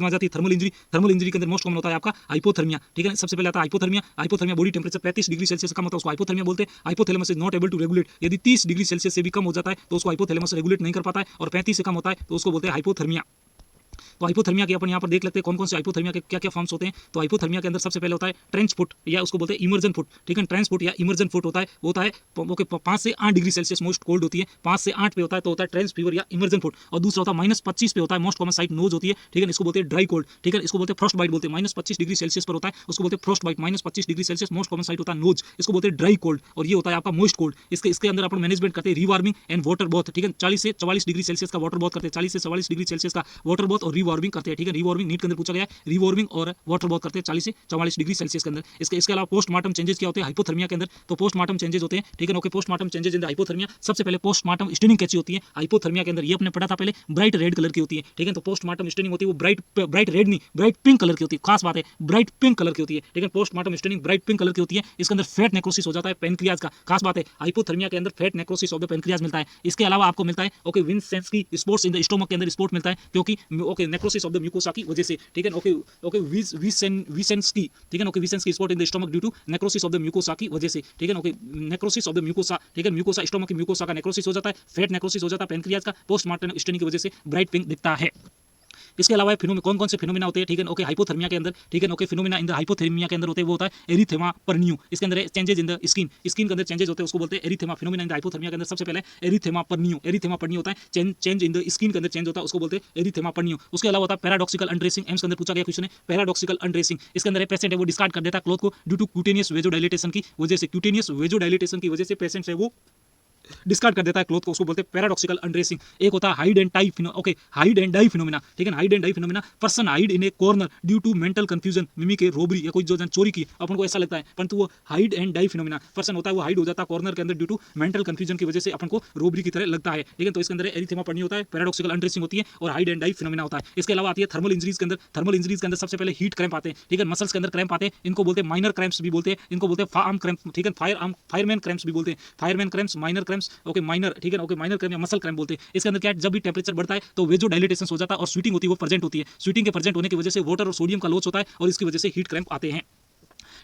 में आ जाती है थर्मल इंजरी। थर्मल इंजरी के अंदर मोस्ट कॉमन होता है आपका हाइपोथर्मिया, ठीक है। सबसे पहले आता है hypothermia. Hypothermia body temperature 35 degree Celsius से कम होता है उसको हाइपोथर्मिया बोलते हैं। Hypothalamus is not able to regulate, यदि 30 डिग्री सेल्सियस से भी कम हो जाता है तो उसको हाइपोथैलेमस रेगुलेट नहीं कर पाता है, और 35 से कम होता है तो उसको बोलते हैं हाइपोथर्मिया। तो हाइपोथर्मिया के अपन यहाँ पर देख लेते हैं कौन कौन से हाइपोथर्मिया के क्या क्या फॉर्म्स होते हैं। तो हाइपोथर्मिया के अंदर सबसे पहले होता है ट्रेंच फुट या उसको बोलते हैं इमर्जन फुट, ठीक है। ट्रेंच फुट या इमर्जन फुट होता है वो होता है 5 से 8 डिग्री सेल्सियस मोस्ट कोल्ड होती है, 5 से 8 पे होता है तो होता है ट्रेंच फीवर या इमर्जन फुट। और दूसरा होता है -25 पे होता है मोस्ट कॉमन साइट नोज होती है, ठीक है, इसको बोलते हैं ड्राई कोल्ड, ठीक है, इसको बोलते हैं फ्रॉस्ट बाइट बोलते हैं। -25 डिग्री सेल्सियस पर होता है उसको बोलते हैं frostbite, -25 degree Celsius most common site होता है नोज, इसको बोलते हैं ड्राई कोल्ड। और ये होता है आपका मोस्ट कोल्ड। इसके अंदर अपन मैनेजमेंट करते हैं रिवार्मिंग एंड वाटर बॉथ, ठीक है, 40 से 44 डिग्री सेल्सियस का वाटर बॉथ करते हैं, 40 से 44 डिग्री सेल्सियस का वाटर बॉथ और रिवार्मिंग करते हैं, ठीक है। रिवार्मिंग नीट के अंदर पूछा गया है, रिवार्मिंग और वाटर बॉथ करते हैं 40 से 44 डिग्री सेल्सियस के अंदर। इसके अलावा पोस्टमार्टम चेंजेस क्या होते हैं हाइपोथर्मिया के अंदर, तो पोस्टमार्टम चेंजेस होते हैं, ठीक है। Okay, postmortem changes in the hypothermia. सबसे पहले पोस्टमार्टम स्टेनिंग कैसी होती है हाइपोथर्मिया के अंदर, ये अपने पढ़ा था पहले, ब्राइट रेड कलर की होती है, ठीक है। तो पोस्टमार्टम स्टेनिंग होती है वो ब्राइट रेड नहीं, ब्राइट पिंक कलर की होती है, खास बात है ब्राइट पिंक कलर की होती है, ठीक है। Postmortem staining bright pink colour की होती है। इसके अंदर फैट नेक्रोसिस हो जाता है पेनक्रियाज का, खास बात है हाइपोथर्मिया के अंदर fat necrosis of the pancreas मिलता है। इसके अलावा आपको मिलता है okay Wischnewski spots in the stomach के अंदर स्पॉट मिलता है क्योंकि okay necrosis of the mucosa की वजह से, ठीक है। ओके विसेंस्की, ठीक है, okay Wischnewski spot in the stomach due to necrosis of the mucosa की वजह से, ठीक है। Okay necrosis of the mucosa, ठीक है, म्यूकोसा स्टोमक की म्यूकोसा का नेक्रोसिस हो जाता है, फैट नेक्रोसिस हो जाता है पेनक्रियाज का, पोस्टमार्टम स्टेनिंग की वजह से ब्राइट पिंक दिखता है। इसके अलावा कौन कौन से फिनोमिना होते हैं, ठीक है, ओके हाइपोथर्मिया के अंदर, ठीक है, okay phenomena in the hypothermia के अंदर होते हैं वो होता है एरिथेमा परनियो। इसके अंदर चेंजेस इन द स्किन के अंदर चेंजेस होते हैं उसको बोलते हैं erythema. Phenomena in the hypothermia के अंदर सबसे पहले एरिथेमा परनियो होता है, चेंज इन द स्किन के अंदर चेंज होता है उसको बोलते हैं एरिथेमा परनियो। उसके अलावा होता है पैराडॉक्सिकल अनड्रेसिंग, एम्स के अंदर पूछा गया क्वेश्चन है पैराडॉक्सिकल अनड्रेसिंग। इसके अंदर पेशेंट है वो डिस्कार्ड कर देता है क्लॉथ को ड्यू टू क्यूटेनियस वेजोडाइलेटेशन की वजह से, क्यूटेनियस वेजोडाइलेटेशन की वजह से पेशेंट है वो डिस्कार्ड कर देता है क्लॉथ को, उसको बोलते हैं पैराडॉक्सिकल अनड्रेसिंग। एक होता है हाइड एंड डाई फिनोमिना, ठीक है, hide and die phenomena, person hide in a corner due to mental confusion, mimic a robbery या कोई जो चोरी की अपन को ऐसा लगता है, परंतु वो hide and die phenomena person होता है वो हाइड हो जाता है कॉर्नर के अंदर ड्यू टू मेंटल कंफ्यूजन की वजह से अपन को रोबरी की तरह लगता है, ठीक है। तो इसके अंदर एरिथेमा पढ़नी होता है, पैराडॉक्सिकल अनड्रेसिंग होती है और हाइड एंड डाई फिनोमिना होता है। इसके अलावा आती है थर्मल इंजरीज के अंदर सबसे पहले हीट क्रैम्प आते हैं, ठीक है, मसल्स के अंदर क्रैम्प आते हैं, इनको बोलते हैं माइनर क्रैम्प्स भी बोलते हैं, इनको बोलते हैं फार्म क्रैम्प, ठीक है, फायरमैन क्रैम्प्स भी बोलते हैं, fireman cramps, minor cramps, okay minor, ठीक है, ओके माइनर क्रैम्प या मसल क्रैम्प बोलते हैं। इसके अंदर क्या है, जब भी टेम्परेचर बढ़ता है तो वेजो डायलेटेशन हो जाता है और स्वीटिंग होती है वो प्रेजेंट होती है, स्वीटिंग के प्रेजेंट होने की वजह से वाटर और सोडियम का लॉस होता है और इसकी वजह से हीट क्रैम्प आते हैं।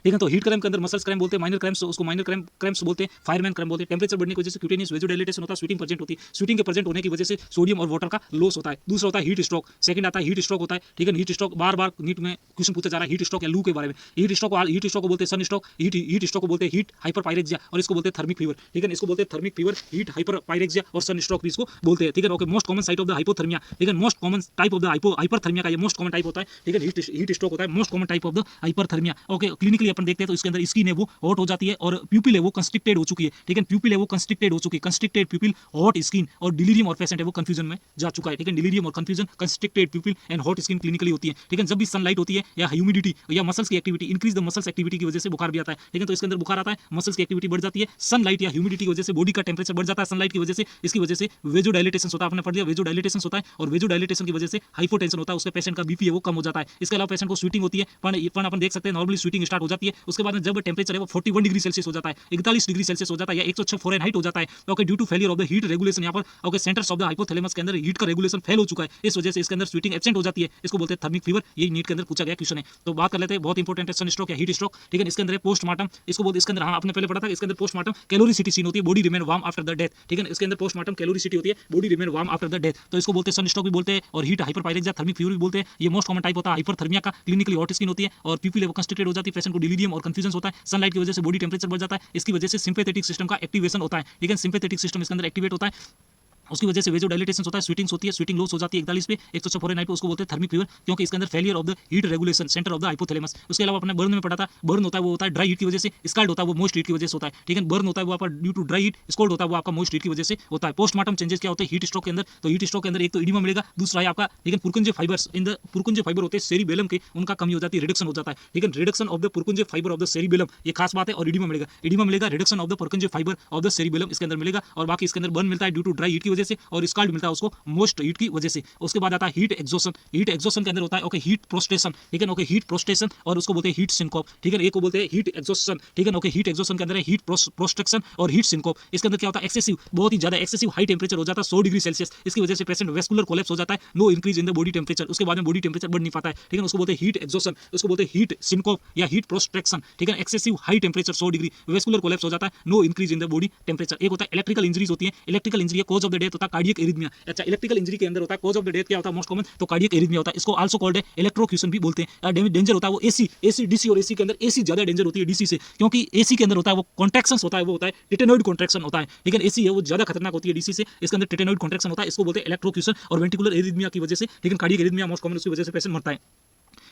ठीक है। तो हीट क्रैम्प के अंदर मसल्स क्रैम्प बोलते हैं, माइनर क्रैम्प्स उसको माइनर क्रैम्प्स बोलते हैं, फायरमैन क्रैम्प बोलते हैं। टेंपरेचर बढ़ने की वजह से क्यूटेनियस वेजोडाइलेटेशन होता है, स्वीटिंग प्रेजेंट होती है, स्वीटिंग के प्रेजेंट होने की वजह से सोडियम और वाटर का लॉस होता है। दूसरा होता है हीट स्ट्रोक, सेकंड आता है हीट स्ट्रोक होता है, ठीक है। हीट स्ट्रोक बार-बार नीट में क्वेश्चन पूछा जा रहा है हीट स्ट्रोक या लू के बारे में। हीट स्ट्रोक को बोलते हैं सन स्ट्रोक, हीट स्ट्रोक को बोलते हैं हीट हाइपरपायरेक्सिया और इसको बोलते हैं थर्मिक फीवर, ठीक है। इसको बोलते हैं थर्मिक फीवर, हीट हाइपरपायरेक्सिया और सन स्ट्रोक भी इसको बोलते हैं, ठीक है। Okay, most common site of the hypothermia, ठीक है, most common type of the hyperthermia का ये मोस्ट कॉमन टाइप होता है, ठीक है। हीट स्ट्रोक होता है most common type of the hyperthermia. Okay, clinically अपन देखते हैं तो इसके अंदर स्किन है वो हॉट हो जाती है और प्यूपिल है वो कंस्ट्रिक्टेड हो चुकी है, ठीक है। प्यूपिल है वो कंस्ट्रिक्टेड हो चुकी है, कंस्ट्रिक्टेड प्यूपिल, हॉट स्किन और डिलीरियम और पेशेंट है वो कंफ्यूजन में जा चुका है, ठीक है। डिलीरियम और confusion, constricted प्यूपिल and hot skin clinically होती है, ठीक है। जब भी सनलाइट होती है या ह्यूमिडिटी या मसल्स की activity, increase the muscles activity की वजह से बुखार भी आता है, ठीक है। तो इसके अंदर बुखार आता है, मसल्स की एक्टिविटी बढ़ जाती है, सनलाइट या ह्यूमिडिटी की वजह से बॉडी का टेंपरेचर बढ़ जाता है, सनलाइट की वजह से, इसकी वजह से वेजोडाइलेटेशन होता है, आपने पढ़ लिया वेजोडाइलेटेशन होता है और वेजोडाइलेटेशन की वजह से हाइपोटेंशन होता है, उसके पेशेंट का बीपी है वो कम हो जाता है। इसके अलावा पेशेंट को स्वीटिंग होती है, पण अपन देख सकते हैं नॉर्मली स्वीटिंग स्टार्ट हो जाती है, उसके बाद जब टेंपरेचर है वो 41 डिग्री सेल्सियस हो जाता है, 41 डिग्री सेल्सियस हो जाता है या 106 फ़ारेनहाइट हो जाता है। Okay, due to failure of the heat regulation, यहाँ पर okay centres of the hypothalamus के अंदर हीट का रेगुलेशन फेल हो चुका है, इस वजह से इसके अंदर स्वीटिंग एब्सेंट हो जाती है, इसको बोलते हैं थर्मिक फीवर। ये नीट के अंदर पूछा गया क्वेश्चन है, तो बात कर लेते हैं, बहुत इंपॉर्टेंट है सन स्ट्रोक या हीट स्ट्रोक, ठीक है। इसके अंदर पोस्टमार्टम, इसको बोलते इसके अंदर हाँ आपने पहले पढ़ा था, इसके अंदर पोस्टमार्टम कैलोरिसिटी सीन होती है, body remain warm after the death, ठीक है। इसके अंदर पोस्टमार्टम कैलोरिसिटी होती है, body remain warm after the death, तो इसको बोलते हैं सन स्ट्रोक भी बोलते हैं और हीट हाइपरपायरेक्सिया थर्मिक फीवर भी बोलते हैं। ये मोस्ट कॉमन टाइप होता है हाइपरथर्मिया का, क्लिनिकली हॉट स्किन होती है और प्यूपिल है वो कंस्ट्रिक्टेड हो जाती है, पेशेंट को डिलीरियम और कंफ्यूजन होता है, सनलाइट की वजह से बॉडी टेंपरेचर बढ़ जाता है, इसकी वजह से सिंपैथेटिक सिस्टम का एक्टिवेशन होता है, ठीक है। सिंपैथेटिक सिस्टम इसके अंदर एक्टिवेट होता है, उसकी वजह से वेजोडाइलेटेशन होता है, स्वीटिंग्स होती है, स्वीटिंग लॉस हो जाती है 41 पे 106 फ़ारेनहाइट पे, उसको बोलते हैं थर्मिक फीवर, क्योंकि इसके अंदर failure of the heat regulation centre of the hypothalamus. उसके अलावा अपने बर्न में पढ़ा था, बर्न होता है वो होता है ड्राई हीट की वजह से, स्काल्ड होता है वो मोस्ट हीट की वजह से होता है, ठीक है। बर्न होता है वो आपका due to dry heat, scald होता है वो आपका मोस्ट हीट की वजह से होता है। पोस्टमार्टम चेंजेस क्या होते हैं हीट स्ट्रोक के अंदर, तो हीट स्ट्रोक के अंदर एक तो एडिमा मिलेगा, दूसरा है आपका, ठीक है, पुरकुंजे fibres in the Purkinje fibre होते हैं सेरिबेलम के, उनका कमी हो जाती है, रिडक्शन हो जाता है, ठीक है। Reduction of the Purkinje fibre of the cerebellum, ये खास बात है, और एडिमा मिलेगा reduction of the Purkinje fibre of the cerebellum इसके अंदर मिलेगा, और बाकी इसके अंदर बर्न मिलता है ड्यू टू ड्राई हीट की वजह से, और स्काल्ड मिलता है उसको मोस्ट हीट की वजह से। उसके बाद आता है हीट एग्जॉशन, हीट एग्जॉशन के अंदर होता है ओके हीट प्रोस्ट्रेशन, ठीक है। ओके, हीट प्रोस्ट्रेशन और उसको बोलते हैं हीट सिनकोप, ठीक है। एक को बोलते हैं हीट एग्जॉशन, ठीक है। ओके, हीट एग्जॉशन के अंदर है हीट प्रोस्ट्रक्शन और हीट सिनकोप। इसके अंदर क्या होता है, एक्सेसिव, बहुत ही ज्यादा एक्सेसिव हाई टेंपरेचर हो जाता है 100 डिग्री सेल्सियस, इसकी वजह से पेशेंट वेस्कुलर कोलैप्स हो जाता है, no increase in the body temperature, उसके बाद में बॉडी टेंपरेचर बढ़ नहीं पाता है, ठीक है। उसको बोलते हैं हीट एग्जॉशन, उसको बोलते हैं हीट सिनकोप या हीट प्रोस्ट्रक्शन, ठीक है। Excessive high temperature 100 degree, vascular collapse हो जाता है, no increase in the body temperature. एक होता है इलेक्ट्रिकल इंजरीज होती है, electrical injury cause of the death होता है कार्डियक एरिथमिया। अच्छा, इलेक्ट्रिकल इंजरी के अंदर होता है कॉज ऑफ द डेथ क्या होता है मोस्ट कॉमन, तो कार्डियक एरिथमिया होता है, इसको आल्सो कॉल्ड है इलेक्ट्रोक्यूशन भी बोलते हैं। डेंजर होता है वो एसी डीसी, और एसी के अंदर एसी ज्यादा डेंजर होती है डीसी से, क्योंकि एसी के अंदर होता है वो कॉन्ट्रैक्शंस होता है, वो होता है टेटेनॉइड कॉन्ट्रैक्शन होता है, लेकिन एसी है वो ज्यादा खतरनाक होती है डीसी से, इसके अंदर टेटेनॉइड कॉन्ट्रैक्शन होता है, इसको बोलते हैं इलेक्ट्रोक्यूशन, और वेंट्रिकुलर एरिथमिया की वजह से, लेकिन कार्डियक एरिथमिया मोस्ट कॉमन उसकी वजह से पेशेंट मरता है,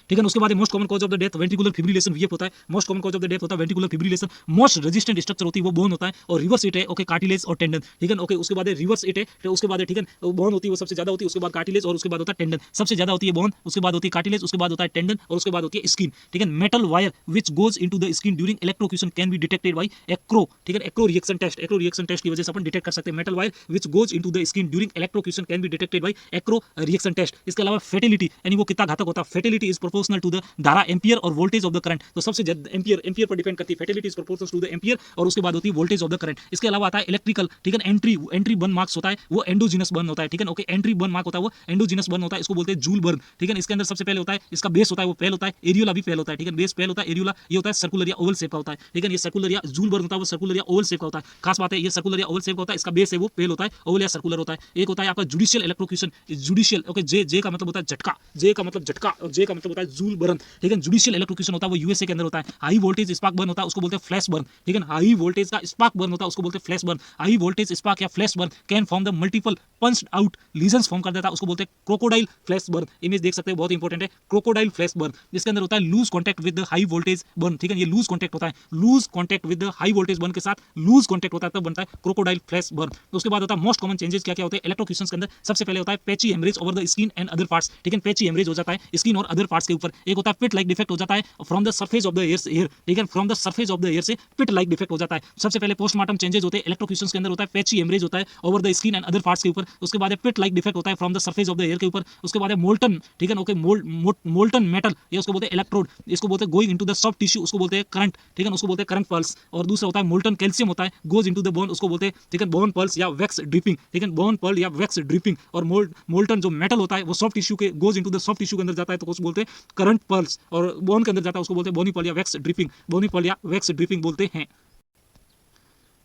ठीक है। उसके बाद most common cause of the death ventricular fibrillation VF होता है, most common cause of the death होता है ventricular fibrillation. Most resistant structure होती है वो बोन होता है, और रिवर्स इट है ओके कार्टिलेज और टेंडन, ठीक है। ओके, उसके बाद रिवर्स इट है, तो उसके बाद ठीक है बोन होती है वो सबसे ज्यादा होती है, उसके बाद कार्टिलेज और उसके बाद होता है टेंडन, सबसे ज्यादा होती है बोन, उसके बाद होती है कार्टिलेज, उसके बाद होता है टेंडन और उसके बाद होती है स्किन, ठीक है। Metal wire which goes into the skin during electrocution can be detected by Acro, ठीक है। एक्रो रिएक्शन टेस्ट की वजह से अपन डिटेक्ट कर सकते हैं metal wire which goes into the skin during electrocution can be detected by acro reaction test. इसके अलावा फेटिलिटी यानी वो कितना घातक होता है, fatality is proportional to the धारा एम्पियर और वोल्टेज ऑफ द करंट, तो सबसे ज्यादा एम्पियर पर डिपेंड करती है, fatality is proportional to the ampere, और उसके बाद होती है वोल्टेज ऑफ द करंट। इसके अलावा आता है इलेक्ट्रिकल, ठीक है। एंट्री बर्न मार्क्स होता है वो एंडोजिनस बर्न होता है, ठीक है। ओके, एंट्री बर्न मार्क होता है वो एंडोजिनस बर्न होता है, इसको बोलते हैं जूल बर्न, ठीक है। इसके अंदर सबसे पहले होता है इसका बेस होता है वो पेल होता है, एरियोला भी पेल होता है, ठीक है। बेस पेल होता है, एरियोला ये होता है सर्कुलर या ओवल शेप का होता है, ठीक है। ये सर्कुलर या जूल बर्न होता है वो सर्कुलर या ओवल शेप का होता है, खास बात है ये सर्कुलर या ओवल शेप का होता है, इसका बेस है वो पेल होता है, ओवल या सर्कुलर होता है। एक होता है आपका जुडिशियल इलेक्ट्रोक्यूशन, जुडिशियल ओके जे का मतलब होता है झटका, जे का मतलब झटका और जे का मतलब होता है जूल बर्न, ठीक है। जुडिशियल इलेक्ट्रोक्यूशन होता है वो यूएसए के अंदर होता है। हाई वोल्टेज स्पार्क बर्न होता है उसको बोलते हैं फ्लैश बर्न, ठीक है। हाई वोल्टेज का स्पार्क बर्न होता है उसको बोलते हैं flash burn. High voltage spark या flash burn can form the multiple punched out lesions form कर देता है, उसको बोलते हैं क्रोकोडाइल फ्लैश बर्न। इमेज देख सकते हैं बहुत इंपॉर्टेंट है, क्रोकोडाइल फ्लैश बर्न, जिसके अंदर होता है loose contact with the high voltage burn, ठीक है। ये लूज कॉन्टैक्ट होता है, loose contact with the high voltage burn के साथ लूज कॉन्टैक्ट होता है तब बनता है क्रोकोडाइल फ्लैश बर्न। तो उसके बाद होता है मोस्ट कॉमन चेंजेस क्या क्या होते हैं इलेक्ट्रोक्यूशन के अंदर, सबसे पहले होता है patchy haemorrhage over the skin and other parts, ठीक है। पैची हेमरेज हो जाता है स्किन और अदर पार्ट्स के ऊपर। एक होता है पिट लाइक डिफेक्ट हो जाता है from the surface of the air, ठीक है। From the surface of the air से पिट लाइक डिफेक्ट हो जाता है। सबसे पहले पोस्टमार्टम चेंजेस होते हैं इलेक्ट्रोक्यूशन के अंदर, होता है पैची हेमरेज होता है over the skin and other parts के ऊपर। उसके बाद पिट लाइक डिफेक्ट होता है from the surface of the air के ऊपर। उसके बाद मोल्टन, ठीक है। ओके, मोल्टन मेटल, ये उसको बोलते हैं इलेक्ट्रोड, इसको बोलते हैं going into the soft tissue, उसको बोलते हैं करंट, ठीक है। उसको बोलते हैं करंट पल्स। और दूसरा होता है मोल्टन कैल्शियम होता है गोज इनटू द बोन, उसको बोलते हैं ठीक है बोन पल्स या वैक्स ड्रिपिंग, ठीक है। बोन पल्स या वैक्स ड्रिपिंग। और मोल्टन जो मेटल होता है वो सॉफ्ट टिश्यू के goes into the soft tissue के अंदर जाता है तो उसको बोलते हैं करंट पल्स, और बोन के अंदर जाता है उसको बोलते हैं बोनी पल या वैक्स ड्रिपिंग, बोनी पल या वैक्स ड्रिपिंग बोलते हैं।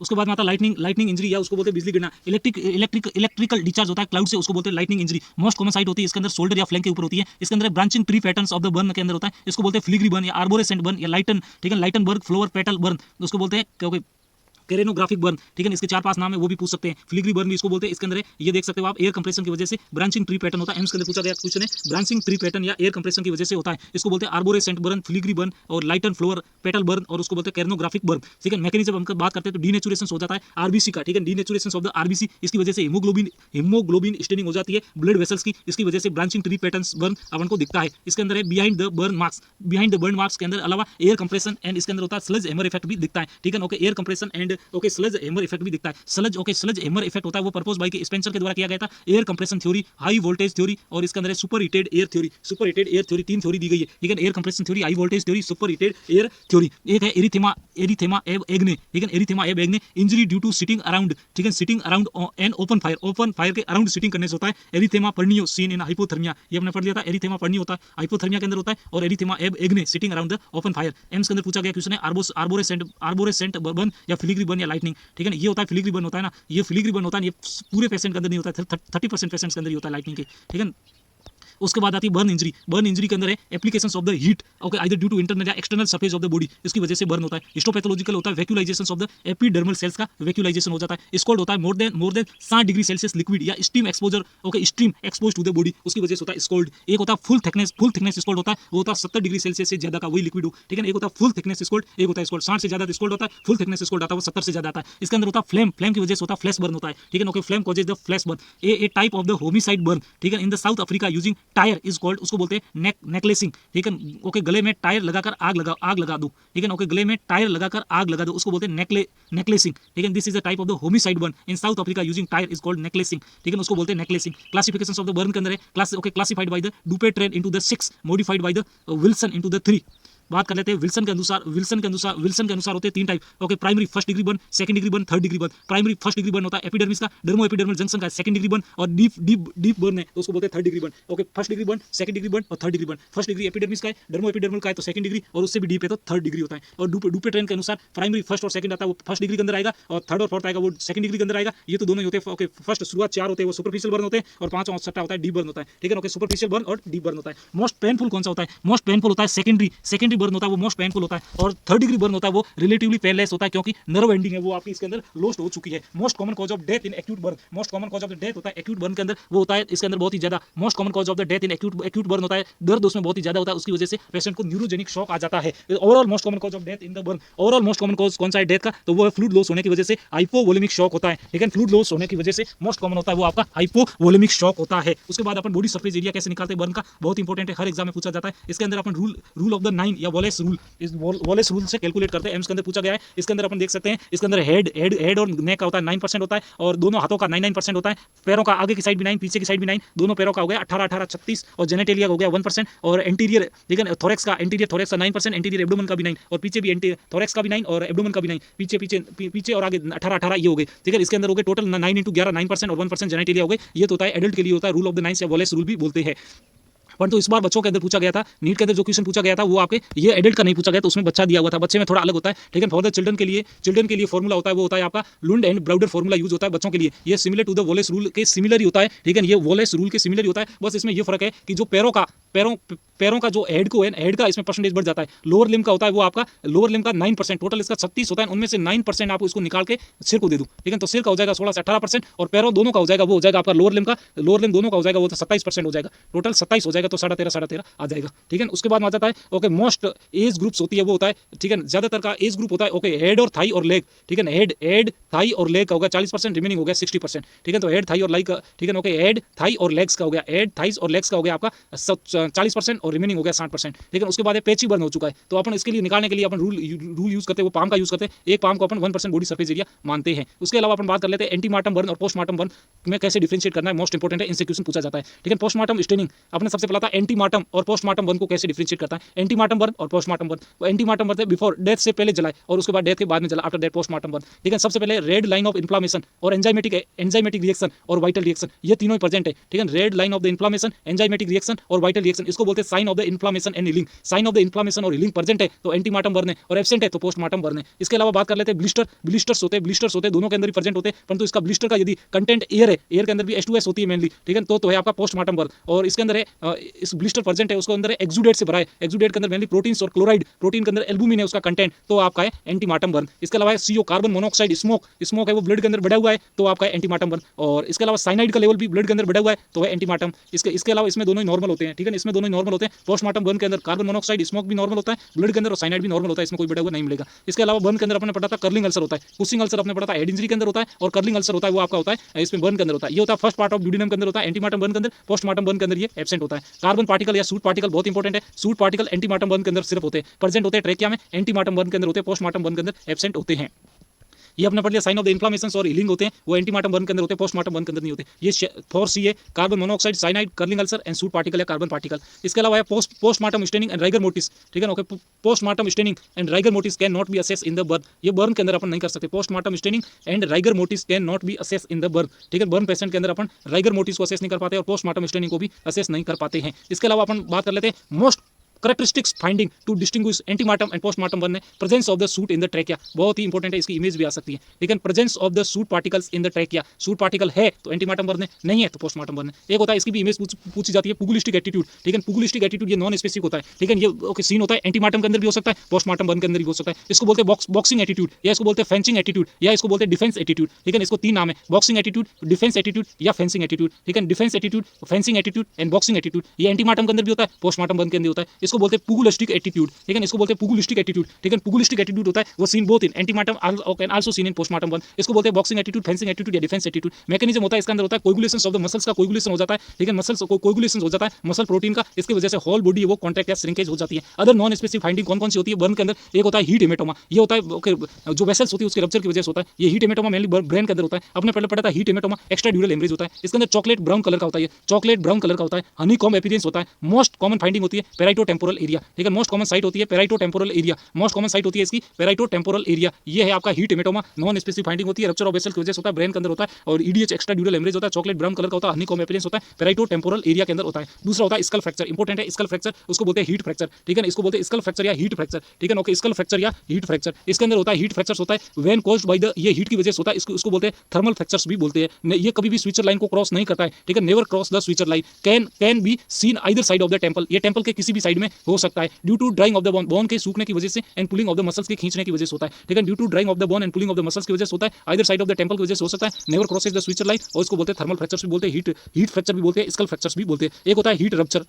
उसके बाद में आता है लाइटनिंग इंजरी, या उसको बोलते हैं बिजली गिरना। इलेक्ट्रिकल डिस्चार्ज होता है क्लाउड से, उसको बोलते हैं lightning injury. Most common site होती है इसके अंदर शोल्डर या फ्लैंक के ऊपर होती है। इसके अंदर branching tree patterns of the burn के अंदर होता है, इसको बोलते हैं फिलिग्री बर्न या आर्बोरेसेंट बर्न या लाइटन, ठीक है, लाइटनबर्ग फ्लोवर पेटल बर्न, उसको बोलते हैं क्योंकि केरेनोग्राफिक बर्न, ठीक है, इसके 4-5 नाम है, वो भी पूछ सकते हैं। फिलिग्री बर्न भी इसको बोलते हैं। इसके अंदर है, ये देख सकते हो आप, एयर कंप्रेशन की वजह से ब्रांचिंग ट्री पैटर्न होता है। एम्स के अंदर पूछा गया क्वेश्चन है, ब्रांचिंग ट्री पैटर्न या एयर कंप्रेशन की वजह से होता है, इसको बोलते हैं आर्बोरेसेंट बर्न, फिलिग्री बर्न और लाइटन फ्लोवर पेटल बर्न, और उसको बोलते हैं केरेनोग्राफिक बर्न, ठीक है। मैकेनिज्म हम बात करते हैं तो डीनेचुरेशन हो जाता है आरबीसी का, ठीक है, डीनेचुरेशन ऑफ द आरबीसी, इसकी वजह से हीमोग्लोबिन स्टेनिंग हो जाती है ब्लड वेसल्स की, इसकी वजह से ब्रांचिंग ट्री पैटर्न्स बर्न अपन को दिखता है। इसके अंदर है behind the burn marks, behind the burn marks के अंदर अलावा एयर कंप्रेशन एंड इसके अंदर होता है स्लज हैमर इफेक्ट भी दिखता है, ठीक है, okay, air compression and okay sludge hammer effect भी दिखता है। स्लज हैमर इफेक्ट होता है, वो प्रपोज बाय के स्पेंसर के द्वारा किया गया था। Air compression theory, high voltage theory, और इसके अंदर है super heated air theory. Super heated air theory 3 theory दी गई है, ठीक है, air compression theory, high voltage theory, super heated air theory. एक है एरिथेमा एब एग्ने, ठीक है, erythema ab igne, injury due to sitting around, ठीक है, sitting around an open fire के अराउंड सिटिंग करने से होता है। एरिथेमा पर्नियो सीन इन हाइपोथर्मिया, ये हमने पढ़ लिया था, एरिथेमा पर्नियो होता है हाइपोथर्मिया के अंदर होता है, और erythema ab igne sitting around the open fire. AIIMS के अंदर पूछा गया क्वेश्चन है आर्बोरेसेंट बर्न या फिलिग्री बर्न या लाइटनिंग, ठीक है, ये होता है फिलिग्री बर्न होता है ना, ये फिलिग्री बर्न होता है, ये पूरे पेशेंट के अंदर नहीं होता है, 30% पेशेंट्स के अंदर ही होता है लाइटनिंग के, ठीक है। उसके बाद आती है बर्न इंजरी। बर्न इंजरी के अंदर है applications of the heat, okay, either due to internal या external surface of the body, इसकी वजह से बर्न होता है। हिस्टोपैथोलॉजिकल होता है vacuolization of the epidermal cells का वैक्यूलाइजेशन हो जाता है। स्कोल्ड होता है more than 60 degree Celsius liquid या steam exposure, okay, steam expose to the body, उसकी वजह से होता है स्कोल्ड। एक होता है फुल थिकनेस स्कोल्ड होता है, वो होता है 70 डिग्री सेल्सियस से ज्यादा का वही लिक्विड हो, ठीक है। एक होता है फुल थिकनेस स्कोल्ड, एक होता है स्कोल्ड, 60 से ज्यादा स्कोल्ड होता है, फुल थिकनेस स्कोल्ड आता है वो 70 से ज्यादा आता है। इसके अंदर होता है फ्लेम की वजह से होता है फ्लैश बर्न होता है, ठीक है, okay, flame causes the flash burn, A type of the homicide burn, ठीक है, in the south Africa using tyre is called, उसको बोलते हैं नेकलेसिंग, ठीक है, ओके, गले में टायर लगाकर आग लगा दो, ठीक है, ओके, गले में टायर लगाकर आग लगा दो, उसको बोलते हैं नेकलेसिंग, ठीक है। This is a type of the homicide burn in South Africa using tyre is called necklacing, ठीक है, उसको बोलते हैं necklacing. Classifications of the burn के अंदर है classified by the Dupuytren into the 6, modified by the Wilson into the 3। बात कर लेते हैं विल्सन के अनुसार होते हैं 3 type, okay, primary first degree burn, second degree burn, third degree burn. Primary first degree burn होता है एपिडर्मिस का, डर्मो एपिडर्मल जंक्शन का सेकंड डिग्री बर्न, और डीप बर्न है तो उसको बोलते हैं third degree burn, okay. First degree burn, second degree burn और third degree burn. First degree epidermis का है, डर्मो एपिडर्मल का है तो सेकंड डिग्री, और उससे भी डीप है तो थर्ड डिग्री होता है। और डुपेट्रेन के अनुसार प्राइमरी फर्स्ट और सेकंड आता है, वो फर्स्ट डिग्री के अंदर आएगा, और थर्ड और फोर्थ आएगा वो सेकंड डिग्री के अंदर आएगा। ये तो दोनों ही होते हैं, ओके। फर्स्ट शुरुआत 4 होते हैं वो सुपरफिशियल बर्न होते हैं, और 5 और 6 होता है डीप बर्न होता है, ठीक है, ओके। सुपरफिशियल बर्न और डीप बर्न होता है। मोस्ट पेनफुल कौन सा होता है? मोस्ट पेनफुल होता है सेकंडरी बर्न होता है, वो मोस्ट पेनफुल होता है। और थर्ड डिग्री बर्न होता है वो रिलेटिवली पेनलेस होता है, क्योंकि नर्व एंडिंग है वो आपकी इसके अंदर लॉस्ट हो चुकी है। Most common cause of death in acute burn, most common cause of the death होता है एक्यूट बर्न के अंदर, वो होता है इसके अंदर बहुत ही ज्यादा। Most common cause of the death in acute burn होता है, दर्द उसमें बहुत ही ज्यादा होता है, उसकी वजह से पेशेंट को न्यूरोजेनिक शॉक आ जाता है। Overall most common cause of death in the burn, overall most common cause कौन सा है डेथ का? तो वो है फ्लूइड लॉस होने की वजह से हाइपोवोलेमिक शॉक होता है, लेकिन फ्लूइड लॉस होने की वजह से मोस्ट कॉमन होता है वो आपका हाइपोवोलेमिक शॉक होता है। उसके बाद अपन बॉडी सरफेस एरिया कैसे निकालते हैं बर्न का, बहुत इंपॉर्टेंट है, हर एग्जाम में पूछा जाता है। इसके अंदर अपन रूल ऑफ द 9 या वॉलेस रूल, इस वॉलेस रूल से कैलकुलेट करते हैं। एम्स के अंदर पूछा गया है। इसके अंदर अपन देख सकते हैं, इसके अंदर हेड और नेक का होता है 9% होता है, और दोनों हाथों का 9% होता है। पैरों का आगे की साइड भी 9, पीछे की साइड भी 9, दोनों पैरों का हो गया 18 36, और जेनेटेलिया हो गया 1%, और एंटीरियर, ठीक है, थोरेक्स का 9%, एंटीरियर एब्डोमेन का भी 9, और पीछे भी थोरेक्स का भी 9 और एब्डोमेन का भी 9, पीछे और आगे 18 ये हो गए, ठीक है। इसके अंदर हो गए टोटल 9 × 11 9% और 1% जेनेटेलिया हो गए। ये तो होता है एडल्ट के लिए होता है, रूल ऑफ द 9 या वॉलेस रूल भी बोलते हैं। परंतु इस बार बच्चों के अंदर पूछा गया था, नीट के अंदर जो क्वेश्चन पूछा गया था वो आपके ये एडल्ट का नहीं पूछा गया, तो उसमें बच्चा दिया हुआ था, बच्चे में थोड़ा अलग होता है, ठीक है। फॉर द चिल्ड्रन के लिए फॉर्मूला होता है, वो होता है आपका Lund and Browder formula use होता है बच्चों के लिए। ये similar to the Wallace rule के सिमिलर ही होता है, ठीक है, ये वॉलेस रूल के सिमिलर ही होता है। बस इसमें ये फर्क है कि जो पैरों का जो हेड का इसमें परसेंटेज बढ़ जाता है। लोअर लिम्ब का होता है वो आपका, लोअर लिम्ब का 9%, टोटल इसका 36 होता है, उनमें से 9% आप इसको निकाल के सिर को दे दूं, ठीक है, तो सिर का हो जाएगा 16 से 18%, और पैरों दोनों का हो जाएगा, वो हो जाएगा आपका लोअर लिम्ब दोनों का हो जाएगा वो 27% हो जाएगा, टोटल 27 हो जाएगा, तो 13.5 आ जाएगा, ठीक है। उसके बाद में आ जाता है ओके मोस्ट एज ग्रुप्स होती है, वो होता है, ठीक है, ज्यादातर का एज ग्रुप होता है ओके हेड और थाई और लेग, ठीक है, हेड थाई और लेग का होगा 40%, रिमेनिंग हो गया 60%, ठीक है। तो हेड थाई और लेग का, ठीक है, ओके, हेड थाई और लेग्स का हो गया, हेड थाइज और लेग्स का हो गया आपका 40% और रिमेनिंग हो गया 60%, ठीक है। उसके बाद पेची बर्न हो चुका है, तो अपन इसके लिए निकालने के लिए अपन रूल यूज करते हैं, वो पाम का यूज करते हैं, एक पाम को अपन 1% बॉडी सरफेस एरिया मानते हैं। उसके अलावा अपन बात कर लेते हैं एंटीमार्टम बर्न और पोस्टमार्टम बर्न में कैसे डिफरेंशिएट करना है, मोस्ट इंपोर्टेंट है, इनसे क्वेश्चन पूछा जाता है, ठीक है। पोस्टमार्टम स्टेनिंग आपने सबसे पहला था, एंटीमार्टम और पोस्टमार्टम बर्न को कैसे डिफरेंशिएट करता है। एंटीमार्टम बर्न और पोस्टमार्टम बर्न, वो एंटीमार्टम बर्न बिफोर डेथ से पहले जलाए और उसके बाद डेथ के बाद में जला, आफ्टर डेथ पोस्टमार्टम बर्न, ठीक है। सबसे पहले रेड लाइन ऑफ इन्फ्लेमेशन और एंजाइमेटिक रिएक्शन और वाइटल रिएक्शन, ये तीनों प्रेजेंट है, ठीक है। Red line of the inflammation, enzymatic reaction और वाइटल रिएक्शन, इसको बोलते हैं sign of the inflammation and healing. Sign of the inflammation और हीलिंग प्रेजेंट है तो एंटीमार्टम बर्न है, और एब्सेंट है तो पोस्टमार्टम बर्न है। इसके अलावा बात कर लेते हैं ब्लिस्टर। ब्लिस्टर्स होते हैं दोनों के अंदर ही प्रेजेंट होते हैं, परंतु इसका ब्लिस्टर का यदि कंटेंट एयर है, एयर के अंदर भी H2S होती है मेनली, ठीक है, तो है आपका पोस्टमार्टम बर्न। और इसके अंदर है इस ब्लिस्टर प्रेजेंट है, उसको अंदर एक्सुडेट से भरा है, एक्सुडेट के अंदर मेनली प्रोटीन्स और क्लोराइड, प्रोटीन के अंदर एल्बुमिन है उसका कंटेंट, तो आपका है एंटीमार्टम बर्न। इसके अलावा CO कार्बन मोनोऑक्साइड, स्मोक है वो ब्लड के अंदर बढ़ा हुआ है तो आपका एंटीमार्टम बर्न। और इसके अलावा साइनाइड का लेवल भी ब्लड के अंदर बढ़ा हुआ है तो है एंटीमार्टम। इसके अलावा इसमें दोनों ही नॉर्मल होते हैं, ठीक है, इसमें दोनों ही नॉर्मल होते हैं। पोस्टमार्टम बर्न के अंदर कार्बन मोनोऑक्साइड, स्मोक भी नॉर्मल होता है ब्लड के अंदर, और साइनाइड भी नॉर्मल होता है, इसमें कोई बढ़ा हुआ नहीं मिलेगा। इसके अलावा बर्न के अंदर अपने पढ़ा था कर्लिंग अल्सर होता है, कुशिंग अल्सर अपने पढ़ा था हेड इंजरी के अंदर होता है, और कर्लिंग अल्सर होता है वो आपका होता है इसमें बर्न के अंदर होता है। ये होता है फर्स्ट पार्ट ऑफ ड्यूडेनम के अंदर होता है एंटीमार्टम बर्न के अंदर, पोस्टमार्टम बर्न के अंदर ये एब्सेंट होता है। कार्बन पार्टिकल या सूट पार्टिकल बहुत इंपॉर्टेंट है, सूट पार्टिकल एंटीमार्टम बर्न के अंदर सिर्फ होते हैं, प्रेजेंट होते हैं ट्रेकिया में, एंटीमार्टम बर्न के अंदर होते हैं, पोस्टमार्टम बर्न के अंदर एब्सेंट होते हैं। ये अपने पढ़ लिया साइन ऑफ द इन्फ्लामेशन और हीलिंग होते हैं, वो एंटीमार्टम बर्न के अंदर होते हैं, पोस्टमार्टम बर्न के अंदर नहीं होते। ये 4C है, carbon monoxide, cyanide, curling ulcer and suit particle या कार्बन पार्टिकल। इसके अलावा है postmortem staining and rigor mortis, ठीक है, okay. Postmortem staining and rigor mortis can not be assess in the burn, ये बर्न के अंदर अपन नहीं कर सकते। Postmortem staining and rigor mortis can not be assess in the burn, ठीक है, बर्न पेशेंट के अंदर अपन राइगर मोर्टिस को असेस नहीं कर पाते और पोस्टमार्टम स्टेनिंग को भी असेस नहीं कर पाते हैं। इसके अलावा अपन बात कर लेते हैं most characteristics finding to distinguish antemartum and postmortem burn है presence of the soot in the trachea, बहुत ही इंपॉर्टेंट है, इसकी इमेज भी आ सकती है, लेकिन presence of the soot particles in the trachea, soot particle है तो एंटीमार्टम बर्न है, नहीं है तो पोस्टमार्टम बर्न है। एक होता है इसकी भी इमेज पूछी जाती है पुगुलिस्टिक एटीट्यूड, ठीक है, पुगुलिस्टिक एटीट्यूड ये नॉन स्पेसिफिक होता है, ठीक है, ये ओके सीन होता है एंटीमार्टम के अंदर भी हो सकता है, पोस्टमार्टम बर्न के अंदर भी हो सकता है। इसको बोलते हैं बॉक्सिंग एटीट्यूड, या इसको बोलते हैं फेंसिंग एटीट्यूड, या इसको बोलते हैं डिफेंस एटीट्यूड, ठीक है, इसको तीन नाम है, बॉक्सिंग एटीट्यूड, डिफेंस एटीट्यूड या फेंसिंग एटीट्यूड, ठीक है, defence attitude, fencing attitude and boxing attitude. ये एंटीमार्टम के अंदर भी होता है, पोस्टमार्टम बर्न के अंदर होता है। इसको बोलते हैं पुगुलिस्टिक एटीट्यूड, ठीक है, इसको बोलते हैं पुगुलिस्टिक एटीट्यूड, ठीक है, पुगुलिस्टिक एटीट्यूड होता है वो seen both in antemortem can also seen in postmortem burn. इसको बोलते हैं बॉक्सिंग एटीट्यूड, फेंसिंग एटीट्यूड या डिफेंस एटीट्यूड। मैकेनिज्म होता है इसके अंदर होता है कोगुलेशन ऑफ द मसल्स का कोगुलेशन हो जाता है, ठीक है, मसल्स को कोगुलेशन हो जाता है मसल प्रोटीन का, इसकी वजह से होल बॉडी वो कॉन्ट्रैक्ट या श्रिंकेज हो जाती है। अदर नॉन स्पेसिफिक फाइंडिंग कौन कौन सी होती है बर्न के अंदर? एक होता है हीट हेमेटोमा, ये होता है जो वेसल्स होती है उसके रप्चर की वजह से होता है। ये हीट हेमेटोमा मेनली ब्रेन के अंदर होता है, अपने पहले पढ़ा था heat haematoma extradural haemorrhage होता है, इसके अंदर चॉकलेट ब्राउन कलर का होता है, चॉकलेट ब्राउन कलर का होता है, हनीकॉम्ब अपीयरेंस होता है। मोस्ट कॉमन फाइंडिंग होती है पेराइटोटेम्पोरल एरिया, ठीक है, मोस्ट कॉमन साइट होती है पेराइटोटेम्पोरल एरिया, मोस्ट कॉमन साइट होती है इसकी पेराइटोटेम्पोरल एरिया। ये है आपका heat haematoma, non specific finding होती है, रप्चर ऑफ वेसल की वजह से होता है, ब्रेन के अंदर होता है, और EDH एक्स्ट्रा ड्यूरल हेमरेज होता है, चॉकलेट ब्राउन कलर का होता है, हनीकॉम्ब अपीयरेंस होता है, पेराइटोटेम्पोरल एरिया के अंदर होता है। दूसरा होता है स्कल फ्रैक्चर, इंपॉर्टेंट है स्कल फ्रैक्चर, उसको बोलते हैं हीट फ्रैक्चर, ठीक है, इसको बोलते हैं स्कल फ्रैक्चर या हीट फ्रैक्चर, ठीक है, ओके, स्कल फ्रैक्चर या हीट फ्रैक्चर। इसके अंदर होता है हीट फ्रैक्चर होता है व्हेन कॉज्ड बाय द, ये हीट की वजह से होता है, इसको बोलते हैं थर्मल फ्रैक्चर्स भी बोलते हैं। ये कभी भी स्विचर लाइन को क्रॉस नहीं करता है, ठीक है, never cross the suture line, can be seen either side of the temple, ये टेम्पल के किसी भी साइड में हो सकता है, due to drying of the bone, bone के सूखने की वजह से and pulling of the muscles के खींचने की वजह से होता है, ठीक है, due to drying of the bone and pulling of the muscles की वजह से होता है, either side of the temple की वजह से हो सकता है, never crosses the suture line, और इसको बोलते हैं थर्मल फ्रैक्चर्स भी बोलते हैं, हीट फ्रैक्चर भी बोलते हैं, स्कल फ्रैक्चर्स भी बोलते हैं। एक होता है हीट रप्चर,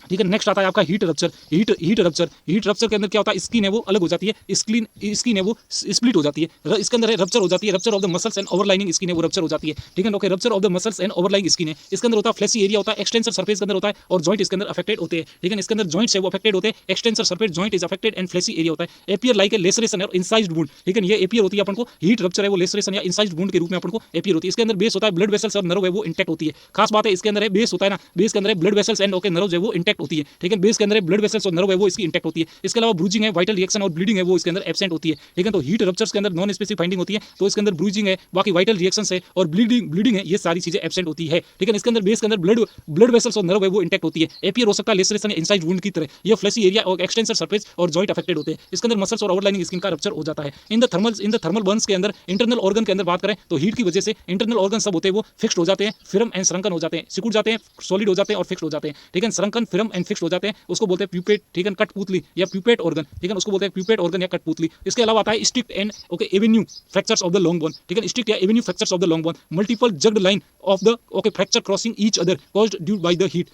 ठीक है, नेक्स्ट आता है आपका हीट रप्चर। हीट रप्चर के अंदर क्या होता है, स्किन है वो अलग हो जाती है, स्किन है वो स्प्लिट हो जाती है, इसके अंदर रप्चर हो जाती है, rupture of the muscles and overlining skin है वो रप्चर हो जाती है, ठीक है, okay, rupture of the muscles and overlining skin है। इसके अंदर होता है फ्लैशी एरिया होता है, एक्सटेंसर सरफेस के अंदर होता है, और जॉइंट इसके अंदर अफेक्टेड होते हैं, ठीक है, इसके अंदर जॉइंट्स है वो अफेक्टेड होते हैं, extensor surface joint is affected and fleshy area होता है। एपियर लाइक ए लेसरेशन और इंसाइज्ड वुंड, ठीक है, ये एपियर होती है अपन को, हीट रप्चर है वो लेसरेशन या इंसाइज्ड वुंड के रूप में अपन को एपियर होती है। इसके अंदर बेस होता है ब्लड वेसल्स और नर्व है वो इंटैक्ट होती है। खास बात है इसके अंदर है बेस होता है ना, बेस के अंदर blood vessels and okay nerve है वो इंटैक्ट होती है, ठीक है, बेस के अंदर ब्लड वेसल्स और नर्व है वो इसकी इंटैक्ट होती है। इसके अलावा ब्रूजिंग है, वाइटल रिएक्शन और ब्लीडिंग है वो इसके अंदर एब्सेंट होती है, ठीक है। तो हीट रप्चर्स के अंदर नॉन स्पेसिफिक फाइंडिंग होती है, तो इसके अंदर ब्रूजिंग है, बाकी वाइटल रिएक्शंस है और ब्लीडिंग है, ये सारी चीजें एब्सेंट होती है, ठीक है। इसके अंदर बेस के अंदर ब्लड वेसल्स और नर्व है वो इंटैक्ट होती है। एपियर हो सकता है लेसरेशन इनसाइड वुंड की तरह, ये फ्लैशी एरिया और एक्सटेंसर सरफेस और जॉइंट अफेक्टेड होते हैं। इसके अंदर मसल्स और ओवरलाइनिंग स्किन का रप्चर हो जाता है। इन द थर्मल बर्न्स के अंदर इंटरनल ऑर्गन के अंदर बात करें तो हीट की वजह से इंटरनल ऑर्गन सब होते हैं वो फिक्स्ड हो जाते हैं, फिरम एंड श्रंकन हो जाते हैं, सिकुड़ जाते हैं, सॉलिड हो जाते हैं और फिक्स्ड हो जाते हैं, ठीक है, श्रंकन फिरम एंड फिक्स्ड हो जाते हैं, उसको बोलते हैं प्यूपेट, ठीक है, कठपुतली या प्यूपेट ऑर्गन, ठीक है, उसको बोलते हैं प्यूपेट ऑर्गन या कठपुतली। इसके अलावा आता है sticked and okay avenue fractures of the long bone, ठीक है, स्टिक्ड या avenue fractures of the long bone, multiple jagged line of the okay fracture crossing each other caused due by the heat,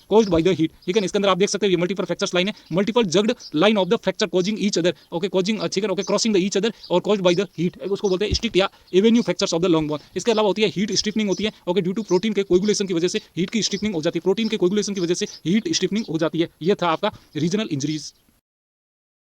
ठीक है। इसके अंदर आप देख सकते हो ये मल्टीपल फ्रैक्चर्स लाइन है, multiple jagged line of the fracture causing each other, okay, causing, ठीक है, okay, crossing the each other और कॉज्ड बाय द हीट, उसको बोलते हैं स्टिक्ड या avenue fractures of the long bone. इसके अलावा होती है हीट स्टिफनिंग होती है, ओके, ड्यू टू प्रोटीन के कोगुलेशन की वजह से हीट की स्टिफनिंग हो जाती है, प्रोटीन के कोगुलेशन की वजह से हीट स्टिफनिंग हो जाती है। ये था आपका रीजनल इंजरीज।